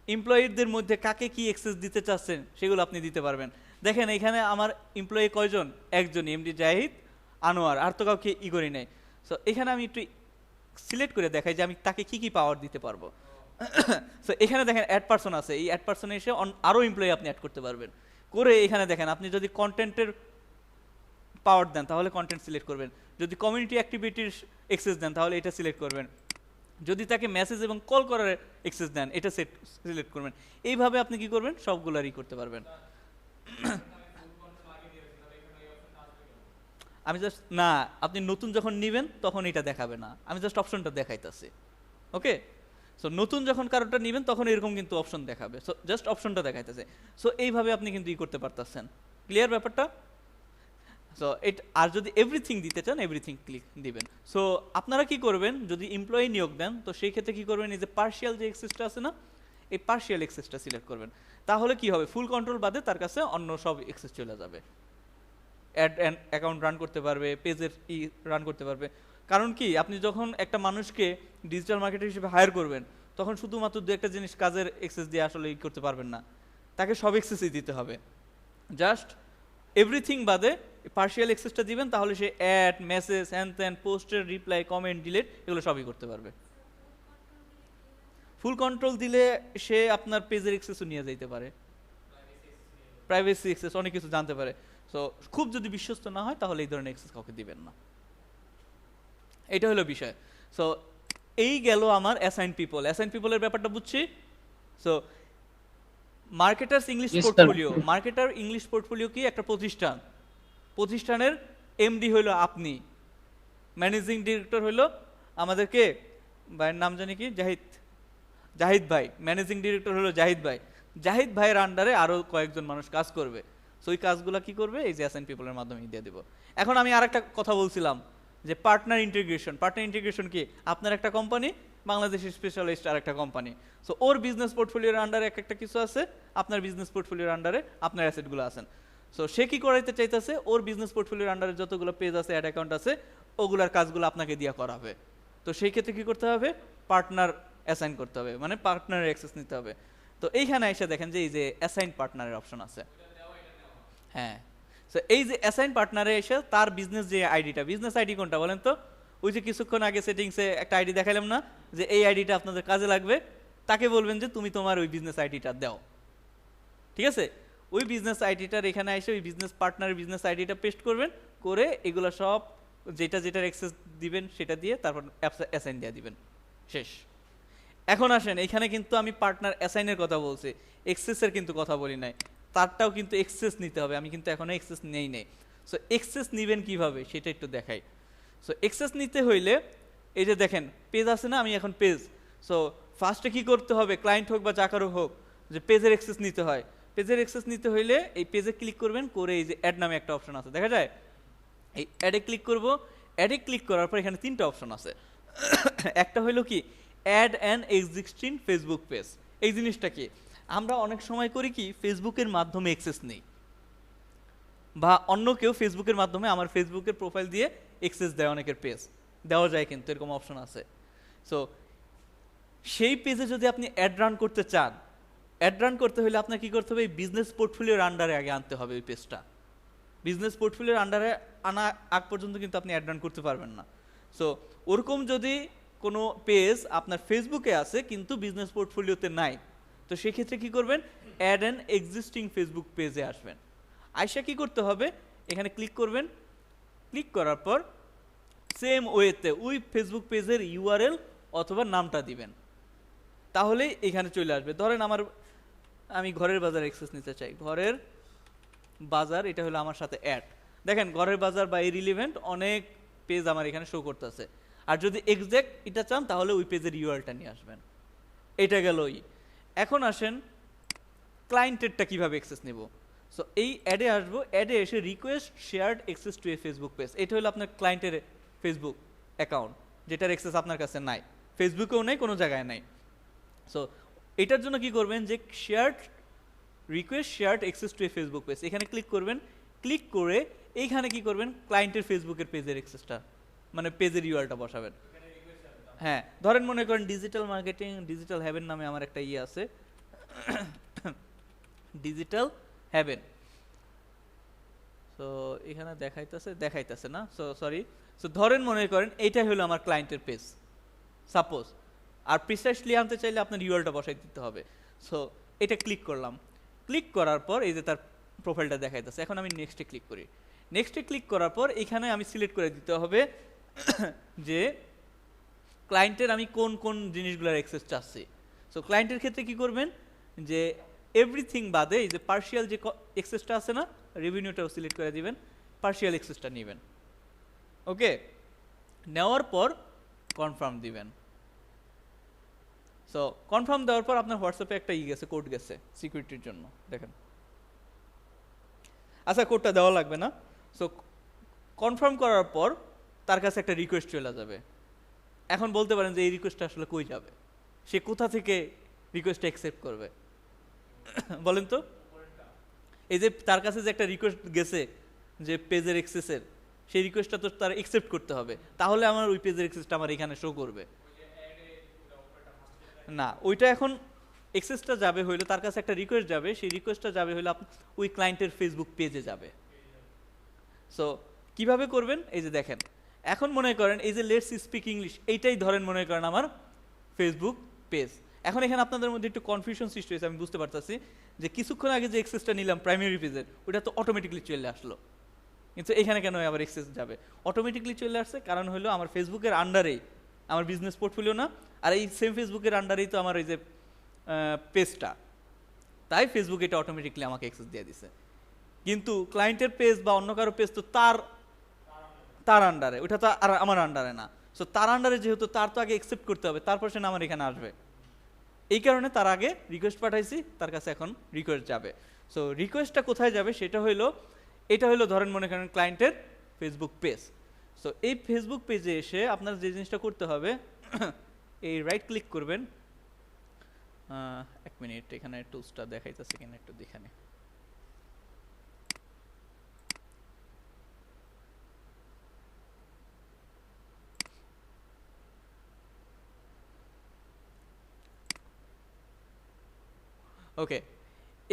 এমপ্লয়িদের মধ্যে কাকে কি অ্যাক্সেস দিতে চাচ্ছেন সেগুলো আপনি দিতে পারবেন। দেখেন এখানে আমার এমপ্লয়ি কয়জন, একজন, এমডি জাহিদ আনোয়ার, আর তো কাউকে করি নাই। সো এখানে আমি একটু সিলেক্ট করে দেখাই যে আমি তাকে কি কি পাওয়ার দিতে পারবো। সো এখানে দেখেন অ্যাড পারসন আছে, এই অ্যাড পারসনে এসে আরও এমপ্লয়ি আপনি অ্যাড করতে পারবেন। করে এখানে দেখেন আপনি যদি কন্টেন্টের পাওয়ার দেন তাহলে কন্টেন্ট সিলেক্ট করবেন, যদি কমিউনিটি অ্যাক্টিভিটির অ্যাক্সেস দেন তাহলে এটা সিলেক্ট করবেন, যদি তাকে মেসেজ এবং কল করার অ্যাক্সেস দেন এটা সিলেক্ট করবেন। এইভাবে আপনি কি করবেন, সবগুলারই করতে পারবেন। আমি জাস্ট না, আপনি নতুন যখন নেবেন তখন এটা দেখাবে না, আমি জাস্ট অপশনটা দেখাইতেছি। ওকে, সো নতুন যখন কারোটা নেবেন তখন এরকম কিন্তু অপশন দেখাবে, সো জাস্ট অপশনটা দেখাইতেছে। সো এইভাবে আপনি কিন্তু করতে পারতেছেন। ক্লিয়ার ব্যাপারটা? সো আর যদি এভরিথিং দিতে চান, এভরিথিং ক্লিক দিবেন। সো আপনারা কি করবেন, যদি এমপ্লয়ি নিয়োগ দেন তো সেই ক্ষেত্রে কি করবেন, এই যে পার্শিয়াল যে অ্যাক্সেসটা আছে না, এই পার্শিয়াল অ্যাক্সেসটা সিলেক্ট করবেন। তাহলে কি হবে, ফুল কন্ট্রোল বাদে তার কাছে অন্য সব অ্যাক্সেস চলে যাবে। অ্যাকাউন্ট রান করতে পারবে, পেজের রান করতে পারবে। কারণ কি, আপনি যখন একটা মানুষকে ডিজিটাল মার্কেটার হিসেবে হায়ার করবেন তখন শুধুমাত্র দু একটা জিনিস কাজের অ্যাক্সেস দিয়ে আসলে করতে পারবেন না, তাকে সব অ্যাক্সেসই দিতে হবে। জাস্ট এভরিথিং বাদে পার্শিয়াল অ্যাক্সেসটা দিবেন, তাহলে সে অ্যাড, মেসেজ, হ্যান ত্যান, পোস্টের রিপ্লাই, কমেন্ট, ডিলিট এগুলো সবই করতে পারবে। ফুল কন্ট্রোল দিলে সে আপনার পেজের অ্যাক্সেসও নিয়ে যেতে পারে, প্রাইভেসি অ্যাক্সেস, অনেক কিছু জানতে পারে। সো খুব যদি বিশ্বস্ত না হয় তাহলে এই ধরনের অ্যাক্সেস কাউকে দিবেন না। এটা হলো বিষয়। সো এই গেল আমার অ্যাসাইন পিপল। অ্যাসাইন পিপলের ব্যাপারটা বুঝছি। So marketers English portfolio, marketer English portfolio কি একটা প্রতিষ্ঠান, প্রতিষ্ঠানের এমডি হইলো আপনি, ম্যানেজিং ডিরেক্টর হইলো আমাদেরকে, ভাইয়ের নাম জানি কি, জাহিদ ভাই, ম্যানেজিং ডিরেক্টর হলো জাহিদ ভাই। জাহিদ ভাইয়ের আন্ডারে আরও কয়েকজন মানুষ কাজ করবে। সো ওই কাজগুলো কি করবে, এই যে অ্যাসাইন পিপলের মাধ্যমে দিয়ে দেবো। এখন আমি আরেকটা কথা বলছিলাম যে পার্টনার ইন্টিগ্রেশন। পার্টনার ইন্টিগ্রেশন কি, আপনার একটা কোম্পানি, বাংলাদেশের স্পেশালিস্ট আর একটা কোম্পানি, সো ওর বিজনেস পোর্টফোলিওর আন্ডারে একটা কিছু আছে, আপনার বিজনেস পোর্টফোলিওর আন্ডারে আপনার অ্যাসেটগুলো আছেন। সো সে কি করাইতে চাইতেছে, ওর বিজনেস পোর্টফোলিওর আন্ডারে যতগুলো পেজ আছে, অ্যাড অ্যাকাউন্ট আছে, ওগুলার কাজগুলো আপনাকে দিয়ে করাবে। তো সেই ক্ষেত্রে কি করতে হবে, পার্টনার অ্যাসাইন করতে হবে, মানে পার্টনারের অ্যাক্সেস নিতে হবে। তো এইখানে এসে দেখেন যে এই যে অ্যাসাইন পার্টনারের অপশন আছে। হ্যাঁ, সো এই যে অ্যাসাইন পার্টনারে এসে তার বিজনেস যে আইডিটা, বিজনেস আইডি কোনটা বলেন তো, ওই যে কিছুক্ষণ আগে সেটিংসে একটা আইডি দেখালাম না, যে এই আইডিটা আপনাদের কাজে লাগবে, তাকে বলবেন যে তুমি তোমার ওই বিজনেস আইডিটা দাও। ঠিক আছে, ওই বিজনেস আইডিটার এখানে এসে ওই বিজনেস পার্টনারের বিজনেস আইডিটা পেস্ট করবেন, করে এগুলো সব যেটার অ্যাক্সেস দিবেন সেটা দিয়ে তারপর অ্যাসাইন দিয়ে দিবেন, শেষ। এখন আসেন, এখানে কিন্তু আমি পার্টনার অ্যাসাইনের কথা বলছি, এক্সেসের কিন্তু কথা বলি নাই। তারটাও কিন্তু এক্সেস নিতে হবে, আমি কিন্তু এখনো এক্সেস নেই নেই। সো এক্সেস নেবেন কিভাবে সেটা একটু দেখাই। সো এক্সেস নিতে হইলে এই যে দেখেন পেজ আছে না, আমি এখন পেজ। সো ফার্স্টে কি করতে হবে, ক্লায়েন্ট হোক বা যা কারো হোক, যে পেজের অ্যাক্সেস নিতে হয়। পেজের অ্যাক্সেস নিতে হইলে এই পেজে ক্লিক করবেন, করে এই যে অ্যাড নামে একটা অপশন আছে দেখা যায়, এই অ্যাডে ক্লিক করব। অ্যাডে ক্লিক করার পর এখানে তিনটা অপশন আছে। একটা হইলো কি, add an existing Facebook page. এই জিনিসটা কি, আমরা অনেক সময় করি কি, ফেসবুকের মাধ্যমে অ্যাক্সেস নেই, বা অন্য কেউ ফেসবুকের মাধ্যমে আমার ফেসবুকের প্রোফাইল দিয়ে অ্যাক্সেস দেয় অনেকের পেজ, দেওয়া যায় কিন্তু এরকম অপশন আছে। সো সেই পেজে যদি আপনি অ্যাড রান করতে চান, অ্যাড রান করতে হলে আপনার কি করতে হবে, এই বিজনেস পোর্টফোলিওর আন্ডারে আগে আনতে হবে ওই পেজটা। বিজনেস পোর্টফোলিওর আন্ডারে আনা আগ পর্যন্ত কিন্তু আপনি অ্যাড রান করতে পারবেন না। সো ওরকম যদি কোনো পেজ আপনার ফেসবুকে আছে কিন্তু বিজনেস পোর্টফোলিওতে নাই, তো সেক্ষেত্রে কি করবেন, অ্যাড অ্যান এক্সিস্টিং ফেসবুক পেজে আসবেন। আয়সা কি করতে হবে, এখানে ক্লিক করবেন। ক্লিক করার পর সেম ওয়েতে ওই ফেসবুক পেজের ইউআরএল অথবা নামটা দিবেন, তাহলেই এখানে চলে আসবে। ধরেন আমি ঘরের বাজার অ্যাক্সেস নিতে চাই, ঘরের বাজার, এটা হলো আমার সাথে অ্যাড। দেখেন ঘরের বাজার বা ইরিলিভেন্ট অনেক পেজ আমার এখানে শো করতেছে। আর যদি এক্সাক্ট এটা চান তাহলে ওই পেজের ইউআরএলটা নিয়ে আসবেন। এটা গেল ওই। এখন আসেন ক্লায়েন্টেরটা কিভাবে অ্যাক্সেস নেব। সো এই অ্যাডে আসবো, অ্যাডে এসে request shared access to A Facebook page, এটা হলো আপনার ক্লায়েন্টের ফেসবুক অ্যাকাউন্ট, যেটার অ্যাক্সেস আপনার কাছে নাই, ফেসবুকেও নেই, কোনো জায়গায় নাই। সো এটার জন্য কি করবেন, যে request shared access to A Facebook page, এখানে ক্লিক করবেন। ক্লিক করে এইখানে কি করবেন, ক্লায়েন্টের ফেসবুকের পেজের অ্যাক্সেসটা, মানে পেজের ইউআরএলটা বসাবেন। হ্যাঁ, ধরেন মনে করেন ডিজিটাল মার্কেটিং, ডিজিটাল হ্যাভেন নামে আমার একটা ইয়ে আছে, ডিজিটাল হ্যাভেন। সো এখানে দেখাইতেছে না, সো সরি। সো ধরেন মনে করেন এইটাই হলো আমার ক্লায়েন্টের পেজ সাপোজ, আর প্রিসাইসলি আনতে চাইলে আপনার ইউআরএলটা বসাই দিতে হবে। সো এটা ক্লিক করলাম। ক্লিক করার পর এই যে তার প্রোফাইলটা দেখাইতেছে। এখন আমি নেক্সটে ক্লিক করি। নেক্সটে ক্লিক করার পর এখানে আমি সিলেক্ট করে দিতে হবে যে ক্লায়েন্টের আমি কোন কোন জিনিসগুলোর অ্যাক্সেস চাচ্ছি। সো ক্লায়েন্টের ক্ষেত্রে কি করবেন, যে এভরিথিং বাদে এই যে পার্শিয়াল যে অ্যাক্সেসটা আছে না, রেভিনিউটাও সিলেক্ট করে দিবেন, পার্শিয়াল অ্যাক্সেসটা নেবেন। ওকে, নেওয়ার পর কনফার্ম দিবেন। সো কনফার্ম দেওয়ার পর আপনার হোয়াটসঅ্যাপে একটা গেছে, কোড গেছে সিকিউরিটির জন্য, দেখেন। আচ্ছা, কোডটা দেওয়া লাগবে না। সো কনফার্ম করার পর তার কাছে একটা রিকোয়েস্ট চলে যাবে। এখন বলতে পারেন যে এই রিকোয়েস্টটা আসলে কই যাবে, সে কোথা থেকে রিকোয়েস্টটা অ্যাকসেপ্ট করবে বলেন তো। এই যে তার কাছে যে একটা রিকোয়েস্ট গেছে যে পেজের অ্যাক্সেসের, সেই রিকোয়েস্টটা তো তার অ্যাকসেপ্ট করতে হবে, তাহলে আমার ওই পেজের অ্যাক্সেসটা আমার এখানে শো করবে না। ওইটা এখন অ্যাক্সেসটা যাবে হইলো তার কাছে একটা রিকোয়েস্ট যাবে, সেই রিকোয়েস্টটা যাবে হইলো ওই ক্লায়েন্টের ফেসবুক পেজে যাবে। সো কিভাবে করবেন, এই যে দেখেন, এখন মনে করেন এই যে লেটস স্পিক ইংলিশ, এইটাই ধরেন মনে করেন আমার ফেসবুক পেজ। এখন এখানে আপনাদের মধ্যে একটু কনফিউশন সৃষ্টি হয়েছে, আমি বুঝতে পারতেছি যে কিছুক্ষণ আগে যে অ্যাক্সেসটা নিলাম প্রাইমারি পেজের, ওটা তো অটোমেটিকলি চলে আসলো, কিন্তু এখানে কেন আবার অ্যাক্সেস যাবে। অটোমেটিকলি চলে আসছে কারণ হলো আমার ফেসবুকের আন্ডারেই আমার বিজনেস পোর্টফোলিও না, আর এই সেম ফেসবুকের আন্ডারেই তো আমার এই যে পেজটা, তাই ফেসবুক এটা অটোমেটিকলি আমাকে অ্যাক্সেস দিয়ে দিছে। কিন্তু ক্লায়েন্টের পেজ বা অন্য কারো পেজ তো তার আন্ডারে, ওটা তো আর আমার আন্ডারে না। সো তার আন্ডারে যেহেতু, তার তো আগে অ্যাকসেপ্ট করতে হবে, তারপর সে আমার এখানে আসবে। এই কারণে তার আগে রিকোয়েস্ট পাঠাইছি, তার কাছে এখন রিকোয়েস্ট যাবে। সো রিকোয়েস্টটা কোথায় যাবে সেটা হইলো, এটা হইলো ধরেন মনে করেন ক্লায়েন্টের ফেসবুক পেজ। সো এই ফেসবুক পেজে এসে আপনার যে জিনিসটা করতে হবে, এই রাইট ক্লিক করবেন। এক মিনিট, এখানে টুলসটা দেখাইতেছে কিনা একটু দেখে নিই। ওকে,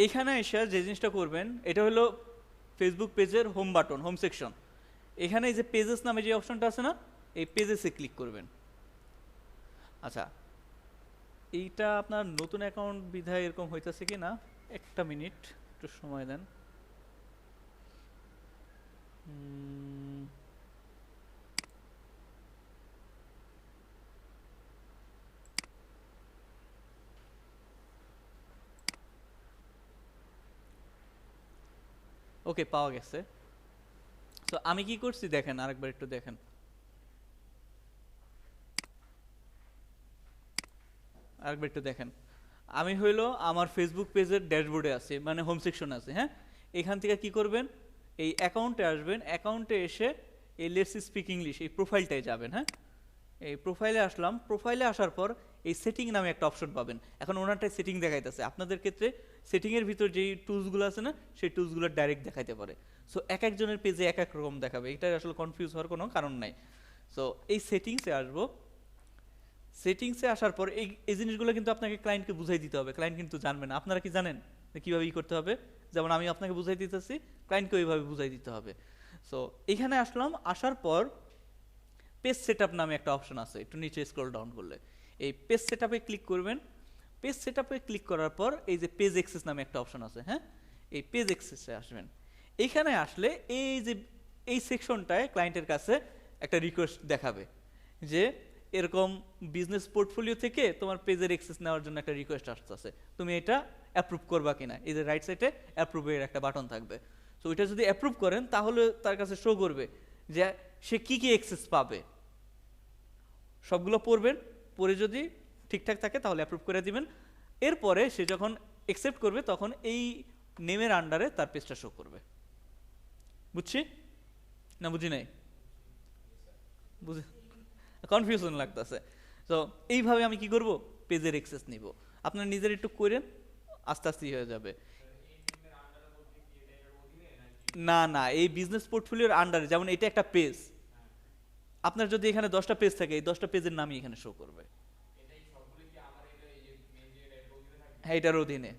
এখানে এসে যে জিনিসটা করবেন, এটা হলো ফেসবুক পেজের হোম বাটন, হোম সেকশন। এখানে এই যে পেজেস নামে যে অপশনটা আছে না, এই পেজেসে ক্লিক করবেন। আচ্ছা, এইটা আপনার নতুন অ্যাকাউন্ট বিধায় এরকম হইতেছে কি না, একটা মিনিট একটু সময় দেন। ওকে, পাওয়া গেছে। তো আমি কি করছি দেখেন, আরেকবার একটু দেখেন। আরেকবার একটু দেখেন, আমি হইলো আমার ফেসবুক পেজের ড্যাশবোর্ডে আছে, মানে হোম সেকশন আছে। হ্যাঁ, এখান থেকে কি করবেন, এই অ্যাকাউন্টে আসবেন, অ্যাকাউন্টে এসে এই লেটস স্পিক ইংলিশ এই প্রোফাইলটায় যাবেন। হ্যাঁ, এই প্রোফাইলে আসলাম, প্রোফাইলে আসার পর এই সেটিং নামে একটা অপশন পাবেন। এখন ওনারটাই সেটিং দেখাইতেছে, আপনাদের ক্ষেত্রে সেটিংয়ের ভিতর যেই টুলসগুলো আছে না, সেই টুলসগুলো ডাইরেক্ট দেখাইতে পারে। সো এক একজনের পেজে এক এক রকম দেখাবে, এটা আসলে কনফিউজ হওয়ার কোনো কারণ নাই। সো এই সেটিংসে আসবো, সেটিংসে আসার পর এই জিনিসগুলো কিন্তু আপনাকে ক্লায়েন্টকে বুঝাই দিতে হবে, ক্লায়েন্ট কিন্তু জানবে না। আপনারা কি জানেন যে কীভাবে করতে হবে? যেমন আমি আপনাকে বুঝাই দিতেছি, ক্লায়েন্টকে ওইভাবে বুঝাই দিতে হবে। সো এখানে আসলাম, আসার পর পেজ সেটআপ নামে একটা অপশন আছে, একটু নিচে স্ক্রল ডাউন করলে এই পেজ সেটআপে ক্লিক করবেন। পেজ সেটআপে ক্লিক করার পর এই যে পেজ অ্যাক্সেস নামে একটা অপশন আছে। হ্যাঁ, এই পেজ অ্যাক্সেসে আসবেন। এইখানে আসলে এই যে এই সেকশনটায় ক্লায়েন্টের কাছে একটা রিকোয়েস্ট দেখাবে যে এরকম বিজনেস পোর্টফোলিও থেকে তোমার পেজের অ্যাক্সেস নেওয়ার জন্য একটা রিকোয়েস্ট আসতেছে, তুমি এটা অ্যাপ্রুভ করবা কিনা। এই যে রাইট সাইডে অ্যাপ্রুভের একটা বাটন থাকবে। তো ওইটা যদি অ্যাপ্রুভ করেন তাহলে তার কাছে শো করবে যে সে কি কি অ্যাক্সেস পাবে, সবগুলো পড়বেন, পড়ে যদি ঠিকঠাক থাকে তাহলে অ্যাপ্রুভ করে দিবেন। এরপরে সে যখন অ্যাকসেপ্ট করবে তখন এই নেমের আন্ডারে তার পেজটা শো করবে। বুঝছি না বুঝি নাই? বুঝে কনফিউশন লাগতেছে। তো এইভাবে আমি কি করব, পেজের অ্যাক্সেস নিব। আপনার নিজের একটু করেন, আস্তে আস্তে হয়ে যাবে। না না, এই বিজনেস পোর্টফোলিওর আন্ডারে, যেমন এটা একটা পেজ, আপনার যদি এখানে 10টা পেজ থাকে, এই 10টা পেজের নামই এখানে শো করবে। হ্যাঁ, এটার অধীনে।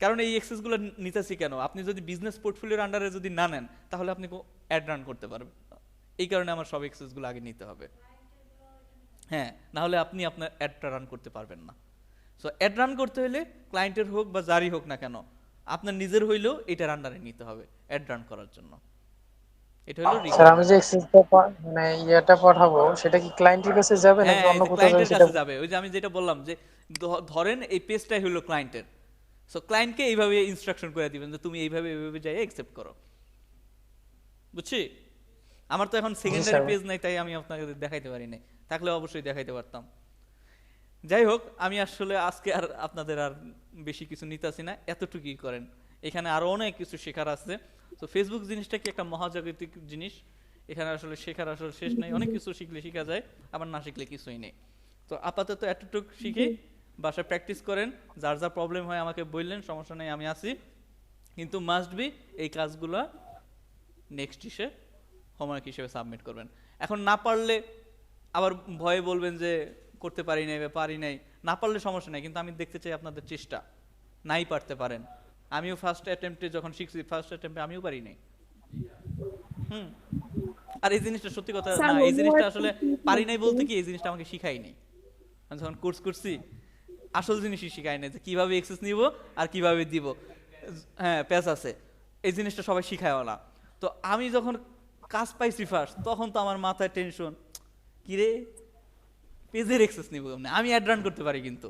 কারণ এই অ্যাক্সেসগুলো নিতেছি কেন, আপনি যদি বিজনেস পোর্টফোলিওর আন্ডারে যদি না নেন তাহলে আপনি অ্যাড রান করতে পারবেন। এই কারণে আমার সব অ্যাক্সেসগুলো আগে নিতে হবে। হ্যাঁ, না হলে আপনি আপনার অ্যাডটা রান করতে পারবেন না। সো অ্যাড রান করতে হলে ক্লায়েন্টের হোক বা যারই হোক না কেন, আপনার নিজের হইলেও এটার আন্ডারে নিতে হবে অ্যাড রান করার জন্য। এটা হলো স্যার, আমি যে এক্সেসটা মানে ইয়েটা পাঠাবো সেটা কি ক্লায়েন্টের কাছে যাবে নাকি হ্যাঁ, অন্য কোথাও যাবে ক্লায়েন্টের সেটা? কাছে যাবে। ওই যে আমি যেটা বললাম যে ধরেন এই পেজটাই হলো ক্লায়েন্টের, সো ক্লায়েন্টকে এইভাবে ইনস্ট্রাকশন করে দিবেন যে তুমি এইভাবে এইভাবে যাই অ্যাকসেপ্ট করো। বুঝছি? আমার তো এখন সেকেন্ডারি পেজ নাই, তাই আমি আপনাকে দেখাইতে পারি নাই, থাকলে অবশ্যই দেখাইতে পারতাম। যাই হোক, আমি আসলে আজকে আর আপনাদের আর বেশি কিছু নিতেছি না, এতটুকুই করেন। এখানে আরো অনেক কিছু শেখার আছে। তো ফেসবুক জিনিসটা কি একটা মহাজাগতিক জিনিস, এখানে আসলে শেখার আসলে শেষ নাই। অনেক কিছু শিখলে শিখা যায়, আবার না শিখলে কিছুই নেই। তো আপাতত এতটুকু শিখে বাসায় প্র্যাকটিস করেন। যার যা প্রবলেম হয় আমাকে বললেন, সমস্যা নেই, আমি আছি। কিন্তু মাস্ট বি এই কাজগুলো নেক্সট ইসে হোমওয়ার্ক হিসেবে সাবমিট করবেন। এখন না পারলে আবার ভয়ে বলবেন যে করতে পারি নাই বা পারি নাই। না পারলে সমস্যা নাই, কিন্তু আমি দেখতে চাই আপনাদের চেষ্টা। নাই পারতে পারেন, আমিও ফার্স্ট অ্যাটেম্পটে যখন শিখছি, ফার্স্ট অ্যাটেম্পটে আমিও পারি নাই। আর এই জিনিসটা সত্যি কথা না, এই জিনিসটা আসলে পারি নাই বলতে কি, এই জিনিসটা আমাকে শিখাই নাই। আমি যখন কোর্স করছি আসল জিনিসই শিখাই নাই, যে কিভাবে অ্যাক্সেস নিব আর কিভাবে দিব। হ্যাঁ, প্যাচ আছে, এই জিনিসটা সবাই শিখায়ও না। তো আমি যখন কাজ পাইছি ফার্স্ট, তখন তো আমার মাথায় টেনশন, কিরে পেজের অ্যাক্সেস নিব কেমনে। আমি অ্যাড রান করতে পারি, কিন্তু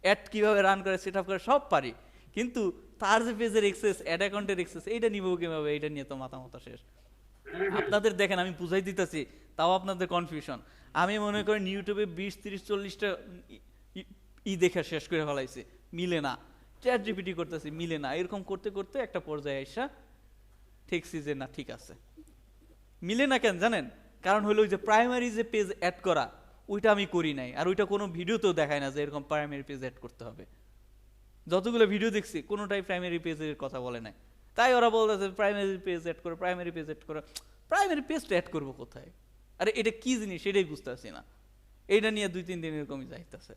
অ্যাড কিভাবে রান করে সেট আপ করে সব পারি, কিন্তু তার যে পেজের অ্যাক্সেস, অ্যাড অ্যাকাউন্টের অ্যাক্সেস, এইটা নিব কিভাবে, এইটা নিয়ে তো মাথা শেষ। আপনাদের দেখেন আমি বুঝাই দিতেছি, তাও আপনাদের কনফিউশন। আমি মনে করেন ইউটিউবে 20, 30, 40টা দেখে শেষ করে ফেলাইছি, মিলে না। চ্যাট জিপিটি করতেছি, মিলে না। এরকম করতে করতে একটা পর্যায়ে আইসা ঠিকছি যে না, ঠিক আছে। মিলে না কেন জানেন? কারণ হলো ওই যে প্রাইমারি যে পেজ অ্যাড করা, ওইটা আমি করি নাই। আর ওইটা কোনো ভিডিওতেও দেখায় না যে এরকম প্রাইমারি পেজ অ্যাড করতে হবে। যতগুলো ভিডিও দেখছি কোনোটাই প্রাইমারি পেজের কথা বলে নাই। তাই ওরা বলতেছে প্রাইমারি পেজ অ্যাড করো, প্রাইমারি পেজ অ্যাড করো। প্রাইমারি পেজটা অ্যাড করবো কোথায়? আরে এটা কি জিনিস সেটাই বুঝতেছি না। এইটা নিয়ে 2-3 দিন এরকমই যাইতেছে।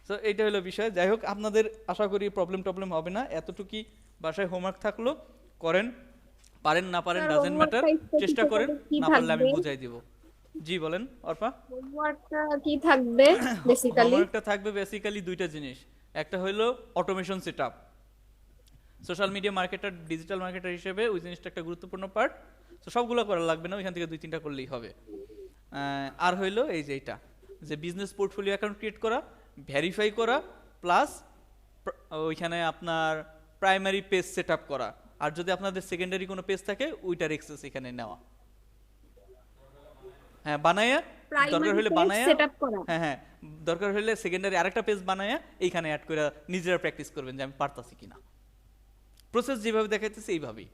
সো এইটা হলো বিষয়। যাই হোক, আপনাদের আশা করি প্রবলেম হবে না। এতটুকুই বাসায় হোমওয়ার্ক থাকলো, করেন। পারেন না পারেন ডাজেন্ট ম্যাটার, চেষ্টা করেন, না পারলে আমি বুঝাই দিব। জি বলেন অর্পা। হোমওয়ার্কটা কি থাকবে বেসিক্যালি? হোমওয়ার্কটা থাকবে বেসিক্যালি দুইটা জিনিস। একটা হলো automation setup. Social media marketer, digital marketer হিসেবে ওই জিনিসটা একটা গুরুত্বপূর্ণ পার্ট। তো সবগুলো করা লাগবে না, ওইখান থেকে 2-3টা করলেই হবে। আর হইলো এই যে এটা, যে বিজনেস পোর্টফোলিও অ্যাকাউন্ট ক্রিয়েট করা, ভেরিফাই করা, প্লাস ওইখানে আপনার প্রাইমারি পেজ সেটআপ করা। আর যদি আপনাদের সেকেন্ডারি কোনো পেজ থাকে ওইটার এক্সেস এখানে নেওয়া। হ্যাঁ, বানায়া দরকার প্রাইমারি হলে পেজ বানায়া, সেটআপ করা। হ্যাঁ হ্যাঁ, দরকার হলে সেকেন্ডারি আরেকটা পেজ বানায়া এইখানে অ্যাড করে নিজেরা প্র্যাকটিস করবেন যে আমি পারতাছি কিনা। প্রসেস যেভাবে দেখাইতেছে এইভাবেই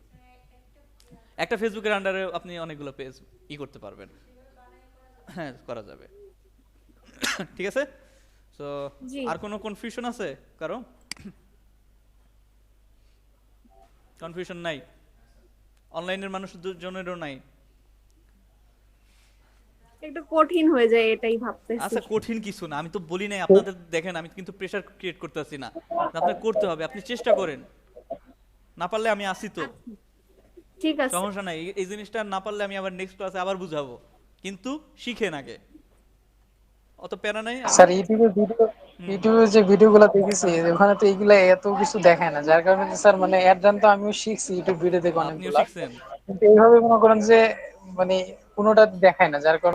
একটা ফেসবুকের আন্ডারে আপনি অনেকগুলো পেজ করতে পারবেন। হ্যাঁ, করা যাবে। ঠিক আছে। তো জি। আর কোনো কনফিউশন আছে কারো? কনফিউশন নাই? অনলাইনের মানুষদের জনেরও নাই? একটু কঠিন হয়ে যায় এটাই ভাবতেছি। আচ্ছা, কঠিন কিছু না, আমি তো বলি নাই আপনাদের, দেখেন আমি কিন্তু প্রেসার ক্রিয়েট করতেছি না, আপনার করতে হবে, আপনি চেষ্টা করেন, না পারলে আমি আসি তো, ঠিক আছে। সমস্যা নাই। এই জিনিসটা না পারলে আমি আবার নেক্সট ক্লাসে আবার বুঝাবো, কিন্তু শিখেন আগে, অত প্যারা নাই। স্যার ইউটিউবে যে ভিডিওগুলো দেখেছি ওখানে তো এইগুলা এত কিছু দেখায় না, যার কারণে তো স্যার মানে অ্যাডভান্স তো আমিও শিখছি ইউটিউব ভিডিও দেখে আপনিও অনেকগুলা, শিখছেন? কিন্তু এইভাবে মনে করেন যে মানে কোনোটা দেখায় না, যার কারণে